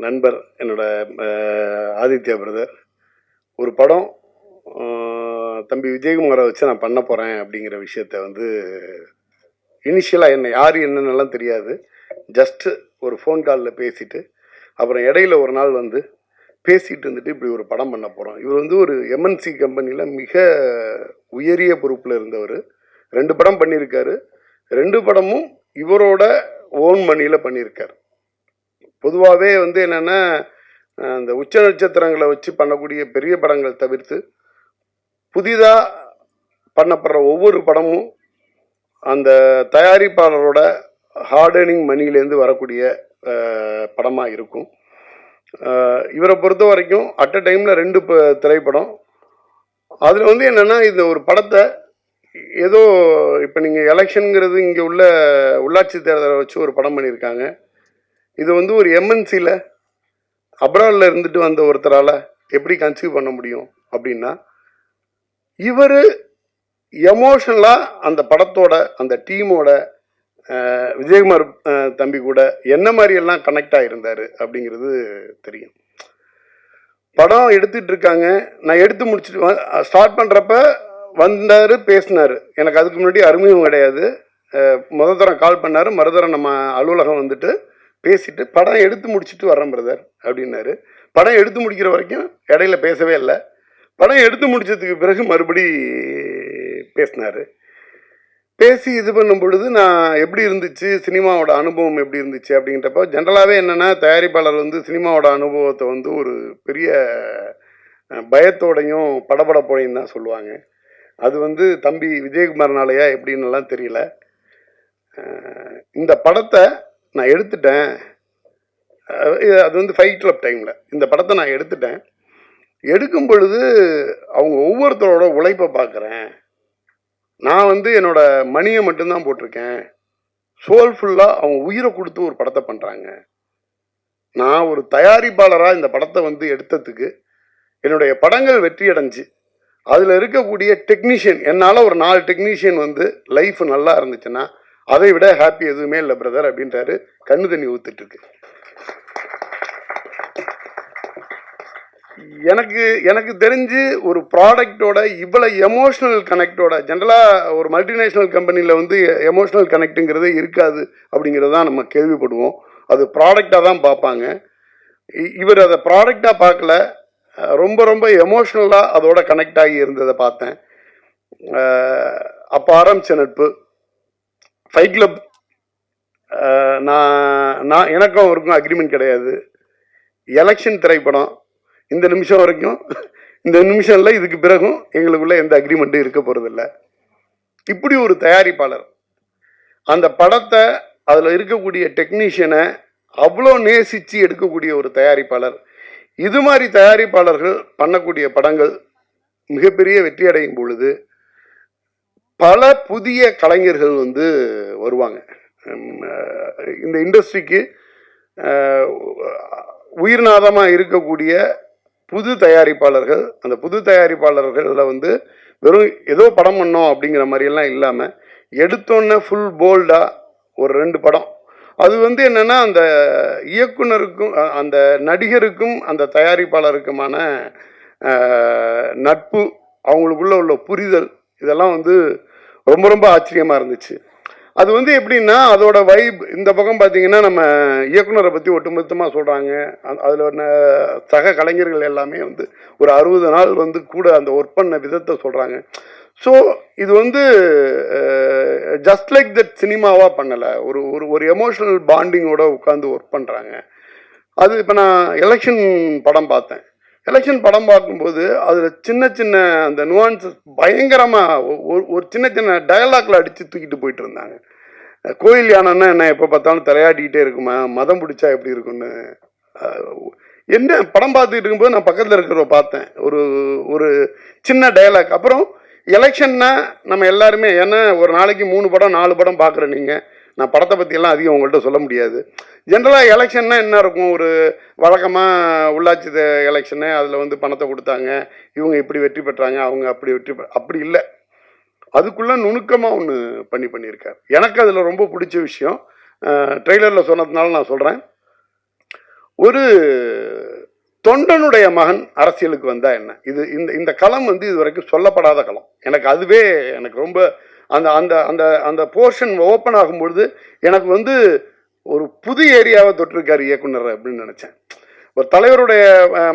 நண்பர் என்னோட ஆதித்யா பிரதர் ஒரு படம் தம்பி விஜயகுமாரை வச்சு நான் பண்ண போகிறேன் அப்படிங்கிற விஷயத்த வந்து இனிஷியலாக என்ன யார் என்னென்னலாம் தெரியாது, ஜஸ்ட்டு ஒரு ஃபோன் காலில் பேசிவிட்டு அப்புறம் இடையில ஒரு நாள் வந்து பேசிகிட்டு இருந்துட்டு இப்படி ஒரு படம் பண்ண போகிறோம். இவர் வந்து ஒரு எம்என்சி கம்பெனியில் மிக உயரிய பொறுப்பில் இருந்தவர். 2 படம் பண்ணியிருக்காரு. 2 படமும் இவரோட ஓன் மணியில் பண்ணியிருக்கார். பொதுவாகவே வந்து என்னென்னா, அந்த உச்ச நட்சத்திரங்களை வச்சு பண்ணக்கூடிய பெரிய படங்கள் தவிர்த்து புதிதாக பண்ணப்படுற ஒவ்வொரு படமும் அந்த தயாரிப்பாளரோட ஹார்டனிங் மணிலேருந்து வரக்கூடிய படமாக இருக்கும். இவரை பொறுத்த வரைக்கும் அட் அ டைமில் 2 திரைப்படம். அதில் வந்து என்னென்னா, இந்த ஒரு படத்தை ஏதோ இப்போ நீங்கள் எலெக்ஷனுங்கிறது இங்கே உள்ள உள்ளாட்சி தேர்தலை வச்சு ஒரு படம் பண்ணியிருக்காங்க. இது வந்து ஒரு எம்என்சியில் அப்ராடில் இருந்துட்டு வந்த ஒருத்தரால் எப்படி கன்சீவ் பண்ண முடியும் அப்படின்னா, இவர் எமோஷனலாக அந்த படத்தோட அந்த டீமோட விஜயகுமார் தம்பி கூட என்ன மாதிரியெல்லாம் கனெக்ட் ஆகியிருந்தார் அப்படிங்கிறது தெரியும். படம் எடுத்துட்டு இருக்காங்க, நான் எடுத்து முடிச்சுட்டு ஸ்டார்ட் பண்ணுறப்ப வந்தார், பேசினார். எனக்கு அதுக்கு முன்னாடி அறிமுகம் கிடையாது. முதல் தரம் கால் பண்ணார், மறுதரம் நம்ம அலுவலகம் வந்துட்டு பேசிட்டு படம் எடுத்து முடிச்சுட்டு வரேன் பிரதர் அப்படின்னாரு. படம் எடுத்து முடிக்கிற வரைக்கும் இடையில பேசவே இல்லை. படம் எடுத்து முடிச்சதுக்கு பிறகு மறுபடி பேசினார். பேசி இது பண்ணும் பொழுது நான் எப்படி இருந்துச்சு, சினிமாவோட அனுபவம் எப்படி இருந்துச்சு அப்படிங்கிறப்ப, ஜென்ரலாகவே என்னென்னா தயாரிப்பாளர் வந்து சினிமாவோட அனுபவத்தை வந்து ஒரு பெரிய பயத்தோடையும் படபடப்போடையும் தான் சொல்லுவாங்க. அது வந்து தம்பி விஜயகுமார்னாலையா எப்படின்னுலாம் தெரியல. இந்த படத்தை நான் எடுத்துட்டேன். அது வந்து ஃபைட் கிளப் டைமில் இந்த படத்தை நான் எடுத்துட்டேன். எடுக்கும் பொழுது அவங்க ஒவ்வொருத்தரோட உழைப்பை பார்க்குறேன். நான் வந்து என்னோட மணியை மட்டும்தான் போட்டிருக்கேன். சோல்ஃபுல்லாக அவங்க உயிரை கொடுத்து ஒரு படத்தை பண்ணுறாங்க. நான் ஒரு தயாரிப்பாளராக இந்த படத்தை வந்து எடுத்ததுக்கு என்னுடைய படங்கள் வெற்றி அடைஞ்சு அதில் இருக்கக்கூடிய டெக்னீஷியன், என்னால் ஒரு 4 டெக்னீஷியன் வந்து லைஃப் நல்லா இருந்துச்சுன்னா அதை விட ஹாப்பி எதுவுமே இல்லை பிரதர் அப்படின்றாரு. கண்ணு தண்ணி ஊத்துட்டு எனக்கு தெரிஞ்சு ஒரு ப்ராடக்டோட இவ்வளோ எமோஷ்னல் கனெக்டோட, ஜென்ரலாக ஒரு மல்டிநேஷ்னல் கம்பெனியில் வந்து எமோஷ்னல் கனெக்ட்டுங்கிறதே இருக்காது அப்படிங்கிறது தான் நம்ம கேள்விப்படுவோம். அது ப்ராடக்டாக தான் பார்ப்பாங்க. இவர் அதை ப்ராடக்டாக பார்க்கல, ரொம்ப ரொம்ப எமோஷ்னலாக அதோட கனெக்ட் ஆகி இருந்ததை பார்த்தேன். அப்போ ஆரம்பித்த நட்பு ஃபைட் கிளப். நான் எனக்கும் அவருக்கும் அக்ரிமெண்ட் கிடையாது. எலெக்ஷன் திரைப்படம் இந்த நிமிஷம் வரைக்கும், இந்த நிமிஷம் இல்லை, இதுக்கு பிறகும் எங்களுக்குள்ள எந்த அக்ரிமெண்ட்டும் இருக்க போகிறதில்ல. இப்படி ஒரு தயாரிப்பாளர் அந்த படத்தை, அதில் இருக்கக்கூடிய டெக்னீஷியனை அவ்வளோ நேசித்து எடுக்கக்கூடிய ஒரு தயாரிப்பாளர். இது மாதிரி தயாரிப்பாளர்கள் பண்ணக்கூடிய படங்கள் மிகப்பெரிய வெற்றி அடையும் பொழுது பல புதிய கலைஞர்கள் வந்து வருவாங்க. இந்த இண்டஸ்ட்ரிக்கு உயிர்நாதமாக இருக்கக்கூடிய புது தயாரிப்பாளர்கள், அந்த புது தயாரிப்பாளர்களில் வந்து வெறும் ஏதோ படம் பண்ணோம் அப்படிங்கிற மாதிரியெல்லாம் இல்லாமல் எடுத்தோன்னே ஃபுல் போல்டாக ஒரு 2 படம். அது வந்து என்னென்னா அந்த இயக்குனருக்கும் அந்த நடிகருக்கும் அந்த தயாரிப்பாளருக்குமான நட்பு, அவங்களுக்குள்ள உள்ள புரிதல், இதெல்லாம் வந்து ரொம்ப ரொம்ப ஆச்சரியமாக இருந்துச்சு. அது வந்து எப்படின்னா அதோட வைப், இந்த பக்கம் பார்த்தீங்கன்னா நம்ம இயக்குனரை பற்றி ஒட்டுமொத்தமாக சொல்கிறாங்க. அதில் சக கலைஞர்கள் எல்லாமே வந்து ஒரு 60 நாள் வந்து கூட அந்த ஒர்க் பண்ண விதத்தை சொல்கிறாங்க. ஸோ இது வந்து ஜஸ்ட் லைக் தட் சினிமாவாக பண்ணலை, ஒரு ஒரு ஒரு எமோஷ்னல் பாண்டிங்கோட உட்காந்து ஒர்க் பண்ணுறாங்க. அது இப்போ நான் எலெக்ஷன் படம் பார்த்தேன். எலெக்ஷன் படம் பார்க்கும்போது அதில் சின்ன சின்ன அந்த நுவான்சஸ் பயங்கரமாக ஒரு சின்ன சின்ன டயலாக்ல அடித்து தூக்கிட்டு போயிட்டு இருந்தாங்க. கோயில் யானைன்னா என்ன எப்போ பார்த்தாலும் தலையாடிக்கிட்டே இருக்குமா, மதம் பிடிச்சா எப்படி இருக்குன்னு. என்ன படம் பார்த்துக்கிட்டு இருக்கும்போது நான் பக்கத்தில் இருக்கிறவ பார்த்தேன், ஒரு ஒரு சின்ன டயலாக். அப்புறம் எலெக்ஷன்னா நம்ம எல்லாருமே, ஏன்னா ஒரு நாளைக்கு 3 படம் 4 படம் பார்க்குற நீங்கள், நான் படத்தை பற்றியெல்லாம் அதிகம் உங்கள்கிட்ட சொல்ல முடியாது. ஜென்ரலாக எலெக்ஷன்னா என்ன இருக்கும், ஒரு வழக்கமாக உள்ளாட்சி எலெக்ஷனு, அதில் வந்து பணத்தை கொடுத்தாங்க, இவங்க இப்படி வெற்றி பெற்றாங்க, அவங்க அப்படி அப்படி இல்லை. அதுக்குள்ளே நுணுக்கமாக ஒன்று பண்ணியிருக்கார். எனக்கு அதில் ரொம்ப பிடிச்ச விஷயம், ட்ரெய்லரில் சொன்னதுனால நான் சொல்கிறேன். ஒரு தொண்டனுடைய மகன் அரசியலுக்கு வந்தால் என்ன, இந்த களம் வந்து இது வரைக்கும் சொல்லப்படாத களம். எனக்கு ரொம்ப அந்த அந்த அந்த அந்த போர்ஷன் ஓப்பன் ஆகும்பொழுது எனக்கு வந்து ஒரு புது ஏரியாவை தொட்டிருக்காரு இயக்குனர் அப்படின்னு நினச்சேன். ஒரு தலைவருடைய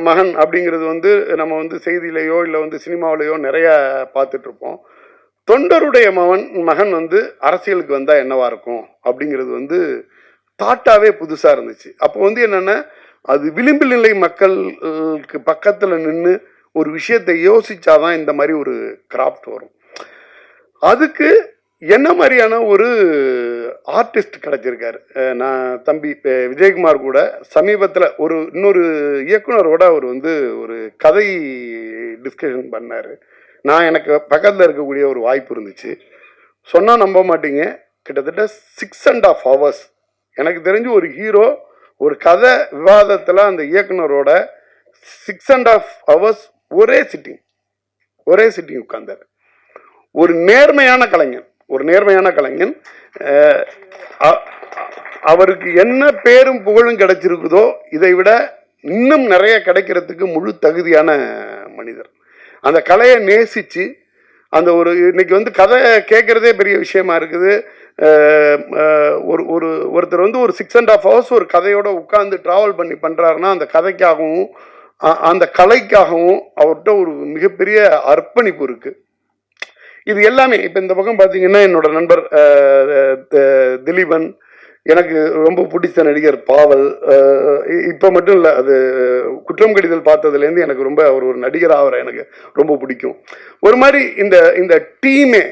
மகன் அப்படிங்கிறது வந்து நம்ம வந்து செய்தியிலையோ இல்லை வந்து சினிமாவிலையோ நிறைய பார்த்துட்ருப்போம். தொண்டருடைய மகன் வந்து அரசியலுக்கு வந்தால் என்னவா இருக்கும் அப்படிங்கிறது வந்து தாட்டாவே புதுசாக இருந்துச்சு. அப்போ வந்து என்னென்னா அது விளிம்பில் நிலை மக்களுக்கு பக்கத்தில் நின்று ஒரு விஷயத்தை யோசிச்சாதான் இந்த மாதிரி ஒரு கிராஃப்ட் வரும். அதுக்கு என்ன மாதிரியான ஒரு ஆர்டிஸ்ட் கிடைச்சிருக்காரு. நான் தம்பி விஜயகுமார் கூட சமீபத்தில் இன்னொரு இயக்குனரோட அவர் வந்து ஒரு கதை டிஸ்கஷன் பண்ணார். எனக்கு பக்கத்தில் இருக்கக்கூடிய ஒரு வாய்ப்பு இருந்துச்சு. சொன்னால் நம்ப மாட்டீங்க, கிட்டத்தட்ட 6.5 hours எனக்கு தெரிஞ்சு ஒரு ஹீரோ ஒரு கதை விவாதத்தில் அந்த இயக்குனரோட 6.5 hours ஒரே சிட்டிங் உட்கார்ந்தார். ஒரு நேர்மையான கலைஞன் அவருக்கு என்ன பேரும் புகழும் கிடைச்சிருக்குதோ இதை விட இன்னும் நிறைய கிடைக்கிறதுக்கு முழு தகுதியான மனிதர். அந்த கலையை நேசித்து அந்த ஒரு இன்னைக்கு வந்து கதை கேட்குறதே பெரிய விஷயமா இருக்குது. ஒருத்தர் வந்து ஒரு 6.5 hours ஒரு கதையோட உட்கார்ந்து ட்ராவல் பண்ணி பண்ணுறாருன்னா அந்த கதைக்காகவும் அந்த கலைக்காகவும் அவர்கிட்ட ஒரு மிகப்பெரிய அர்ப்பணிப்பு இருக்குது. இது எல்லாமே இப்போ இந்த பக்கம் பார்த்தீங்கன்னா என்னோட நண்பர் திலீபன், எனக்கு ரொம்ப பிடிச்ச நடிகர் பாவல். இப்போ மட்டும் இல்லை, அது குற்றம் கடிதல் பார்த்ததுலேருந்து எனக்கு ரொம்ப அவர் ஒரு நடிகராக அவரை எனக்கு ரொம்ப பிடிக்கும். ஒரு மாதிரி இந்த டீமே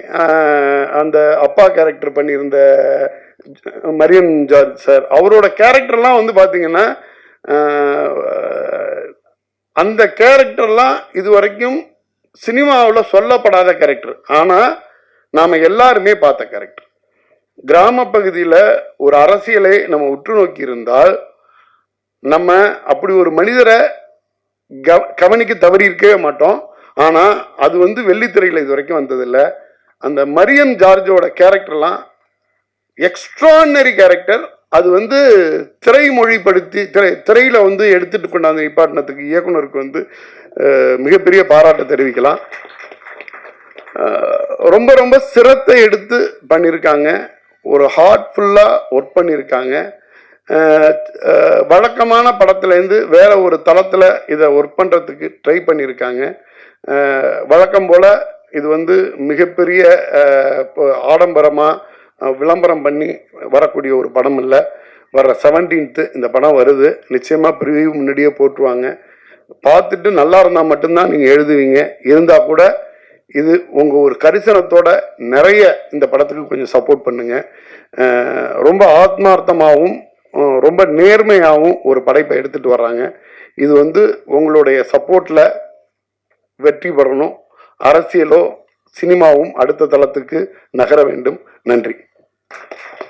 அந்த அப்பா கேரக்டர் பண்ணியிருந்த மரியன் ஜார்ஜ் சார், அவரோட கேரக்டர்லாம் வந்து பார்த்தீங்கன்னா அந்த கேரக்டர்லாம் இது வரைக்கும் சினிமாவில் சொல்லப்படாத கேரக்டர், ஆனால் நாம் எல்லாருமே பார்த்த கேரக்டர். கிராம பகுதியில் ஒரு அரசியலை நம்ம உற்று நோக்கி இருந்தால் நம்ம அப்படி ஒரு மனிதரை கவனிக்க தவறி இருக்கவே மாட்டோம். ஆனால் அது வந்து வெள்ளித்திரையில் இது வரைக்கும் வந்ததில்லை. அந்த மரியன் ஜார்ஜோட கேரக்டர்லாம் எக்ஸ்ட்ரானரி கேரக்டர். அது வந்து திரைமொழிப்படுத்தி திரையில் வந்து எடுத்துட்டு கொண்டாந்த நிப்பாட்டினத்துக்கு இயக்குனருக்கு வந்து மிகப்பெரிய பாராட்டை தெரிவிக்கலாம். ரொம்ப ரொம்ப சிரத்தை எடுத்து பண்ணியிருக்காங்க. ஒரு ஹார்ட்ஃபுல்லாக ஒர்க் பண்ணியிருக்காங்க. வழக்கமான படத்துலேருந்து வேற ஒரு தளத்தில் இதை ஒர்க் பண்ணுறதுக்கு ட்ரை பண்ணியிருக்காங்க. வழக்கம் போல் இது வந்து மிகப்பெரிய ஆடம்பரமாக விளம்பரம் பண்ணி வரக்கூடிய ஒரு படம் இல்லை. வர்ற 17th இந்த படம் வருது. நிச்சயமாக ப்ரிவியூ முன்னாடியே போட்டுருவாங்க. பார்த்துட்டு நல்லா இருந்தால் மட்டும்தான் நீங்கள் எழுதுவீங்க. இருந்தால் கூட இது உங்கள் ஒரு கரிசனத்தோட நிறைய இந்த படத்துக்கு கொஞ்சம் சப்போர்ட் பண்ணுங்கள். ரொம்ப ஆத்மார்த்தமாகவும் ரொம்ப நேர்மையாகவும் ஒரு படைப்பை எடுத்துகிட்டு வர்றாங்க. இது வந்து உங்களுடைய சப்போர்ட்டில் வெற்றி பெறணும். அரசியலோ சினிமாவும் அடுத்த தளத்துக்கு நகர வேண்டும். நன்றி.